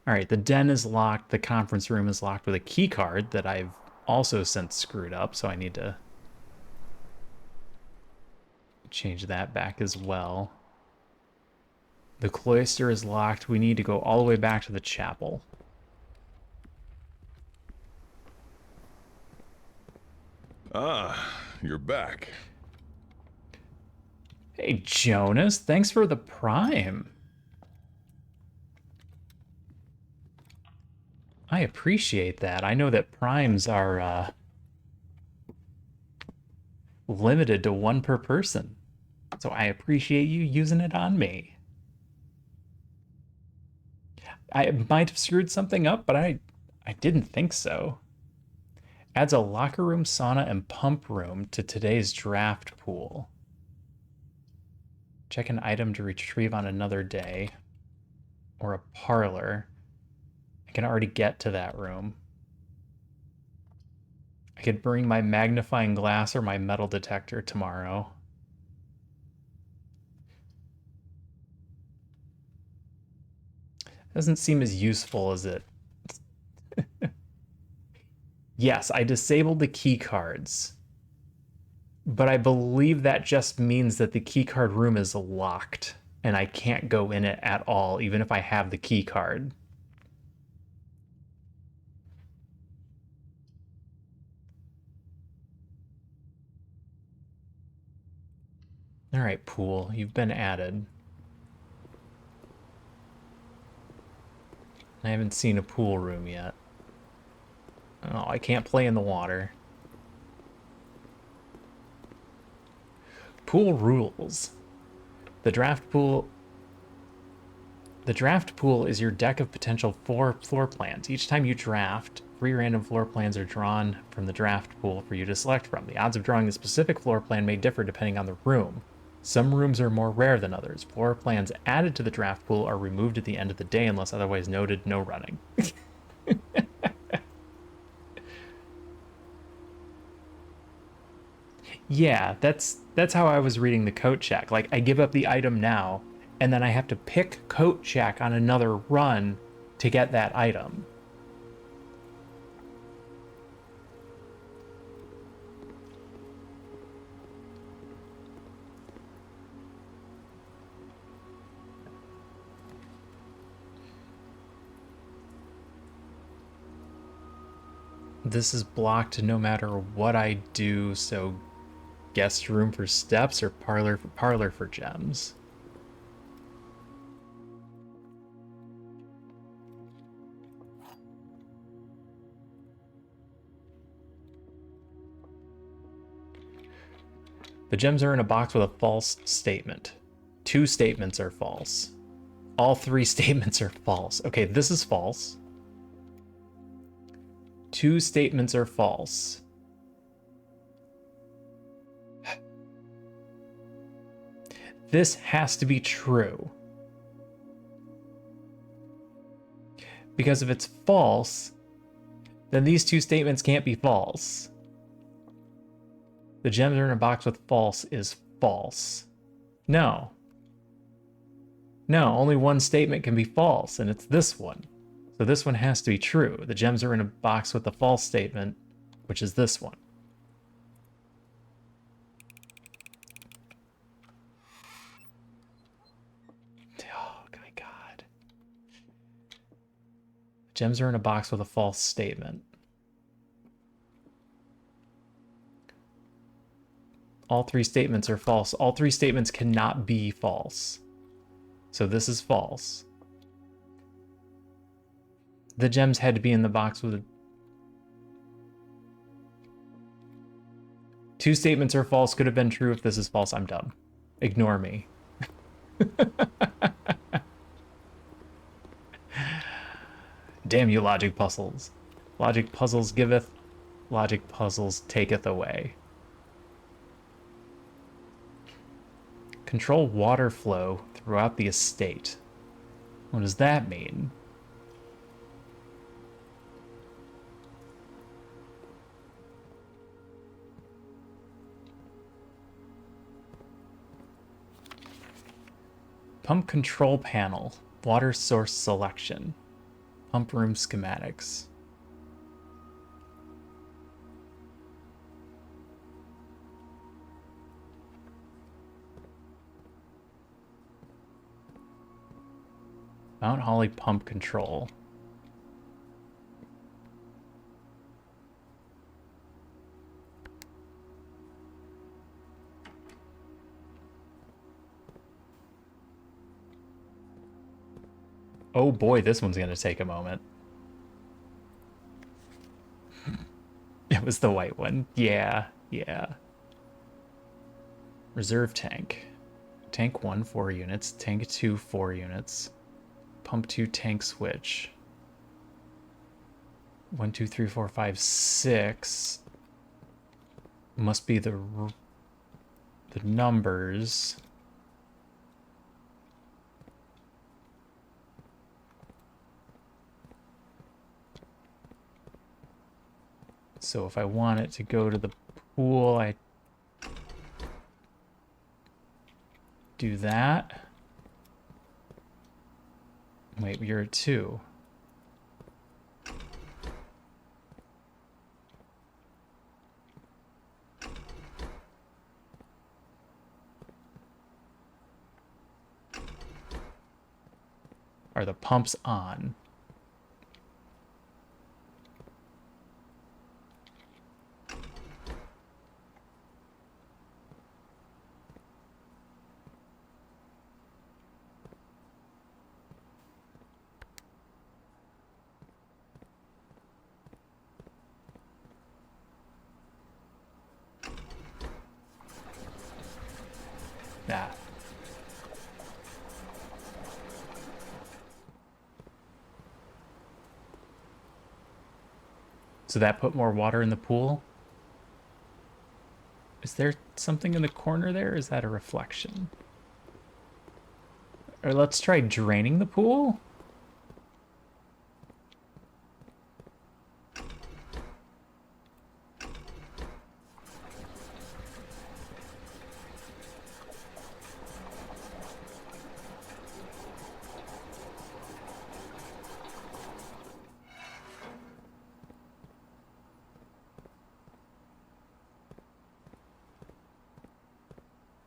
All right, the den is locked. The conference room is locked with a key card that I've also since screwed up, so I need to change that back as well. The cloister is locked. We need to go all the way back to the chapel. Ah, you're back. Hey, Jonas, thanks for the prime. I appreciate that. I know that primes are limited to one per person, so I appreciate you using it on me. I might have screwed something up, but I didn't think so. Adds a locker room, sauna, and pump room to today's draft pool. Check an item to retrieve on another day. Or a parlor. I can already get to that room. I could bring my magnifying glass or my metal detector tomorrow. Doesn't seem as useful as it. Yes, I disabled the key cards. But I believe that just means that the keycard room is locked and I can't go in it at all, even if I have the key card. All right, pool, you've been added. I haven't seen a pool room yet. Oh, I can't play in the water. Pool rules. The draft pool is your deck of potential floor plans. Each time you draft, 3 random floor plans are drawn from the draft pool for you to select from. The odds of drawing a specific floor plan may differ depending on the room. Some rooms are more rare than others. Floor plans added to the draft pool are removed at the end of the day unless otherwise noted. No running. Yeah, that's how I was reading the coat check. Like, I give up the item now, and then I have to pick coat check on another run to get that item. This is blocked no matter what I do, so guest room for steps or parlor for gems. The gems are in a box with a false statement. 2 statements are false. All 3 statements are false. Okay, this is false. 2 statements are false. This has to be true. Because if it's false, then these 2 statements can't be false. The gems are in a box with false is false. No. No, only one statement can be false, and it's this one. So this one has to be true. The gems are in a box with the false statement, which is this one. Oh my god. Gems are in a box with a false statement. All 3 statements are false. All 3 statements cannot be false. So this is false. The gems had to be in the box with 2 statements are false. Could have been true. If this is false, I'm dumb. Ignore me. Damn you, logic puzzles. Logic puzzles giveth, logic puzzles taketh away. Control water flow throughout the estate. What does that mean? Pump control panel. Water source selection. Pump room schematics. Mount Holly pump control. Oh boy, this one's gonna take a moment. It was the white one. Yeah, yeah. Reserve tank. Tank 1, 4 units. Tank 2, 4 units. Pump 2 tank switch. 1, 2, 3, 4, 5, 6. Must be the numbers. So if I want it to go to the pool, I do that. Wait, you're at 2. Are the pumps on? Ah. So that put more water in the pool. Is there something in the corner there? Is that a reflection? Or let's try draining the pool.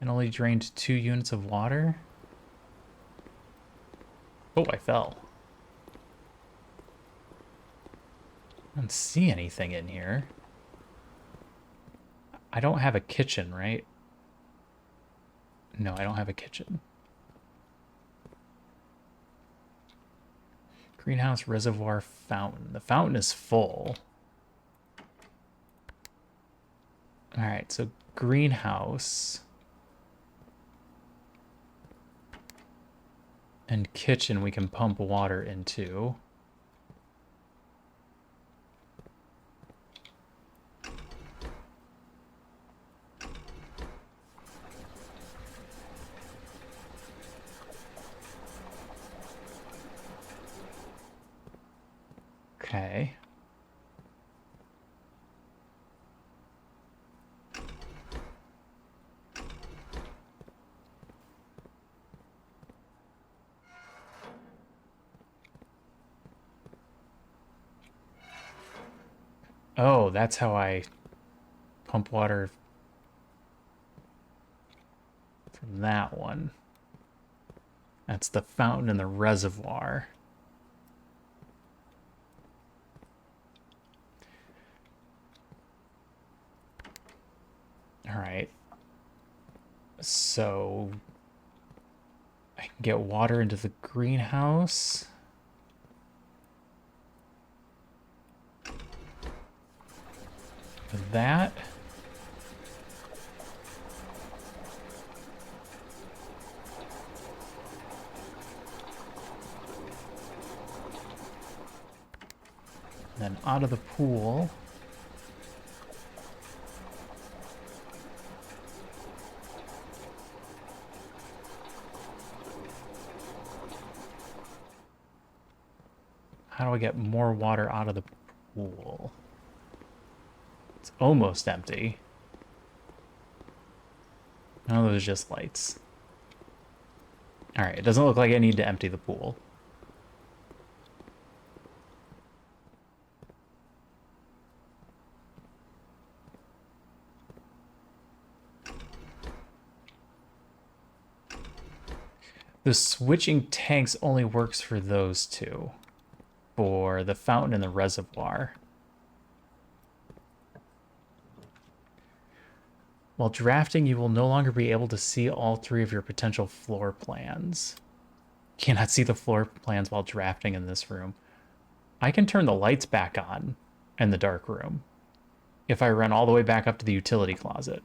And only drained 2 units of water. Oh, I fell. I don't see anything in here. I don't have a kitchen, right? No, I don't have a kitchen. Greenhouse, reservoir, fountain. The fountain is full. All right, so greenhouse and kitchen we can pump water into. Okay. Oh, that's how I pump water from that one. That's the fountain and the reservoir. All right. So I can get water into the greenhouse. That. And then out of the pool. How do I get more water out of the pool? It's almost empty. No, those are just lights. Alright, it doesn't look like I need to empty the pool. The switching tanks only works for those two. For the fountain and the reservoir. While drafting, you will no longer be able to see all 3 of your potential floor plans. Cannot see the floor plans while drafting in this room. I can turn the lights back on in the dark room if I run all the way back up to the utility closet.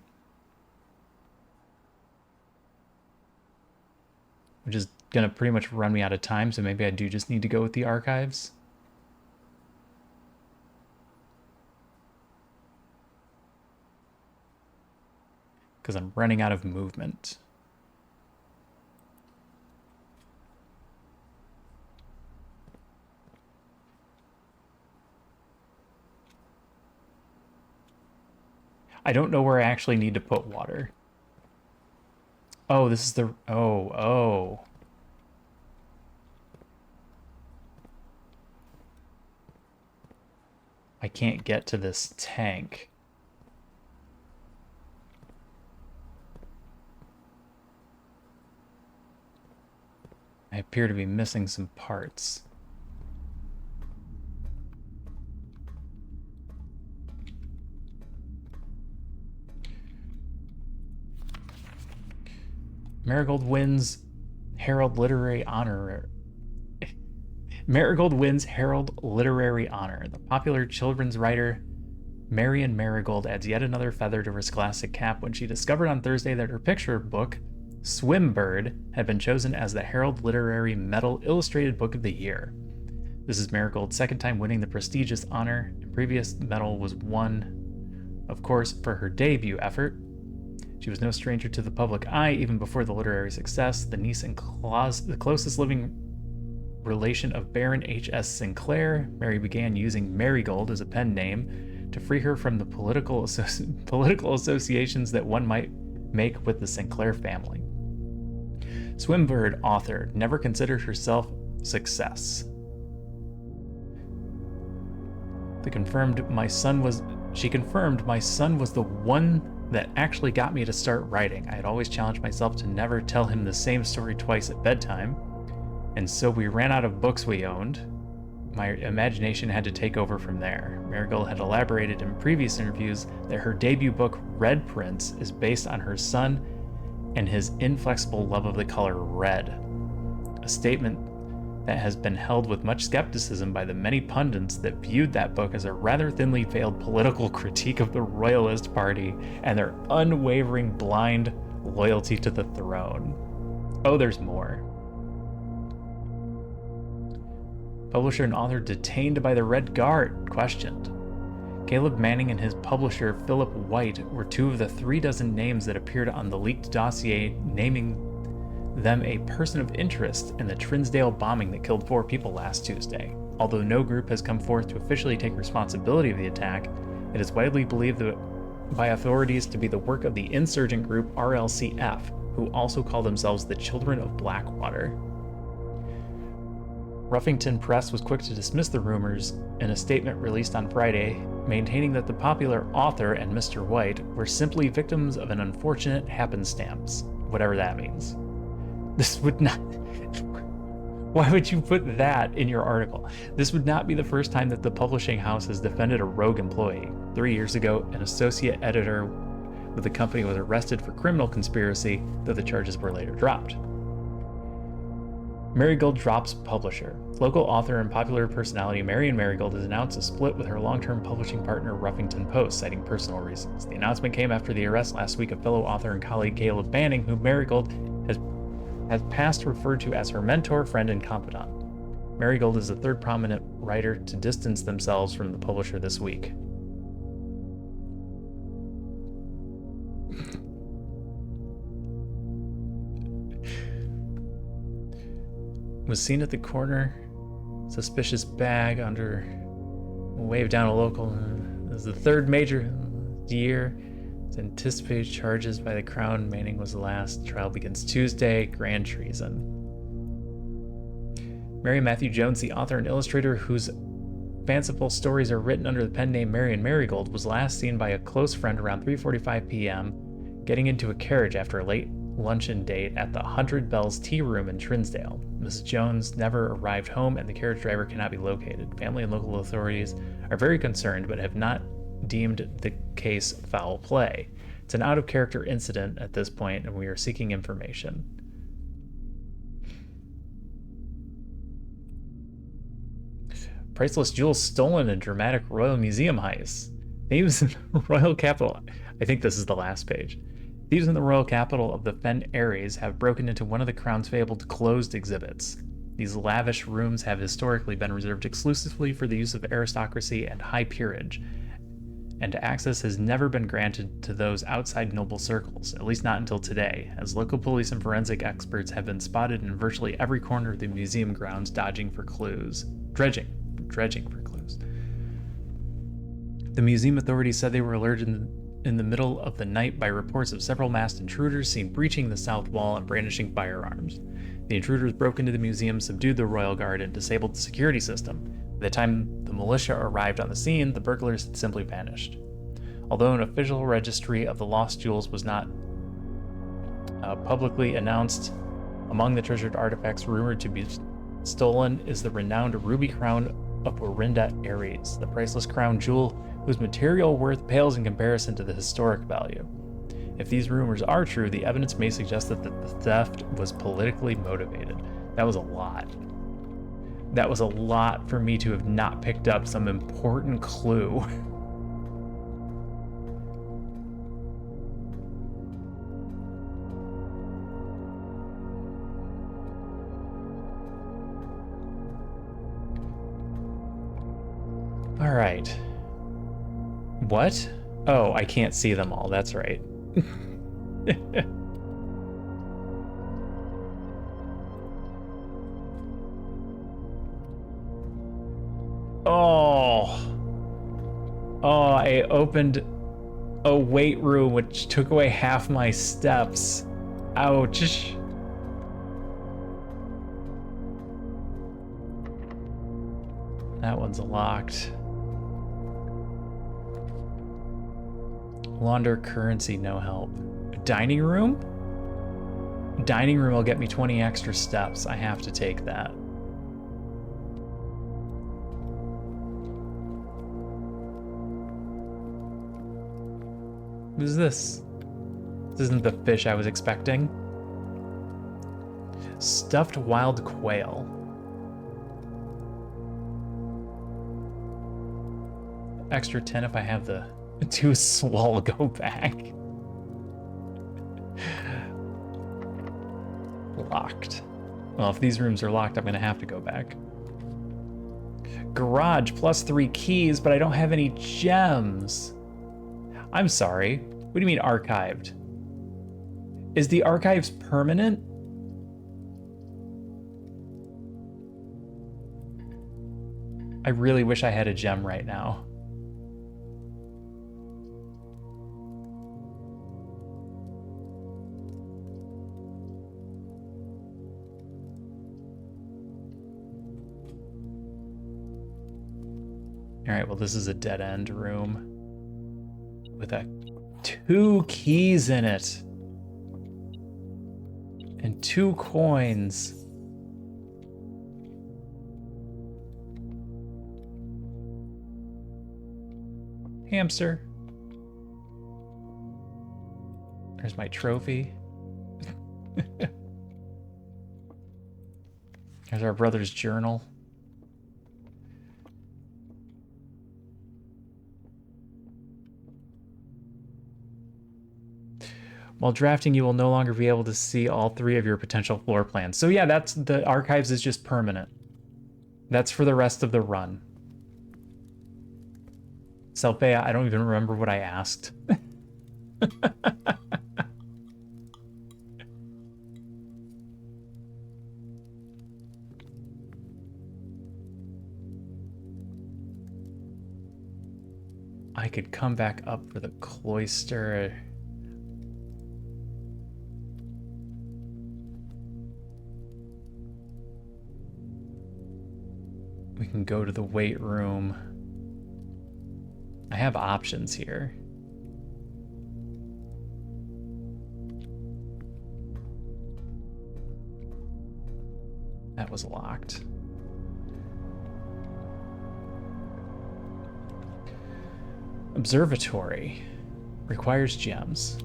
Which is going to pretty much run me out of time, so maybe I do just need to go with the archives. Because I'm running out of movement. I don't know where I actually need to put water. Oh, this is the... Oh. I can't get to this tank. I appear to be missing some parts. Marigold wins Herald Literary Honor. Marigold wins Herald Literary Honor. The popular children's writer Marion Marigold adds yet another feather to her scholastic cap when she discovered on Thursday that her picture book, Swimbird, had been chosen as the Herald Literary Medal Illustrated Book of the Year. This is Marigold's second time winning the prestigious honor, and previous medal was won, of course, for her debut effort. She was no stranger to the public eye even before the literary success. The niece and the closest living relation of Baron H.S. Sinclair, Mary began using Marigold as a pen name to free her from the political associations that one might make with the Sinclair family. Swinburne author never considered herself success. She confirmed my son was the one that actually got me to start writing. I had always challenged myself to never tell him the same story twice at bedtime, and so we ran out of books we owned. My imagination had to take over from there. Marigold had elaborated in previous interviews that her debut book, Red Prince, is based on her son and his inflexible love of the color red, a statement that has been held with much skepticism by the many pundits that viewed that book as a rather thinly veiled political critique of the Royalist Party and their unwavering blind loyalty to the throne. Oh, there's more. Publisher and author detained by the Red Guard, questioned. Caleb Manning and his publisher Philip White were two of the 36 names that appeared on the leaked dossier, naming them a person of interest in the Trinsdale bombing that killed 4 people last Tuesday. Although no group has come forth to officially take responsibility of the attack, it is widely believed by authorities to be the work of the insurgent group RLCF, who also call themselves the Children of Blackwater. Ruffington Press was quick to dismiss the rumors in a statement released on Friday, maintaining that the popular author and Mr. White were simply victims of an unfortunate happenstance, whatever that means. This would not... Why would you put that in your article? This would not be the first time that the publishing house has defended a rogue employee. 3 years ago, an associate editor with the company was arrested for criminal conspiracy, though the charges were later dropped. Marigold drops publisher. Local author and popular personality Marion Marigold has announced a split with her long-term publishing partner Ruffington Post, citing personal reasons. The announcement came after the arrest last week of fellow author and colleague Caleb Manning, whom Marigold has past referred to as her mentor, friend, and confidant. Marigold is the third prominent writer to distance themselves from the publisher this week. Was seen at the corner, suspicious bag under, waved down a local. This is the third major year. Anticipated charges by the Crown. Manning was the last. Trial begins Tuesday. Grand treason. Mary Matthew Jones, the author and illustrator whose fanciful stories are written under the pen name Marion Marigold, was last seen by a close friend around 3:45 p.m. getting into a carriage after a late luncheon date at the 100 Bells Tea Room in Trinsdale. Mrs. Jones never arrived home and the carriage driver cannot be located. Family and local authorities are very concerned but have not deemed the case foul play. It's an out-of-character incident at this point, and we are seeking information. Priceless jewels stolen in dramatic Royal Museum heist. Thieves in the Royal Capital. I think this is the last page. Thieves in the Royal Capital of the Fen Ares have broken into one of the Crown's fabled closed exhibits. These lavish rooms have historically been reserved exclusively for the use of aristocracy and high peerage, and access has never been granted to those outside noble circles, at least not until today, as local police and forensic experts have been spotted in virtually every corner of the museum grounds dredging for clues. The museum authorities said they were alerted in the middle of the night by reports of several masked intruders seen breaching the south wall and brandishing firearms. The intruders broke into the museum, subdued the royal guard, and disabled the security system. By the time the militia arrived on the scene, the burglars had simply vanished. Although an official registry of the lost jewels was not publicly announced, among the treasured artifacts rumored to be stolen is the renowned ruby crown of Orinda Ares, the priceless crown jewel whose material worth pales in comparison to the historic value. If these rumors are true, the evidence may suggest that the theft was politically motivated. That was a lot. That was a lot for me to have not picked up some important clue. All right. What? Oh, I can't see them all. That's right. Oh. Oh, I opened a weight room which took away half my steps. Ouch. That one's locked. Launder currency, no help. Dining room? Dining room will get me 20 extra steps. I have to take that. Who's this? This isn't the fish I was expecting. Stuffed wild quail. Extra 10 if I have the two swallow go back. Locked. Well, if these rooms are locked, I'm gonna have to go back. Garage +3 keys, but I don't have any gems. I'm sorry. What do you mean archived? Is the archives permanent? I really wish I had a gem right now. All right, well, this is a dead end room with 2 keys in it and 2 coins. Hamster. There's my trophy. There's our brother's journal. While drafting, you will no longer be able to see all 3 of your potential floor plans. So yeah, that's the archives is just permanent. That's for the rest of the run. Selfie, I don't even remember what I asked. I could come back up for the cloister. We can go to the weight room. I have options here. That was locked. Observatory. Requires gems.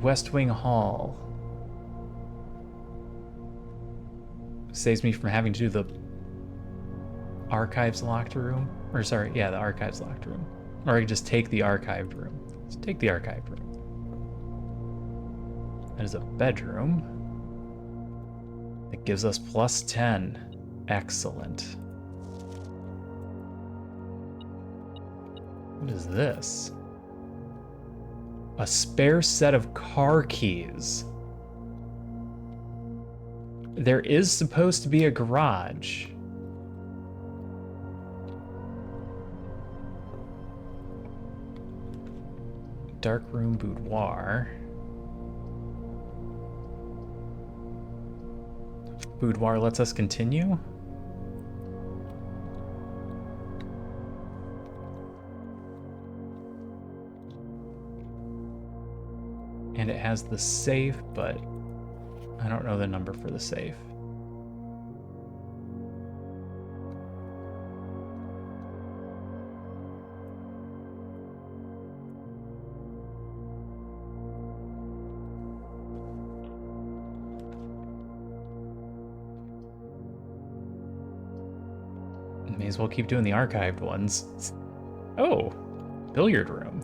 West Wing Hall. Saves me from having to do the archives locked room. Or sorry, yeah, the archives locked room. Or I could just take the archived room. Let's take the archived room. That is a bedroom. It gives us +10. Excellent. What is this? A spare set of car keys. There is supposed to be a garage. Dark room boudoir. Boudoir lets us continue. And it has the safe, but I don't know the number for the safe. May as well keep doing the archived ones. Oh, billiard room.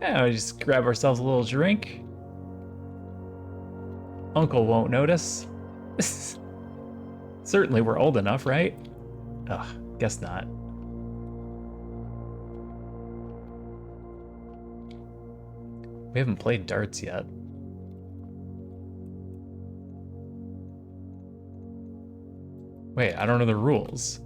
Yeah, we just grab ourselves a little drink. Uncle won't notice. Certainly we're old enough, right? Ugh, guess not. We haven't played darts yet. Wait, I don't know the rules.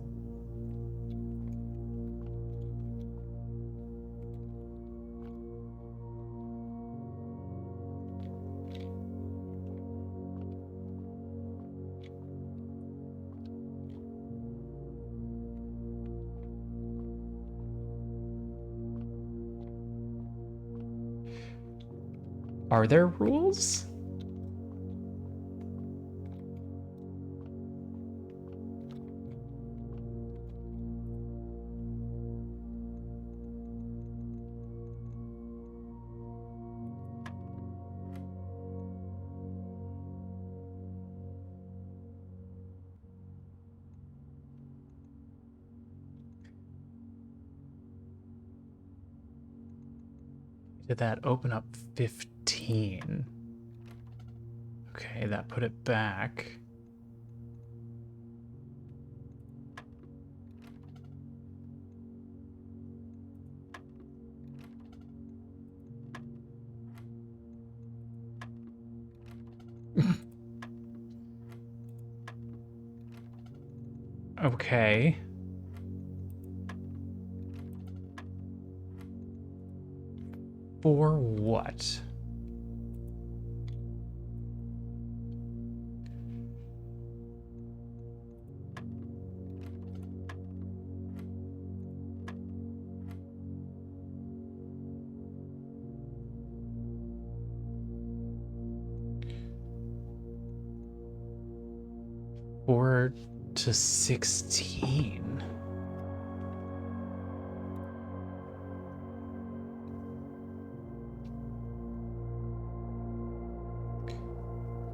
Are there rules? Did that open up 15? Okay, that put it back. Okay. For what? Four to 16.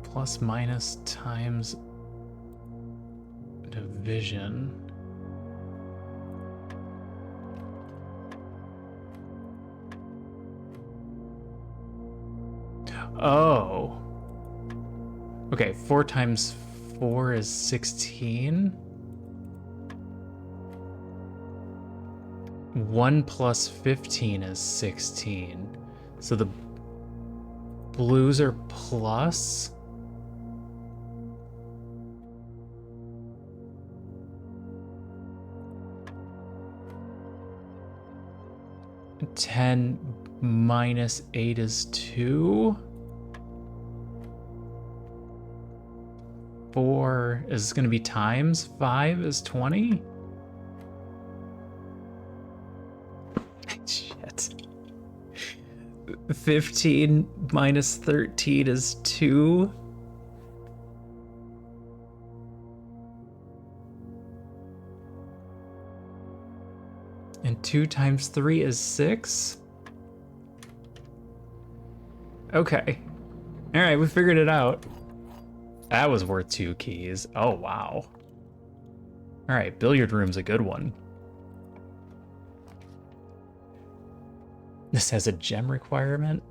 Plus minus times division. Oh. Okay, 4 times 4 is 16. 1 plus 15 is 16. So the blues are plus. Ten minus 8 is 2. 4 is going to be times. 5 is 20. Shit. 15 minus 13 is 2. And 2 times 3 is 6. Okay. All right, we figured it out. That was worth 2 keys. Oh, wow. All right, billiard room's a good one. This has a gem requirement.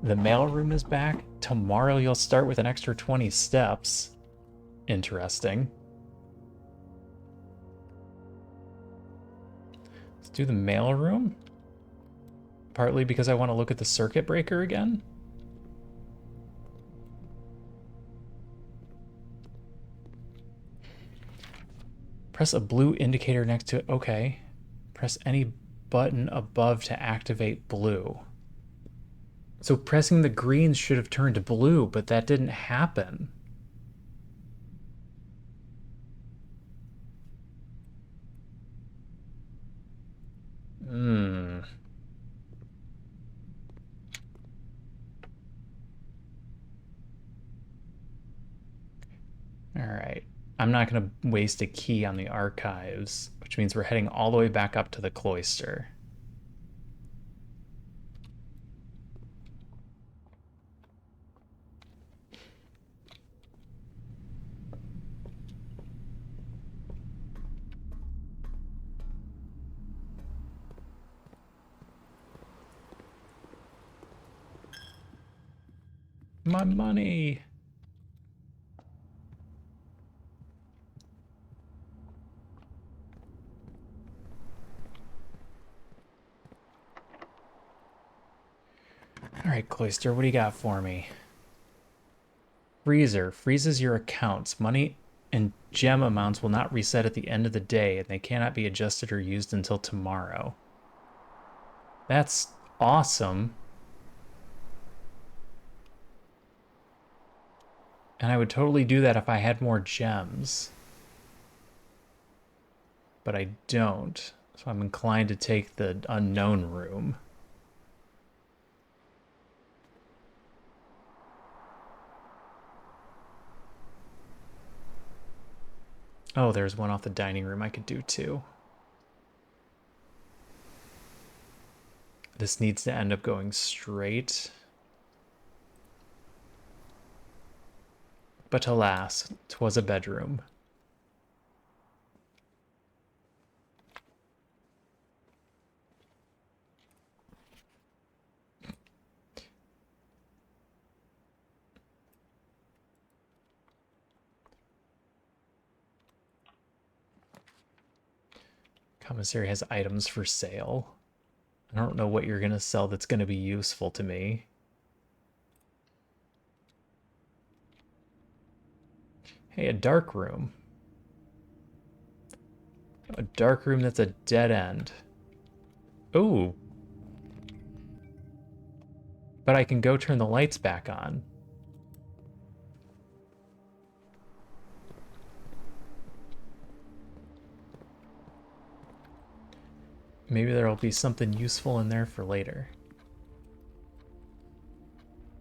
The mail room is back. Tomorrow you'll start with an extra 20 steps. Interesting. Let's do the mail room. Partly because I want to look at the circuit breaker again. Press a blue indicator next to it. Okay. Press any button above to activate blue. So pressing the greens should have turned blue, but that didn't happen. All right. I'm not going to waste a key on the archives, which means we're heading all the way back up to the cloister. My money. Alright, Cloister, what do you got for me? Freezer freezes your accounts. Money and gem amounts will not reset at the end of the day, and they cannot be adjusted or used until tomorrow. That's awesome. And I would totally do that if I had more gems. But I don't, so I'm inclined to take the unknown room. Oh, there's one off the dining room I could do too. This needs to end up going straight. But alas, 'twas a bedroom. Commissary has items for sale. I don't know what you're going to sell that's going to be useful to me. Hey, a dark room. A dark room that's a dead end. Ooh. But I can go turn the lights back on. Maybe there'll be something useful in there for later.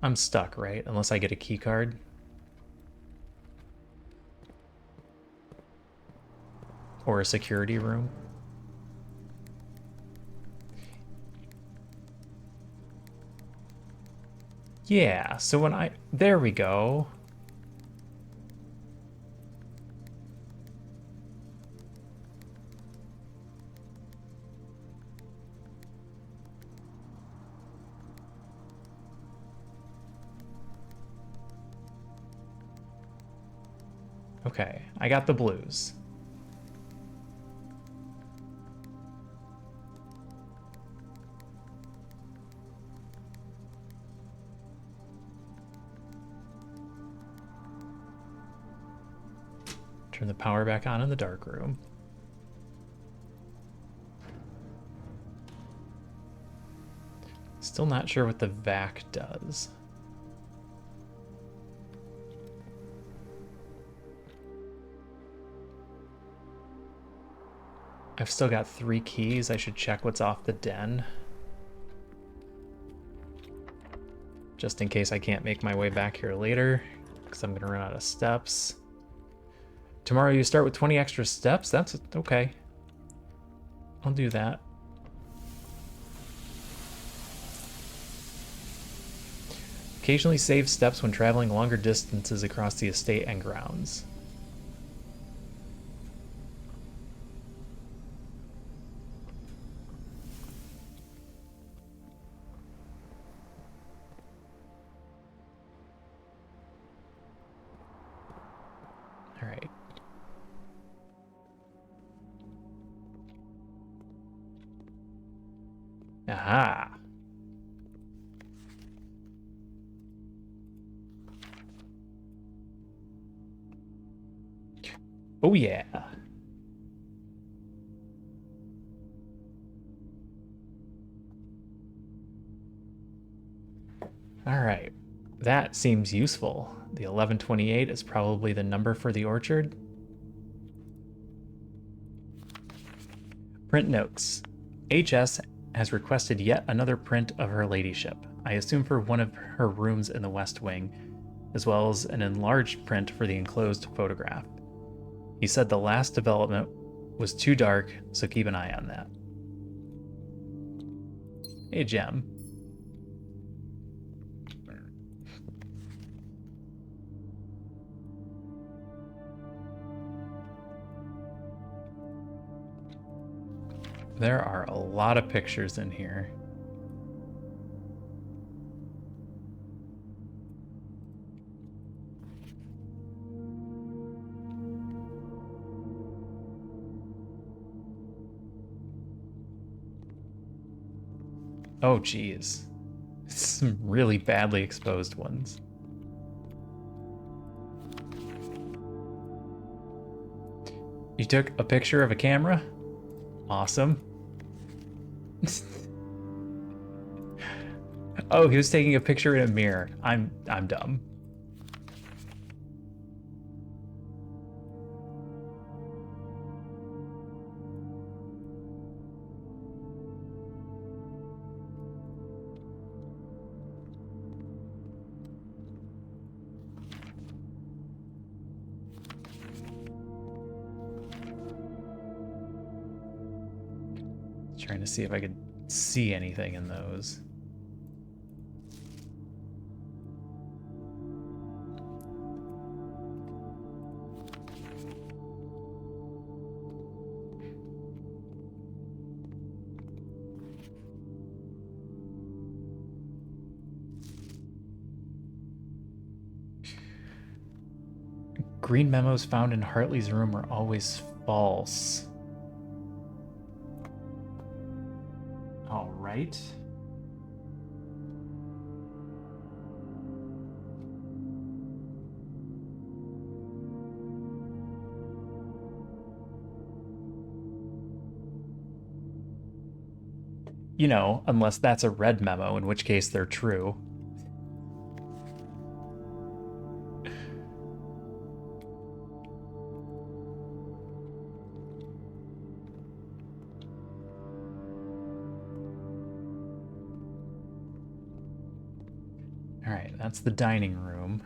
I'm stuck, right? Unless I get a key card. Or a security room. Yeah, so when I... There we go. Okay, I got the blues. Turn the power back on in the dark room. Still not sure what the vac does. I've still got 3 keys. I should check what's off the den. Just in case I can't make my way back here later, because I'm gonna run out of steps. Tomorrow you start with 20 extra steps? That's okay. I'll do that. Occasionally save steps when traveling longer distances across the estate and grounds. All right. Aha. Oh yeah. All right. That seems useful. The 1128 is probably the number for the orchard. Print notes. HS has requested yet another print of her ladyship. I assume for one of her rooms in the West Wing, as well as an enlarged print for the enclosed photograph. He said the last development was too dark, so keep an eye on that. Hey, Gem. There are a lot of pictures in here. Oh, geez. Some really badly exposed ones. You took a picture of a camera? Awesome. Oh, he was taking a picture in a mirror. I'm dumb. Trying to see if I could see anything in those. Green memos found in Hartley's room are always false. All right. You know, unless that's a red memo, in which case they're true. All right, that's the dining room.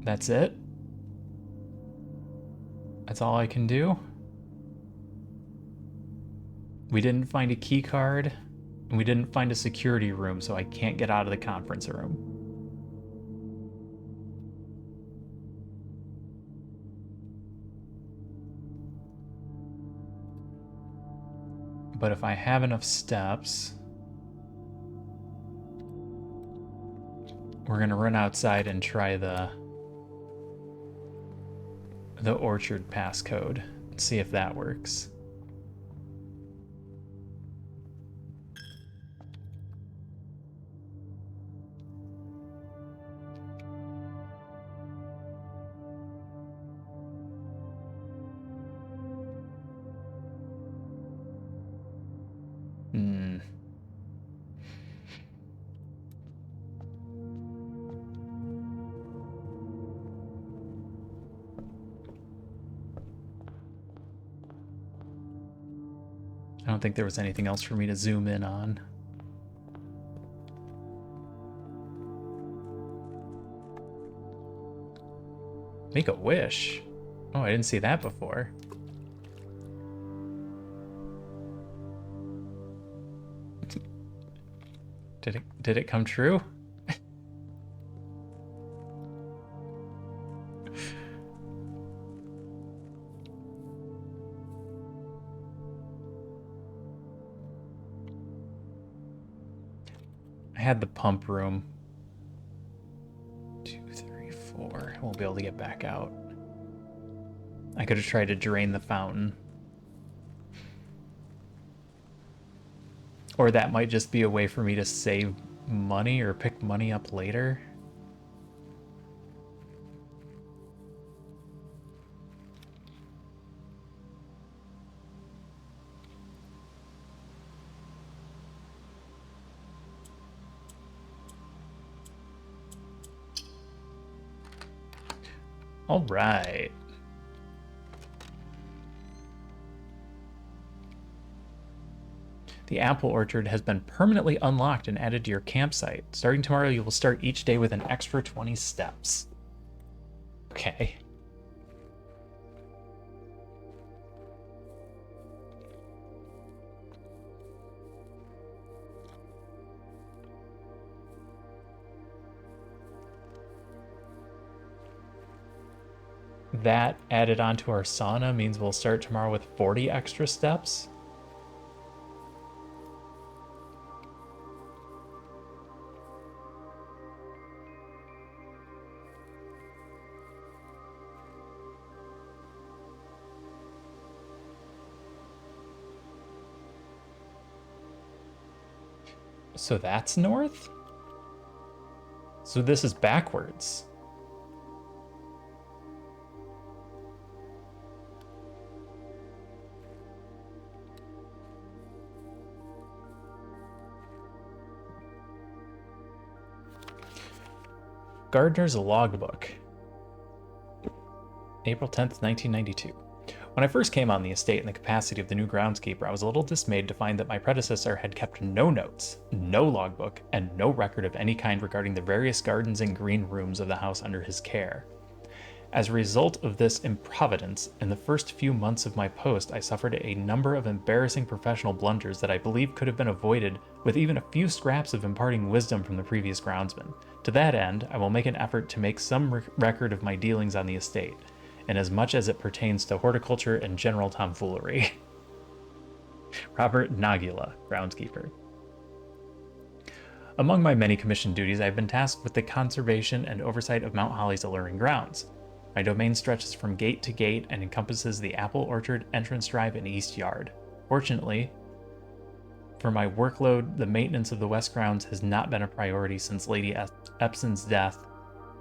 That's it? That's all I can do? We didn't find a key card, and we didn't find a security room, so I can't get out of the conference room. But if I have enough steps, we're gonna run outside and try the orchard passcode and see if that works. I don't think there was anything else for me to zoom in on. Make a wish. Oh, I didn't see that before. Did it come true? I had the pump room. 2, 3, 4. I won't be able to get back out. I could have tried to drain the fountain. Or that might just be a way for me to save money or pick money up later. All right. The apple orchard has been permanently unlocked and added to your campsite. Starting tomorrow, you will start each day with an extra 20 steps. Okay. That added onto our sauna means we'll start tomorrow with 40 extra steps. So that's north? So this is backwards. Gardner's logbook. April 10th, 1992. When I first came on the estate in the capacity of the new groundskeeper, I was a little dismayed to find that my predecessor had kept no notes, no logbook, and no record of any kind regarding the various gardens and green rooms of the house under his care. As a result of this improvidence, in the first few months of my post, I suffered a number of embarrassing professional blunders that I believe could have been avoided with even a few scraps of imparting wisdom from the previous groundsman. To that end, I will make an effort to make some record of my dealings on the estate, and as much as it pertains to horticulture and general tomfoolery. Robert Nagula, groundskeeper. Among my many commissioned duties, I have been tasked with the conservation and oversight of Mount Holly's alluring grounds. My domain stretches from gate to gate and encompasses the apple orchard, entrance drive, and east yard. Fortunately, for my workload, the maintenance of the west grounds has not been a priority since Lady Epson's death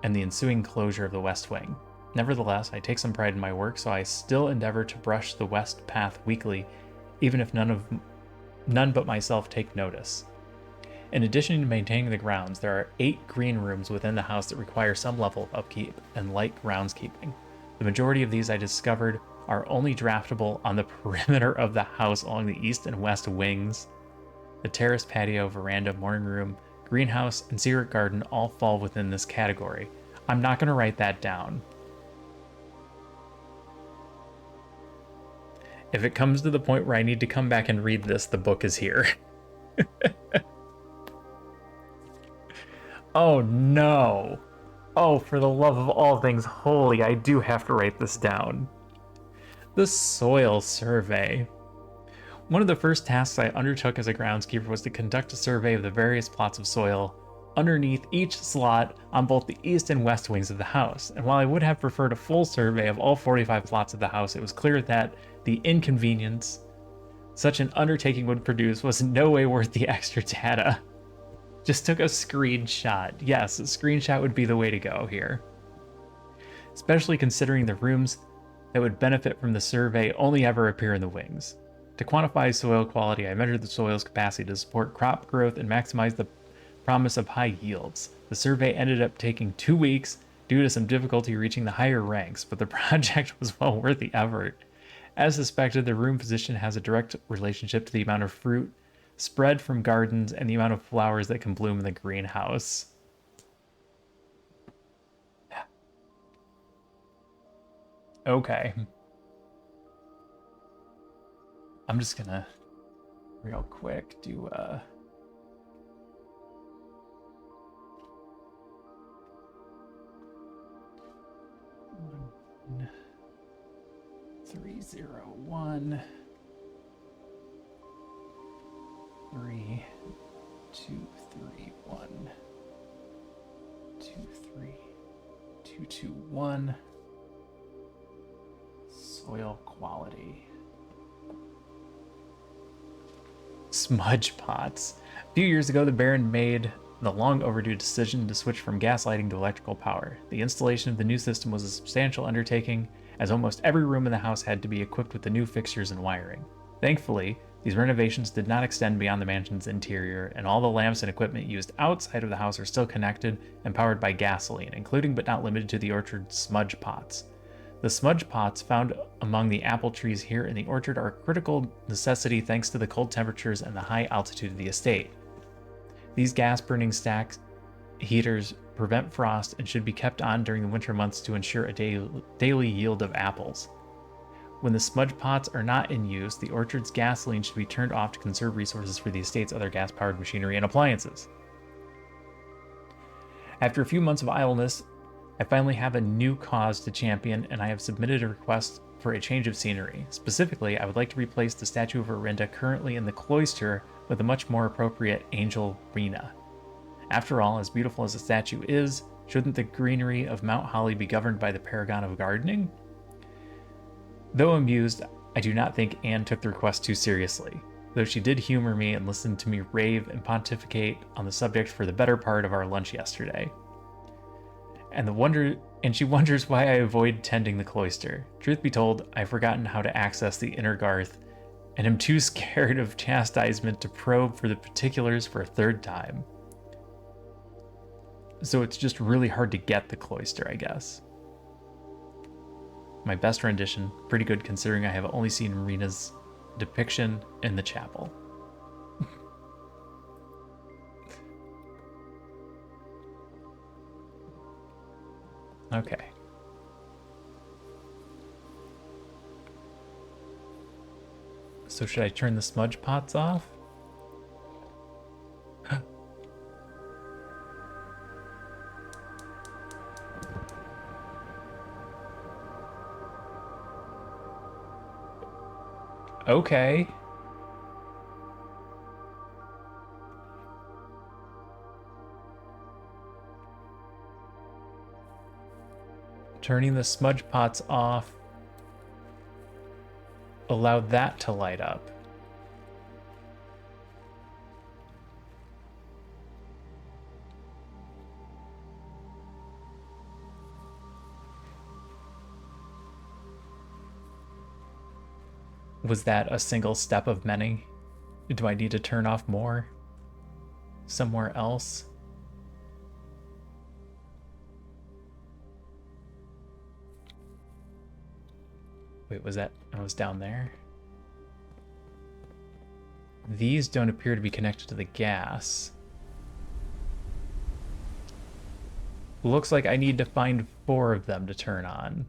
and the ensuing closure of the west wing. Nevertheless, I take some pride in my work, so I still endeavor to brush the west path weekly, even if none but myself take notice. In addition to maintaining the grounds, there are 8 green rooms within the house that require some level of upkeep and light groundskeeping. The majority of these I discovered are only draftable on the perimeter of the house along the east and west wings. The terrace, patio, veranda, morning room, greenhouse, and secret garden all fall within this category. I'm not going to write that down. If it comes to the point where I need to come back and read this, the book is here. Oh no. Oh, for the love of all things holy, I do have to write this down. The soil survey. One of the first tasks I undertook as a groundskeeper was to conduct a survey of the various plots of soil underneath each slot on both the east and west wings of the house. And while I would have preferred a full survey of all 45 plots of the house, it was clear that the inconvenience such an undertaking would produce was in no way worth the extra data. Just took a screenshot. Yes, a screenshot would be the way to go here. Especially considering the rooms that would benefit from the survey only ever appear in the wings. To quantify soil quality, I measured the soil's capacity to support crop growth and maximize the promise of high yields. The survey ended up taking 2 weeks due to some difficulty reaching the higher ranks, but the project was well worth the effort. As suspected, the room position has a direct relationship to the amount of fruit spread from gardens and the amount of flowers that can bloom in the greenhouse. Okay. I'm just gonna real quick do 301 3 2 3 1 2 3 2 2 1 soil quality. Smudge pots. A few years ago, the Baron made the long overdue decision to switch from gas lighting to electrical power. The installation of the new system was a substantial undertaking, as almost every room in the house had to be equipped with the new fixtures and wiring. Thankfully, these renovations did not extend beyond the mansion's interior, and all the lamps and equipment used outside of the house are still connected and powered by gasoline, including but not limited to the orchard's smudge pots. The smudge pots found among the apple trees here in the orchard are a critical necessity thanks to the cold temperatures and the high altitude of the estate. These gas-burning stack heaters prevent frost and should be kept on during the winter months to ensure a daily yield of apples. When the smudge pots are not in use, the orchard's gasoline should be turned off to conserve resources for the estate's other gas-powered machinery and appliances. After a few months of idleness, I finally have a new cause to champion, and I have submitted a request for a change of scenery. Specifically, I would like to replace the statue of Orinda currently in the cloister with a much more appropriate angel Rena. After all, as beautiful as the statue is, shouldn't the greenery of Mount Holly be governed by the paragon of gardening? Though amused, I do not think Anne took the request too seriously. though she did humor me and listen to me rave and pontificate on the subject for the better part of our lunch yesterday. And she wonders why I avoid tending the cloister. Truth be told, I've forgotten how to access the inner garth, and am too scared of chastisement to probe for the particulars for a third time. So it's just really hard to get the cloister, I guess. My best rendition, pretty good considering I have only seen Rena's depiction in the chapel. Okay. So should I turn the smudge pots off? Okay. Turning the smudge pots off allowed that to light up. Was that a single step of many? Do I need to turn off more? Somewhere else? Wait, was that... I was down there? These don't appear to be connected to the gas. Looks like I need to find 4 of them to turn on.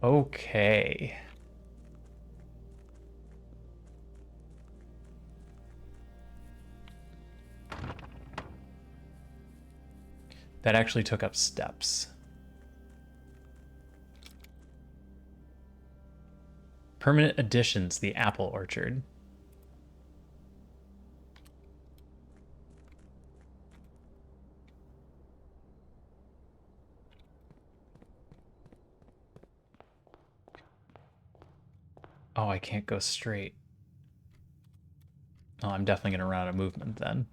Okay. That actually took up steps. Permanent additions, the apple orchard. Oh, I can't go straight. Oh, I'm definitely gonna run out of movement then.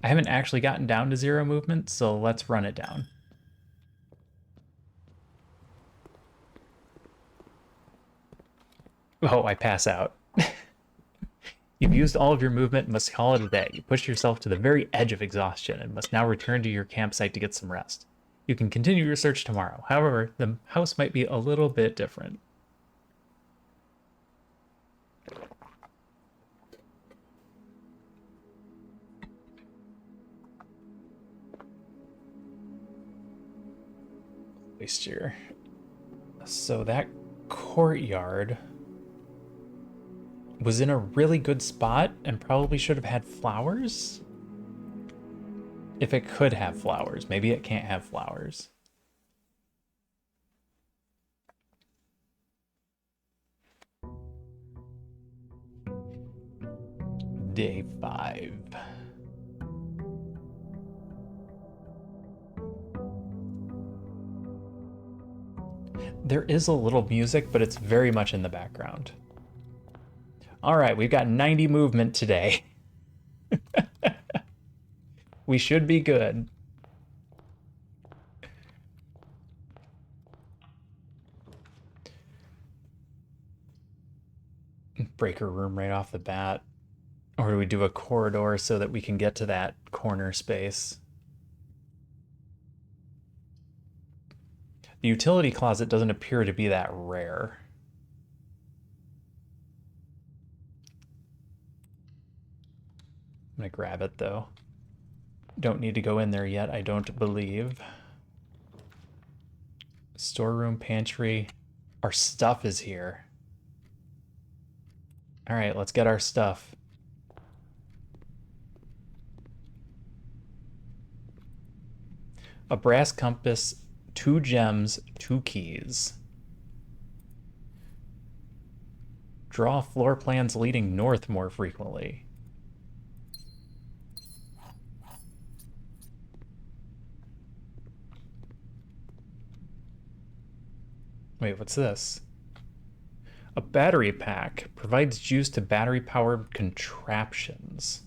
I haven't actually gotten down to 0 movement, so let's run it down. Oh, I pass out. You've used all of your movement and must call it a day. You pushed yourself to the very edge of exhaustion and must now return to your campsite to get some rest. You can continue your search tomorrow. However, the house might be a little bit different. Cloister. So that courtyard was in a really good spot and probably should have had flowers. If it could have flowers, maybe it can't have flowers. Day 5. There is a little music, but it's very much in the background. All right, we've got 90 movement today. We should be good. Breaker room right off the bat. Or do we do a corridor so that we can get to that corner space? The utility closet doesn't appear to be that rare. I'm gonna grab it though. Don't need to go in there yet, I don't believe. Storeroom, pantry. Our stuff is here. All right, let's get our stuff. A brass compass, 2 gems, 2 keys. Draw floor plans leading north more frequently. Wait, what's this? A battery pack provides juice to battery-powered contraptions.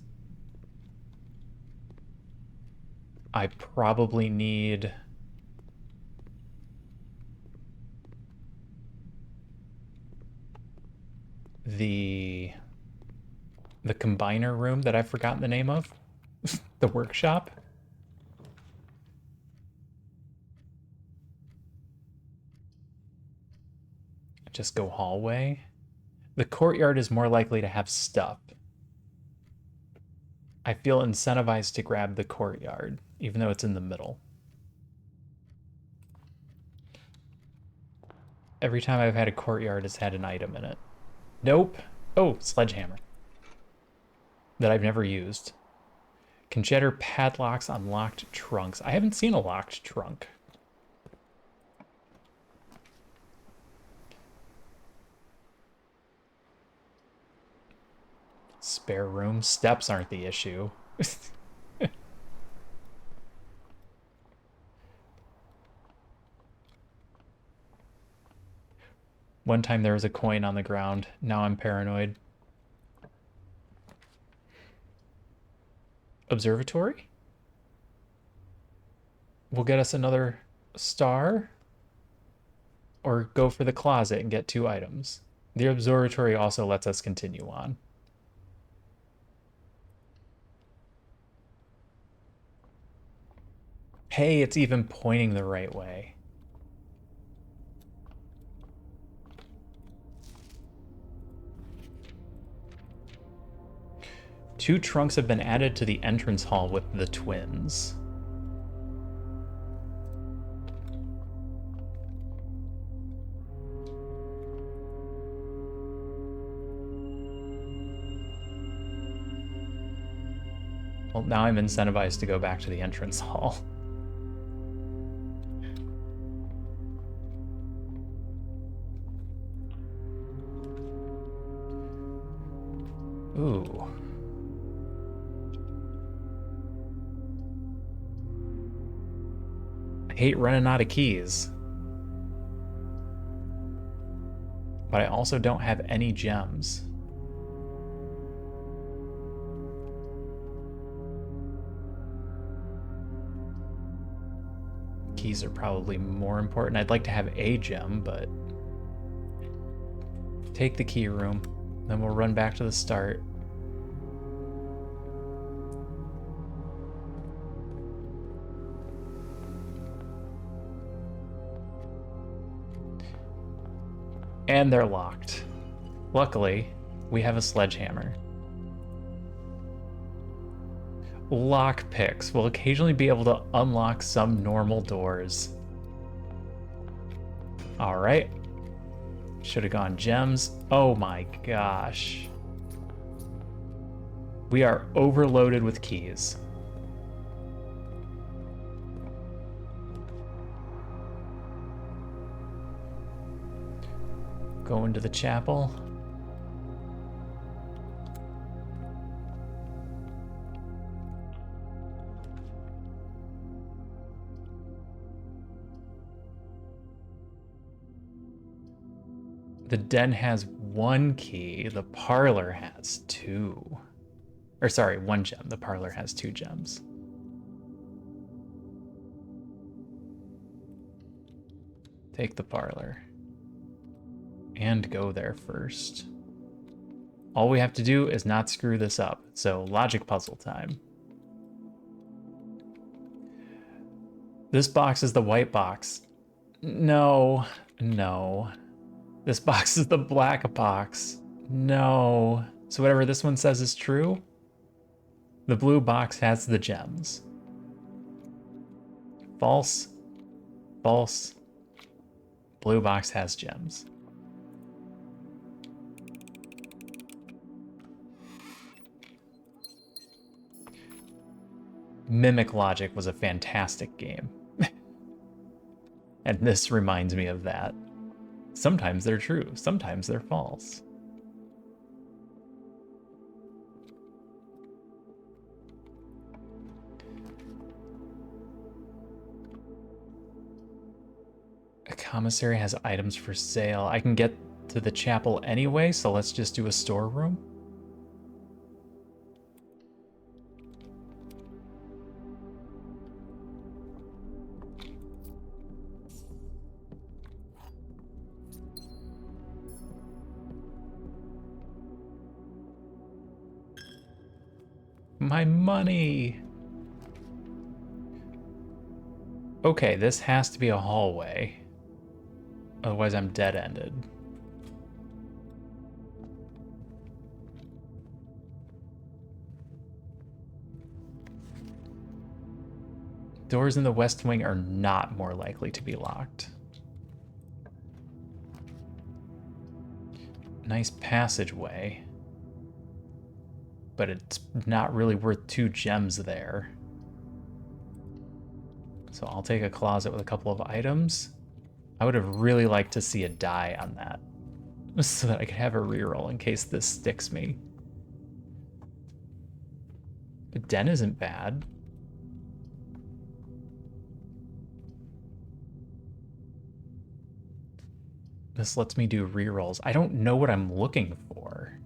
I probably need... the combiner room that I've forgotten the name of. The workshop. Just go hallway. The courtyard is more likely to have stuff. I feel incentivized to grab the courtyard, even though it's in the middle. Every time I've had a courtyard, it's had an item in it. Nope. Oh, sledgehammer. That I've never used. Can shatter padlocks on locked trunks. I haven't seen a locked trunk. Spare room. Steps aren't the issue. One time there was a coin on the ground. Now I'm paranoid. Observatory? Will get us another star? Or go for the closet and get 2 items. The observatory also lets us continue on. Hey, it's even pointing the right way. Two trunks have been added to the entrance hall with the twins. Well, now I'm incentivized to go back to the entrance hall. Ooh. I hate running out of keys. But I also don't have any gems. Keys are probably more important. I'd like to have a gem, but... take the key room. Then we'll run back to the start. And they're locked. Luckily, we have a sledgehammer. Lockpicks will occasionally be able to unlock some normal doors. All right. Should have gone gems. Oh my gosh. We are overloaded with keys. Go into the chapel. The den has 1 key. The parlor has 2. Or sorry, 1 gem. The parlor has 2 gems. Take the parlor. And go there first. All we have to do is not screw this up. So logic puzzle time. This box is the white box. No, no. This box is the black box. No. So whatever this one says is true. The blue box has the gems. False. False. Blue box has gems. Mimic Logic was a fantastic game. And this reminds me of that. Sometimes they're true, sometimes they're false. Commissary has items for sale. I can get to the chapel anyway, so let's just do a storeroom. My money! Okay, this has to be a hallway. Otherwise I'm dead-ended. Doors in the west wing are not more likely to be locked. Nice passageway. But it's not really worth 2 gems there. So I'll take a closet with a couple of items. I would have really liked to see a die on that, so that I could have a reroll in case this sticks me. But den isn't bad. This lets me do rerolls. I don't know what I'm looking for.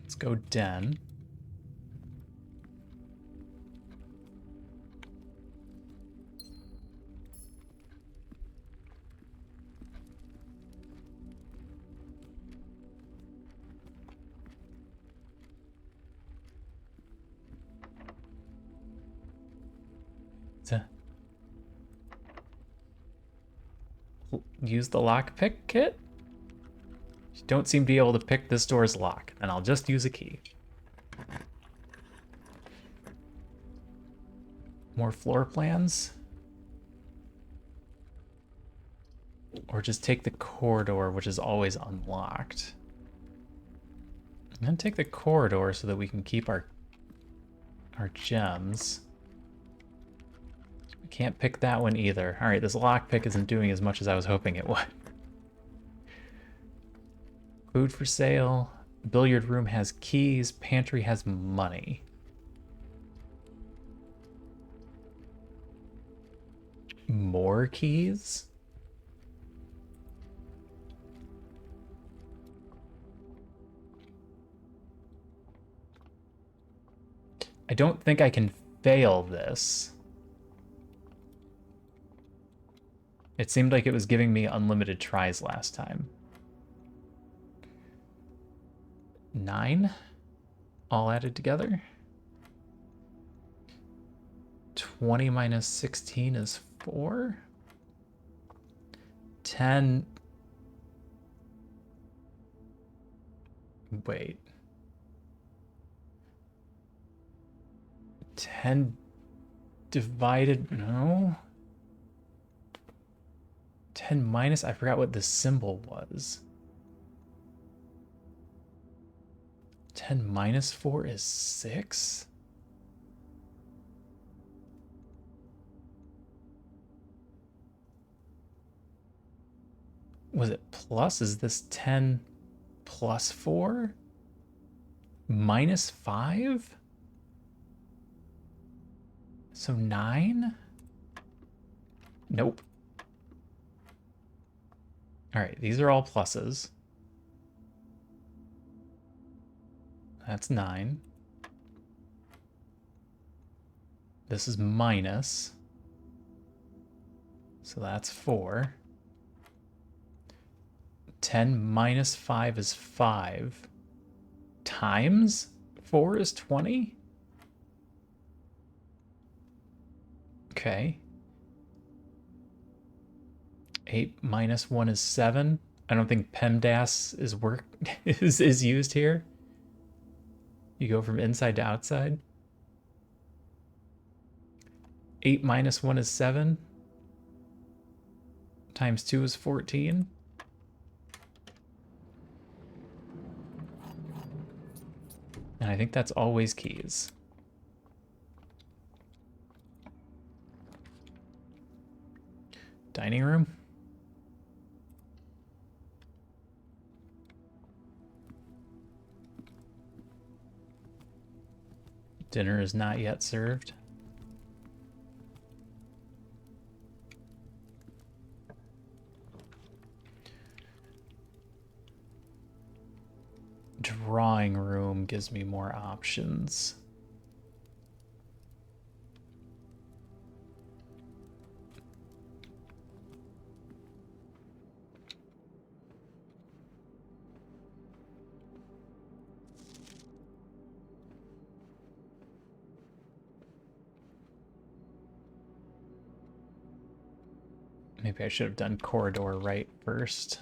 Let's go den. Use the lockpick kit? You don't seem to be able to pick this door's lock, and I'll just use a key. More floor plans? Or just take the corridor, which is always unlocked. I'm gonna take the corridor so that we can keep our gems. We can't pick that one either. Alright, this lockpick isn't doing as much as I was hoping it would. Food for sale. Billiard room has keys. Pantry has money. More keys? I don't think I can fail this. It seemed like it was giving me unlimited tries last time. 9? All added together? 20 minus 16 is 4? 10... Wait. 10 divided... No? 10 minus... I forgot what the symbol was. 10 minus 4 is 6? Was it plus? Is this 10 plus 4? Minus 5? So 9? Nope. Alright, these are all pluses. That's 9. This is minus. So that's 4. 10 minus 5 is 5. Times 4 is 20? Okay. 8 minus 1 is 7. I don't think PEMDAS is used here. You go from inside to outside. 8 minus 1 is 7. Times 2 is 14. And I think that's always keys. Dining room. Dinner is not yet served. Drawing room gives me more options. Maybe I should have done corridor right first.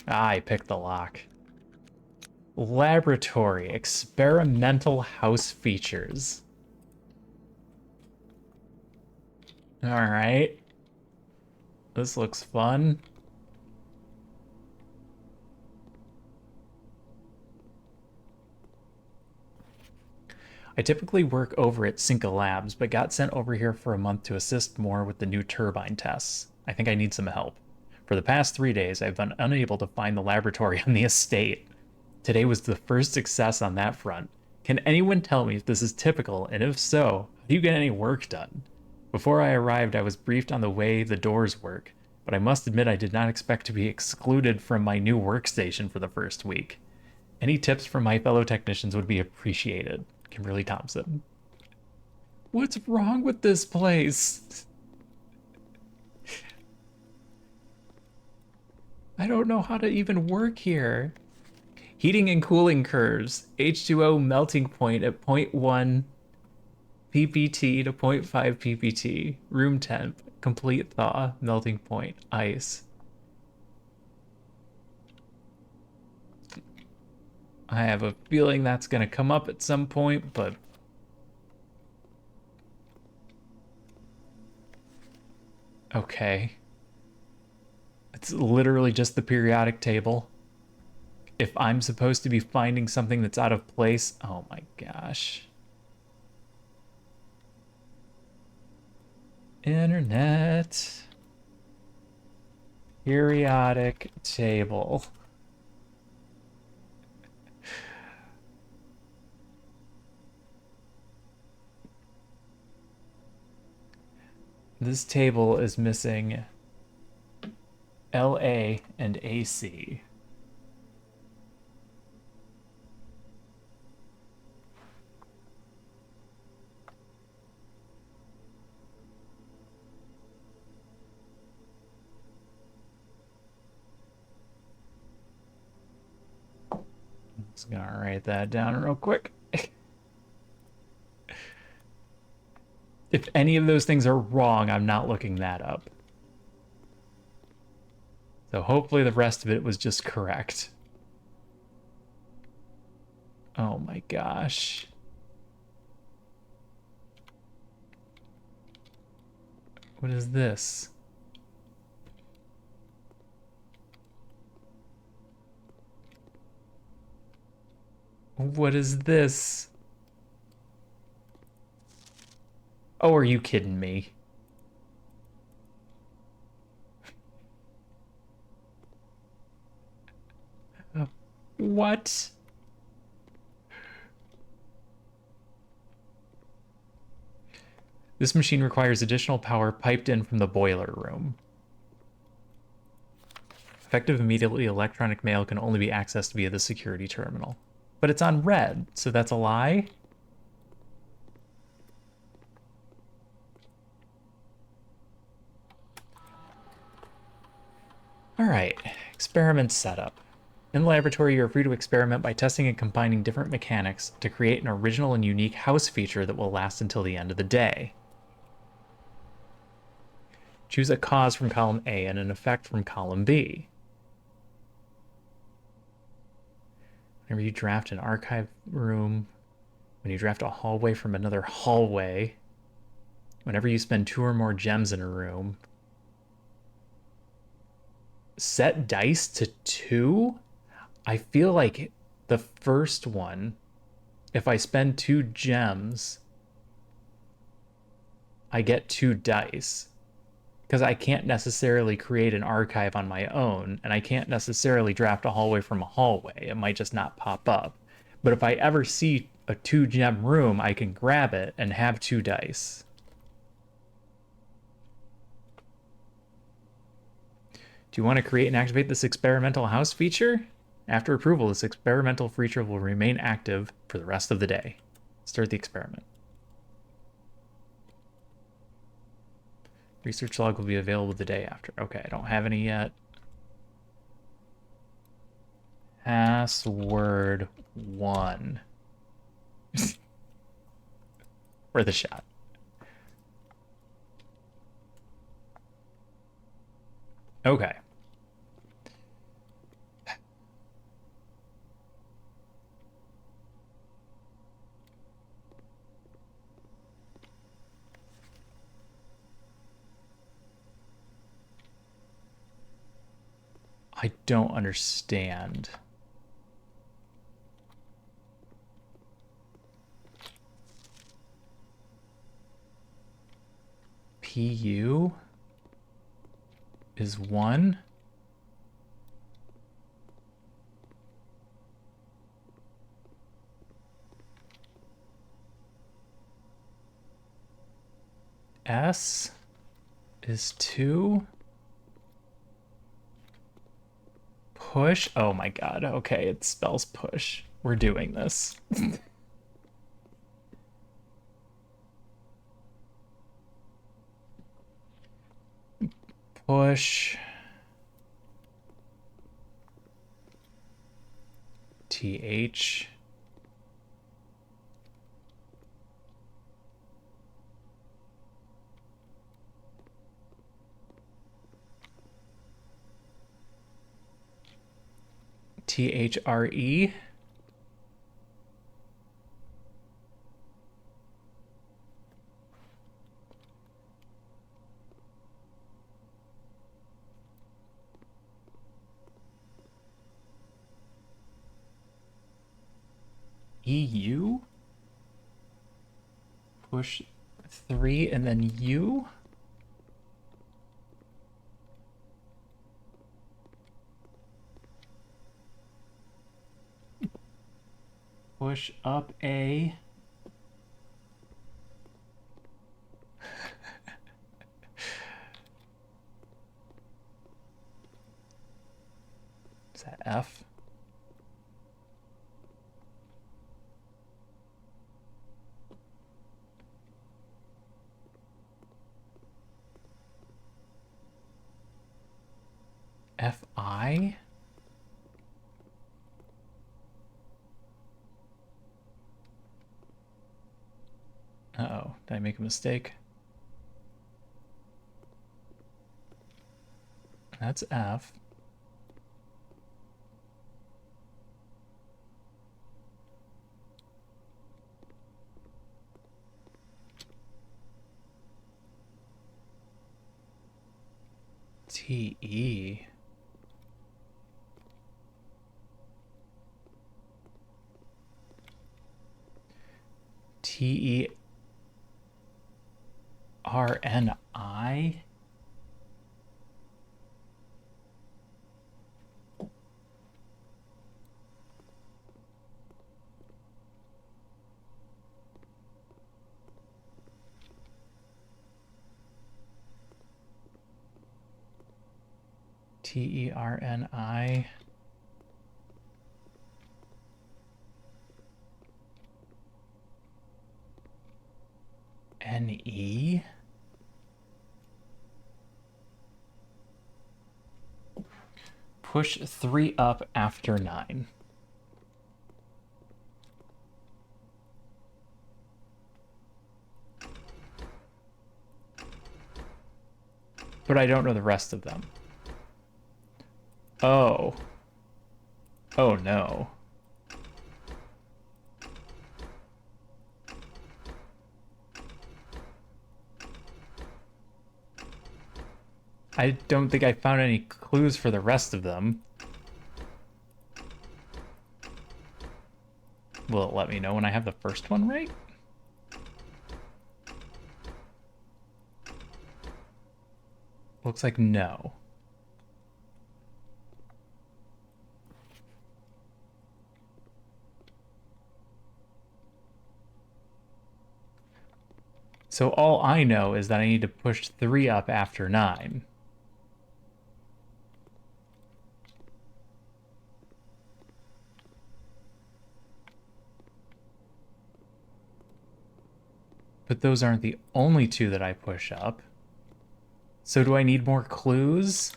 I picked the lock. Laboratory, experimental house features. All right. This looks fun. I typically work over at Cinca Labs, but got sent over here for a month to assist more with the new turbine tests. I think I need some help. For the past 3 days, I've been unable to find the laboratory on the estate. Today was the first success on that front. Can anyone tell me if this is typical, and if so, how do you get any work done? Before I arrived, I was briefed on the way the doors work, but I must admit I did not expect to be excluded from my new workstation for the first week. Any tips from my fellow technicians would be appreciated. Kimberly Thompson. What's wrong with this place? I don't know how to even work here. Heating and cooling curves. H2O melting point at 0.1 ppt to 0.5 ppt. Room temp. Complete thaw. Melting point. Ice. I have a feeling that's going to come up at some point, but... Okay. It's literally just the periodic table. If I'm supposed to be finding something that's out of place... Oh my gosh. Internet. Periodic table. This table is missing LA and AC. Just gonna write that down real quick. If any of those things are wrong, I'm not looking that up. So hopefully the rest of it was just correct. Oh my gosh. What is this? What is this? Oh, are you kidding me? What? This machine requires additional power piped in from the boiler room. Effective immediately, electronic mail can only be accessed via the security terminal. But it's on red, so that's a lie? Alright, experiment setup. In the laboratory, you're free to experiment by testing and combining different mechanics to create an original and unique house feature that will last until the end of the day. Choose a cause from column A and an effect from column B. Whenever you draft an archive room, when you draft a hallway from another hallway, whenever you spend 2 or more gems in a room, set dice to 2? I feel like the first one, if I spend 2 gems, I get 2 dice. Because I can't necessarily create an archive on my own, and I can't necessarily draft a hallway from a hallway. It might just not pop up. But if I ever see a 2-gem room, I can grab it and have 2 dice. Do you want to create and activate this experimental house feature? After approval, this experimental feature will remain active for the rest of the day. Start the experiment. Research log will be available the day after. Okay, I don't have any yet. Password 1. For the shot. Okay. I don't understand. PU is 1. S is 2. Push? Oh my god. Okay, it spells push. We're doing this. Push. TH. THRE. EU? Push 3 and then U? Push up A. Is that F? FI? Uh-oh, did I make a mistake? That's F. TE. TERNI? TERNI. NE? Push 3 up after 9. But I don't know the rest of them. Oh. Oh no. I don't think I found any clues for the rest of them. Will it let me know when I have the first one right? Looks like no. So all I know is that I need to push 3 up after 9. But those aren't the only 2 that I push up. So do I need more clues?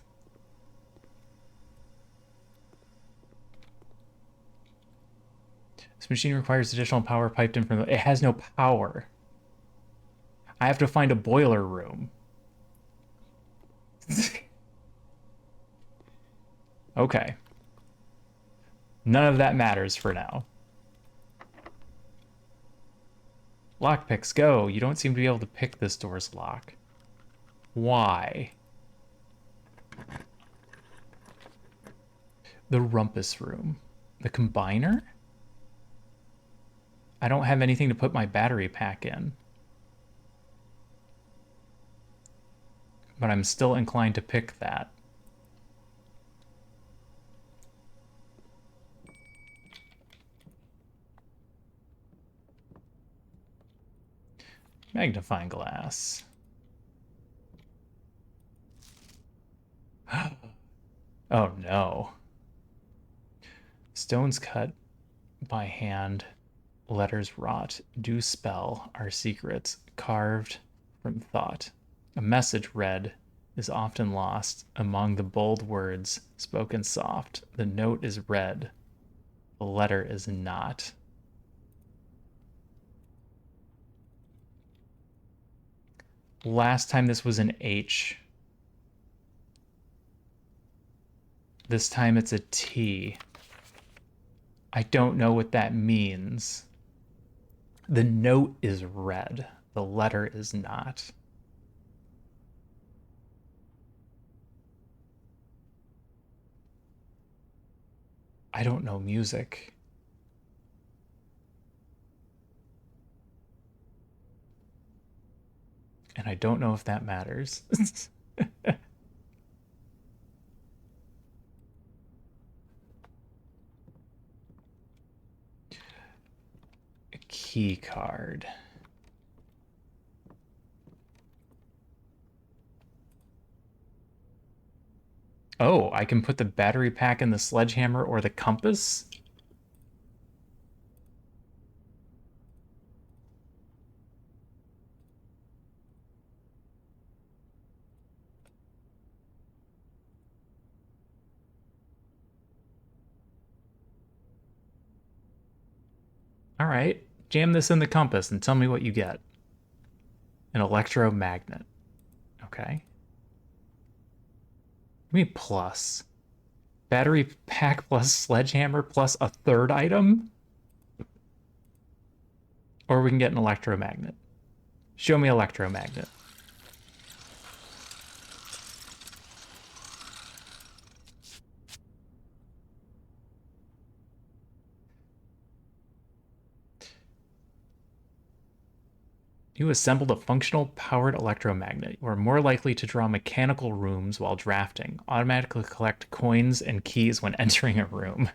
This machine requires additional power piped in from the... It has no power. I have to find a boiler room. Okay. None of that matters for now. Lockpicks, go. You don't seem to be able to pick this door's lock. Why? The rumpus room. The combiner? I don't have anything to put my battery pack in. But I'm still inclined to pick that. Magnifying glass. Oh no. Stones cut by hand, letters wrought, do spell our secrets, carved from thought. A message read is often lost among the bold words spoken soft. The note is read, the letter is not. Last time this was an H. This time it's a T. I don't know what that means. The note is read. The letter is not. I don't know music. And I don't know if that matters. A key card. Oh, I can put the battery pack in the sledgehammer or the compass? All right, jam this in the compass and tell me what you get. An electromagnet. Okay. Give me plus. Battery pack plus sledgehammer plus a third item? Or we can get an electromagnet. Show me electromagnet. You assembled a functional powered electromagnet. You are more likely to draw mechanical rooms while drafting. Automatically collect coins and keys when entering a room.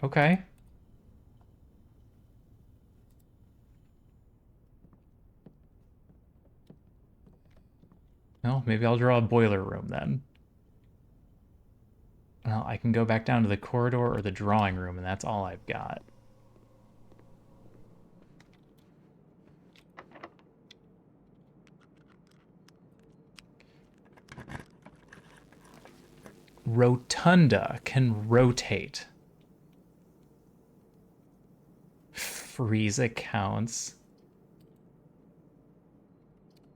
Okay. Well, maybe I'll draw a boiler room then. Well, I can go back down to the corridor or the drawing room, and that's all I've got. Rotunda can rotate. Freeze accounts.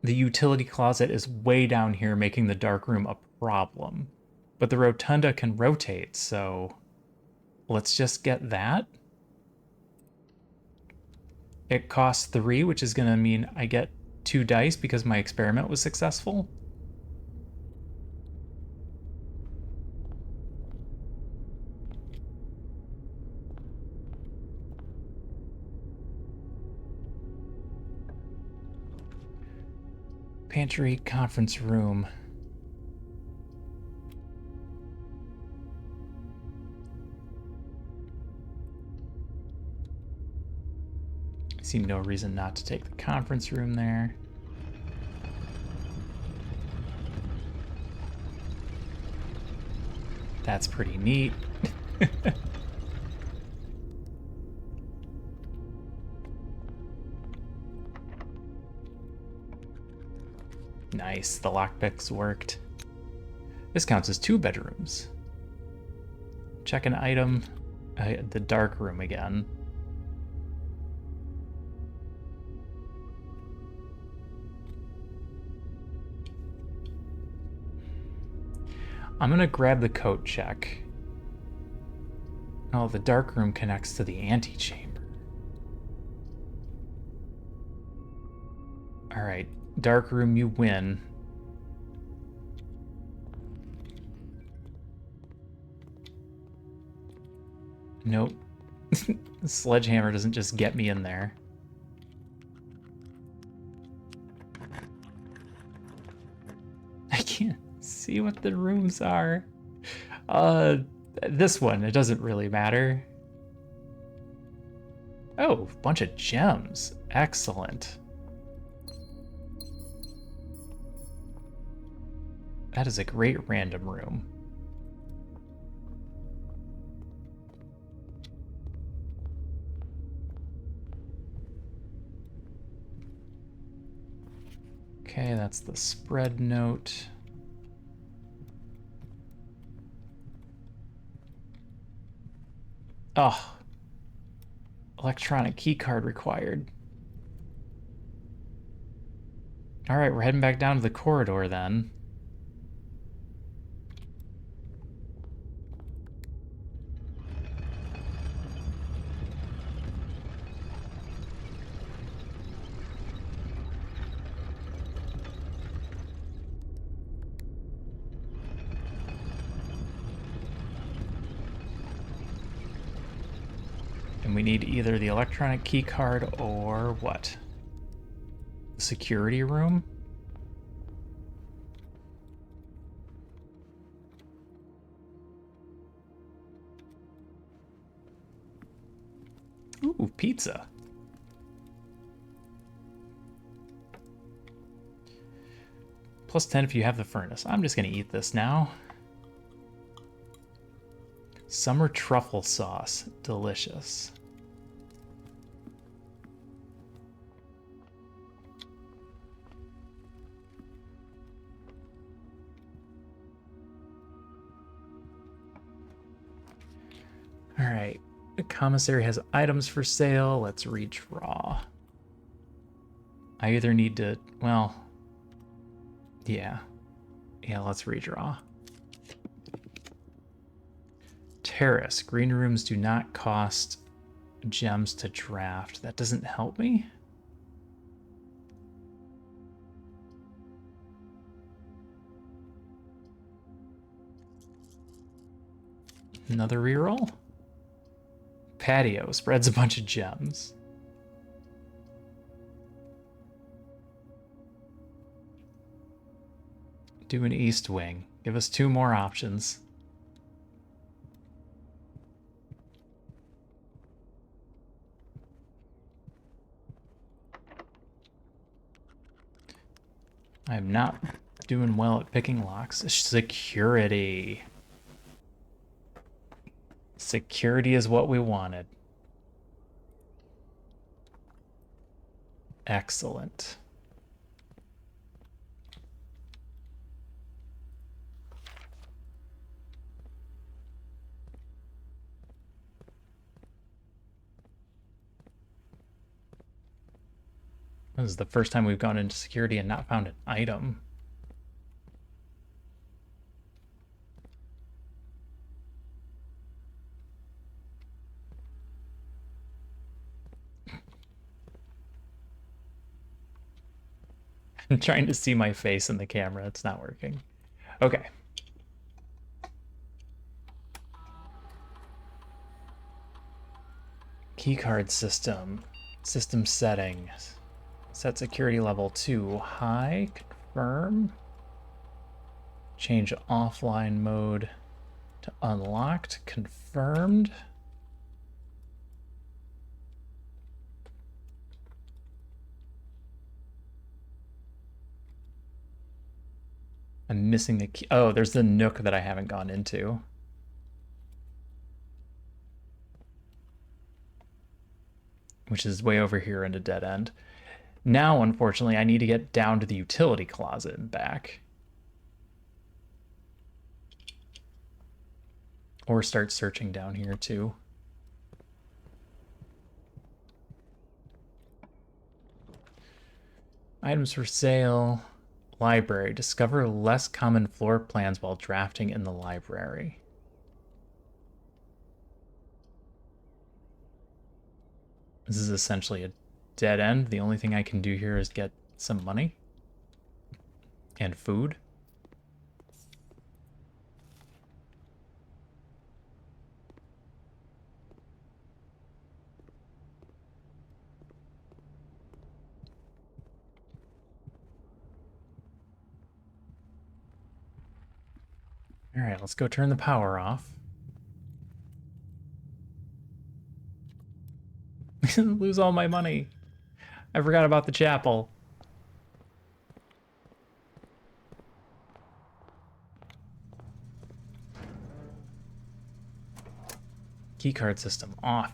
The utility closet is way down here, making the dark room a problem. But the rotunda can rotate, so let's just get that. It costs 3, which is going to mean I get 2 dice because my experiment was successful. Pantry conference room. See no reason not to take the conference room there. That's pretty neat. Nice, the lockpicks worked. This counts as 2 bedrooms. Check an item, the dark room again. I'm gonna grab the coat check. Oh, the dark room connects to the antechamber. All right, dark room, you win. Nope. The sledgehammer doesn't just get me in there. I can't see what the rooms are. This one, it doesn't really matter. Oh, bunch of gems. Excellent. That is a great random room. Okay, that's the spread note. Oh, electronic key card required. All right, we're heading back down to the corridor then. And we need either the electronic key card or what? The security room? Ooh, pizza. Plus 10 if you have the furnace. I'm just gonna eat this now. Summer truffle sauce, delicious. All right, the commissary has items for sale. Let's redraw. I either need to, well, yeah, let's redraw. Terrace, green rooms do not cost gems to draft. That doesn't help me. Another reroll. Patio spreads a bunch of gems. Do an east wing. Give us 2 more options. I'm not doing well at picking locks. Security. Security is what we wanted. Excellent. This is the first time we've gone into security and not found an item. I'm trying to see my face in the camera. It's not working. Okay. Keycard system. System settings. Set security level to high. Confirm. Change offline mode to unlocked. Confirmed. I'm missing the key. Oh, there's the nook that I haven't gone into. Which is way over here in a dead end. Now, unfortunately, I need to get down to the utility closet and back. Or start searching down here, too. Items for sale. Library. Discover less common floor plans while drafting in the library. This is essentially a dead end. The only thing I can do here is get some money. And food. All right, let's go turn the power off. Lose all my money. I forgot about the chapel. Keycard system off.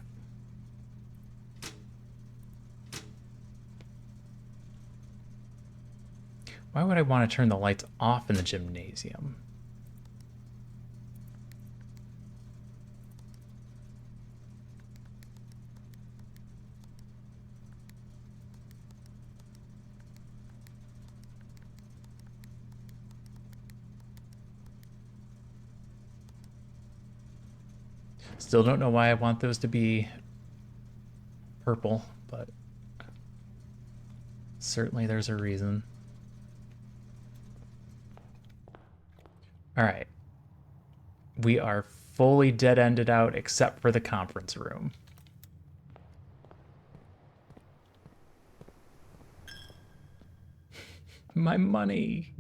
Why would I want to turn the lights off in the gymnasium? Still don't know why I want those to be purple, but certainly there's a reason. All right. We are fully dead-ended out except for the conference room. My money.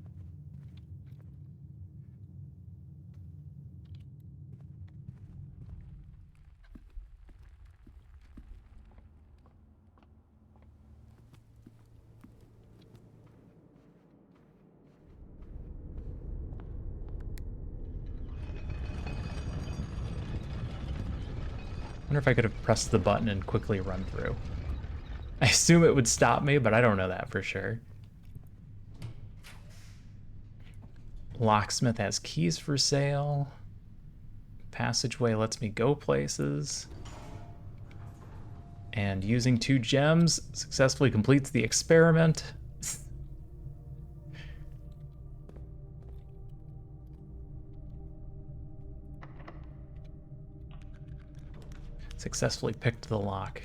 I wonder if I could have pressed the button and quickly run through. I assume it would stop me, but I don't know that for sure. Locksmith has keys for sale. Passageway lets me go places. And using 2 gems successfully completes the experiment. Successfully picked the lock.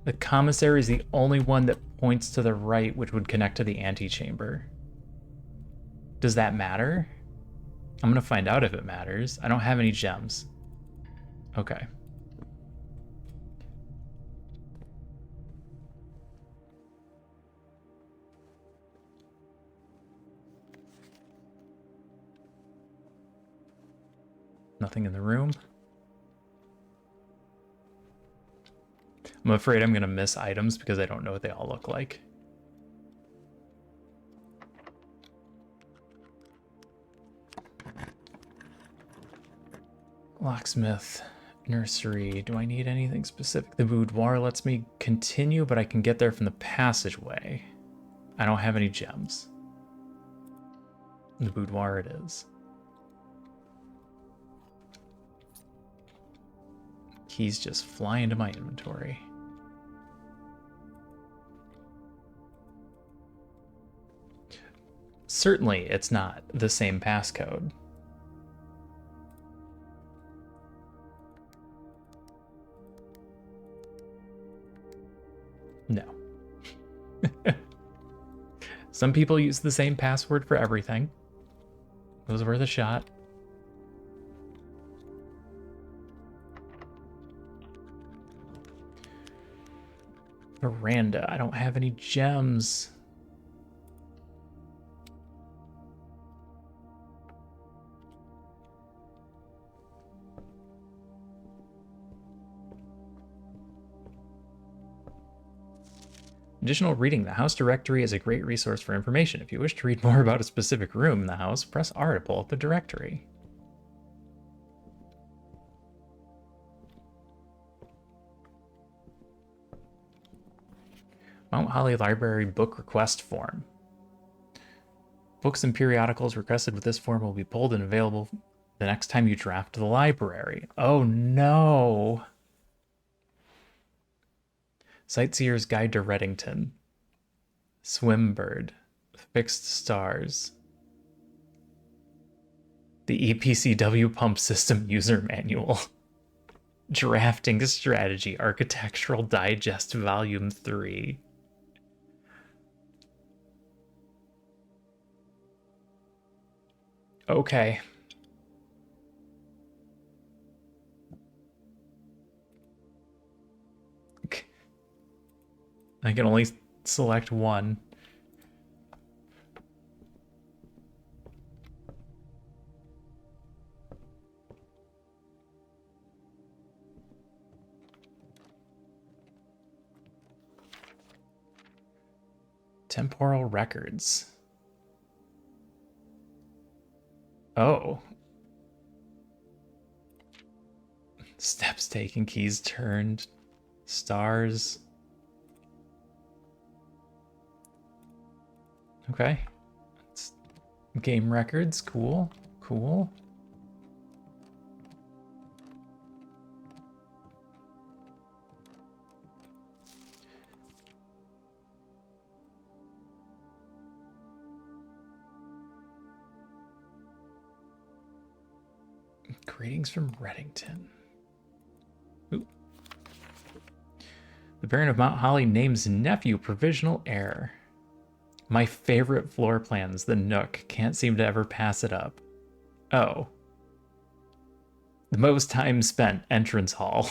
The commissary is the only one that points to the right, which would connect to the antechamber. Does that matter? I'm gonna find out if it matters. I don't have any gems. Okay. Nothing in the room. I'm afraid I'm gonna miss items because I don't know what they all look like. Locksmith, nursery. Do I need anything specific? The boudoir lets me continue, but I can get there from the passageway. I don't have any gems. The boudoir it is. Keys just fly into my inventory. Certainly, it's not the same passcode. No. Some people use the same password for everything. It was worth a shot. Veranda. I don't have any gems. Additional reading. The house directory is a great resource for information. If you wish to read more about a specific room in the house, press R to pull up the directory. Mount Holly Library book request form. Books and periodicals requested with this form will be pulled and available the next time you draft to the library. Oh no! Sightseer's Guide to Reddington. Swimbird. Fixed Stars. The EPCW Pump System User Manual. Drafting Strategy Architectural Digest Volume 3. Okay. I can only select one. Temporal records. Oh. Steps taken, keys turned, stars. Okay. It's game records, cool, cool. Greetings from Reddington. Ooh. The Baron of Mount Holly names nephew provisional heir. My favorite floor plans, the Nook. Can't seem to ever pass it up. Oh. The most time spent, entrance hall.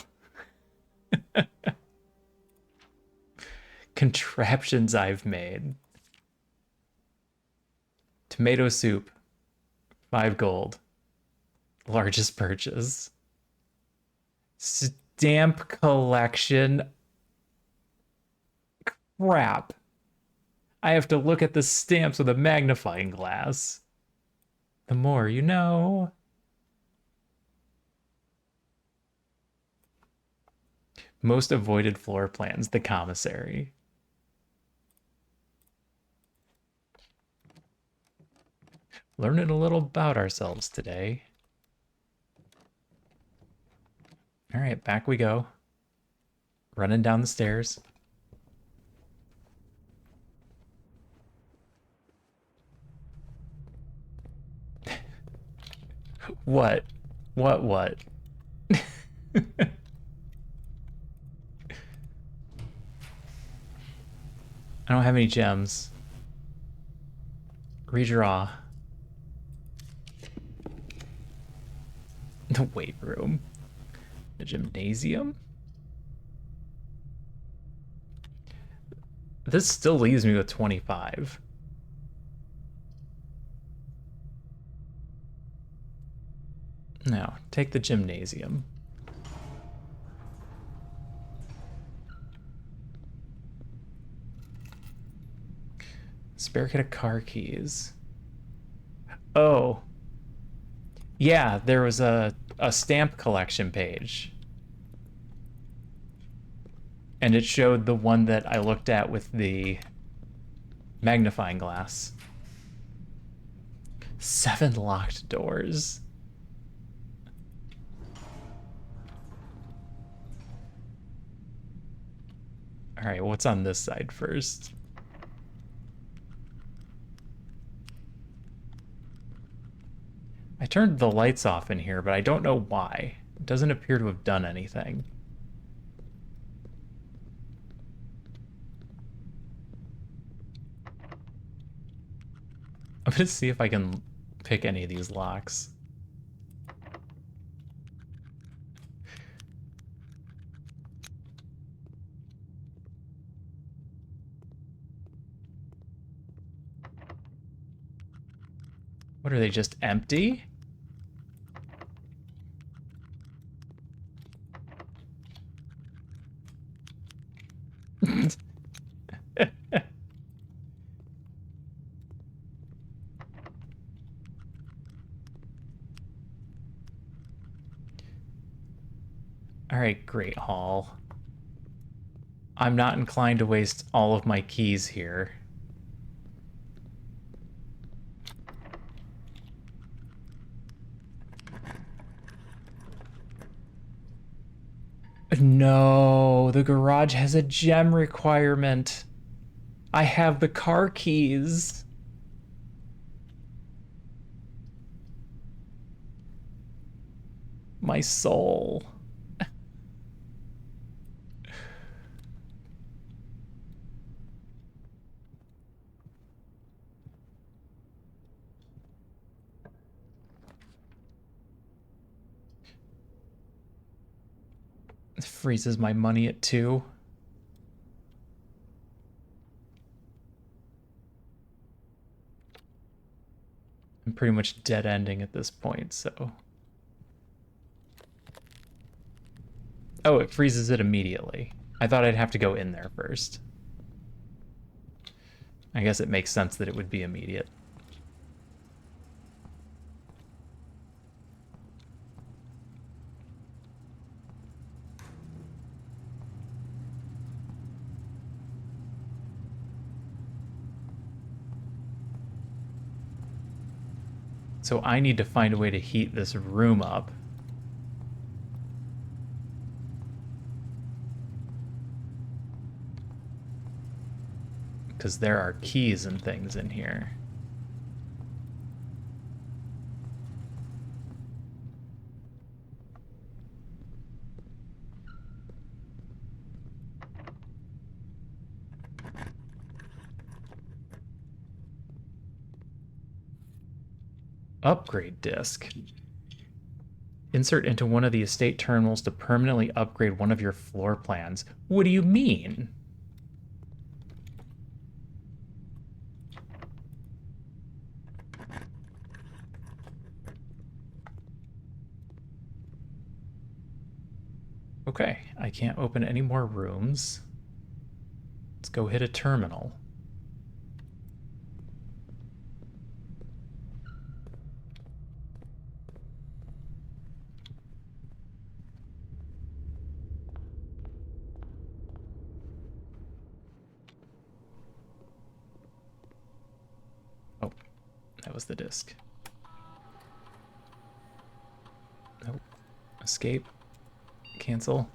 Contraptions I've made. Tomato soup. 5 gold. Largest purchase. Stamp collection. Crap. I have to look at the stamps with a magnifying glass. The more you know. Most avoided floor plans, the commissary. Learning a little about ourselves today. All right, back we go. Running down the stairs. What? What? I don't have any gems. Redraw. The weight room. The gymnasium? This still leaves me with 25. No, take the gymnasium. Spare kit of car keys. Oh. Yeah, there was a stamp collection page. And it showed the one that I looked at with the magnifying glass. 7 locked doors. All right, what's on this side first? I turned the lights off in here, but I don't know why. It doesn't appear to have done anything. I'm gonna see if I can pick any of these locks. What are they, just empty? All right, Great Hall. I'm not inclined to waste all of my keys here. No, the garage has a gem requirement. I have the car keys. My soul. It freezes my money at 2. I'm pretty much dead ending at this point, so. Oh, it freezes it immediately. I thought I'd have to go in there first. I guess it makes sense that it would be immediate. So I need to find a way to heat this room up. Because there are keys and things in here. Upgrade disk. Insert into one of the estate terminals to permanently upgrade one of your floor plans. What do you mean? Okay, I can't open any more rooms. Let's go hit a terminal. Oh, that was the disk. Nope. Escape. Cancel.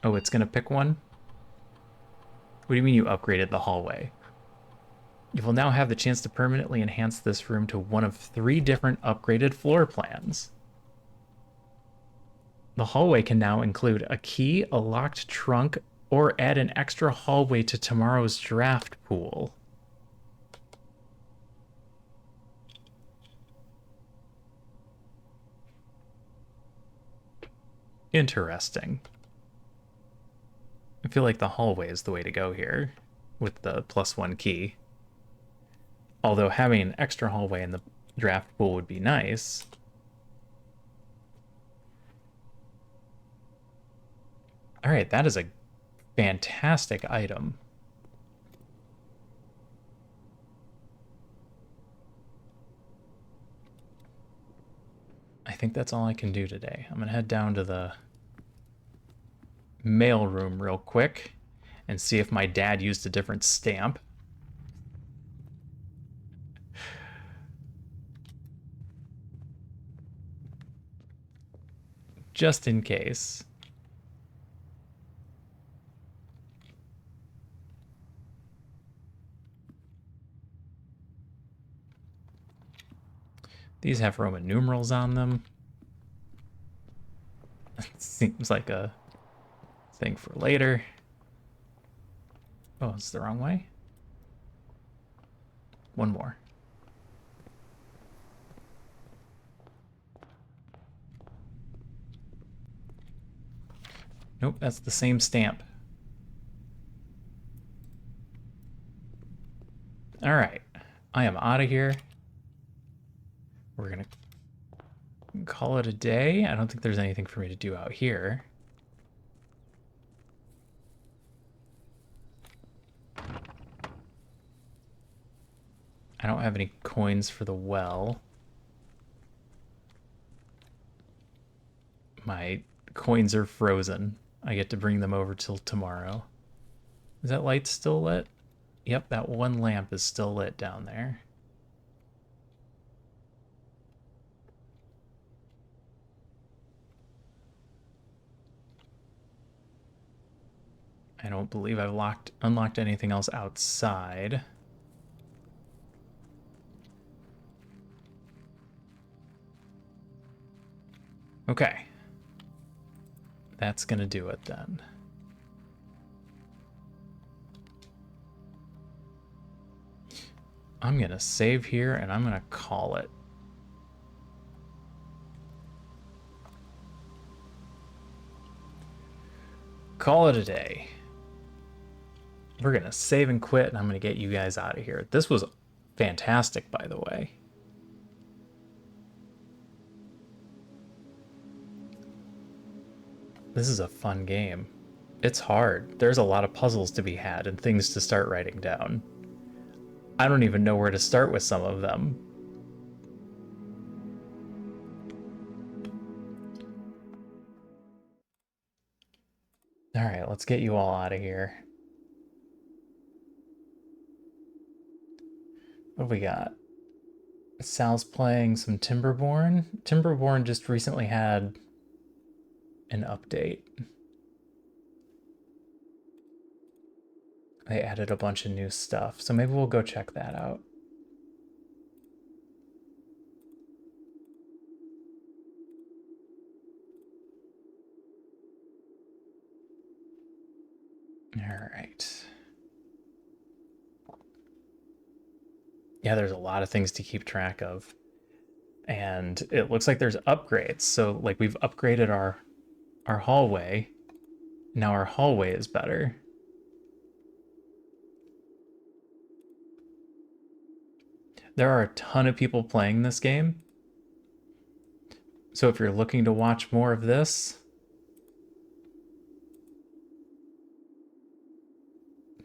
Oh, it's gonna pick one? What do you mean you upgraded the hallway? You will now have the chance to permanently enhance this room to one of 3 different upgraded floor plans. The hallway can now include a key, a locked trunk, or add an extra hallway to tomorrow's draft pool. Interesting. I feel like the hallway is the way to go here, with the +1 key. Although having an extra hallway in the draft pool would be nice. Alright, that is a fantastic item. I think that's all I can do today. I'm gonna head down to the mail room real quick and see if my dad used a different stamp. Just in case. These have Roman numerals on them. Seems like a thing for later. Oh, it's the wrong way. One more. Nope, that's the same stamp. All right, I am out of here. We're gonna call it a day. I don't think there's anything for me to do out here. I don't have any coins for the well. My coins are frozen. I get to bring them over till tomorrow. Is that light still lit? Yep, that one lamp is still lit down there. I don't believe I've unlocked anything else outside. Okay. That's gonna do it then. I'm gonna save here and I'm gonna call it. Call it a day. We're gonna save and quit and I'm gonna get you guys out of here. This was fantastic, by the way. This is a fun game. It's hard. There's a lot of puzzles to be had and things to start writing down. I don't even know where to start with some of them. All right, let's get you all out of here. What have we got? Sal's playing some Timberborn. Timberborn just recently had an update. They added a bunch of new stuff, so maybe we'll go check that out. All right. Yeah, there's a lot of things to keep track of. And it looks like there's upgrades. So like we've upgraded our hallway. Now our hallway is better. There are a ton of people playing this game. So if you're looking to watch more of this,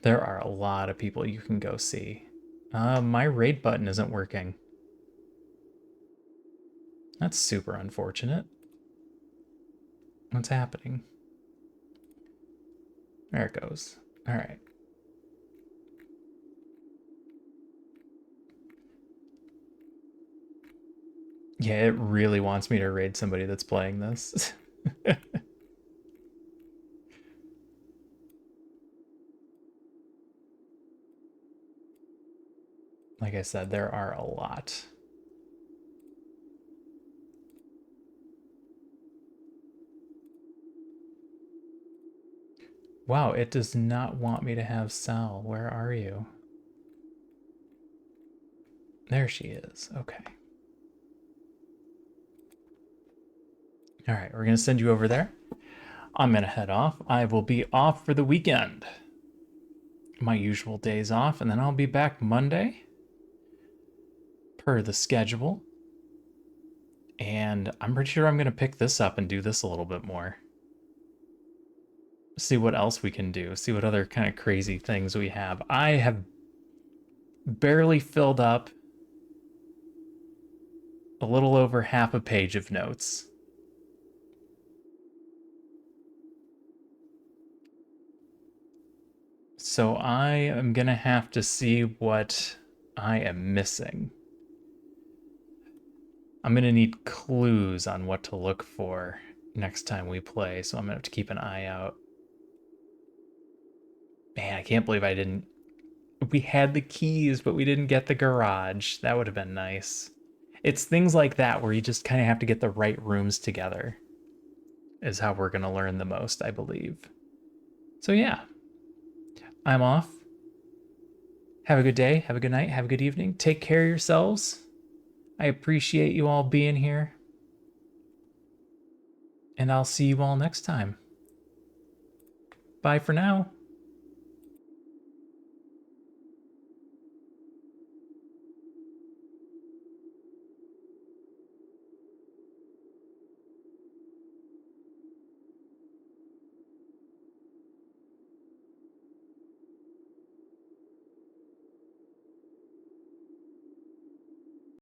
there are a lot of people you can go see. My raid button isn't working. That's super unfortunate. What's happening? There it goes. All right. Yeah, it really wants me to raid somebody that's playing this. Like I said, there are a lot. Wow, it does not want me to have Sal. Where are you? There she is. Okay. All right, we're going to send you over there. I'm going to head off. I will be off for the weekend. My usual days off, and then I'll be back Monday per the schedule. And I'm pretty sure I'm going to pick this up and do this a little bit more. See what else we can do. See what other kind of crazy things we have. I have barely filled up a little over half a page of notes. So I am going to have to see what I am missing. I'm going to need clues on what to look for next time we play, so I'm going to have to keep an eye out. Man, I can't believe I didn't... We had the keys, but we didn't get the garage. That would have been nice. It's things like that where you just kind of have to get the right rooms together is how we're going to learn the most, I believe. So yeah, I'm off. Have a good day, have a good night, have a good evening. Take care of yourselves. I appreciate you all being here. And I'll see you all next time. Bye for now.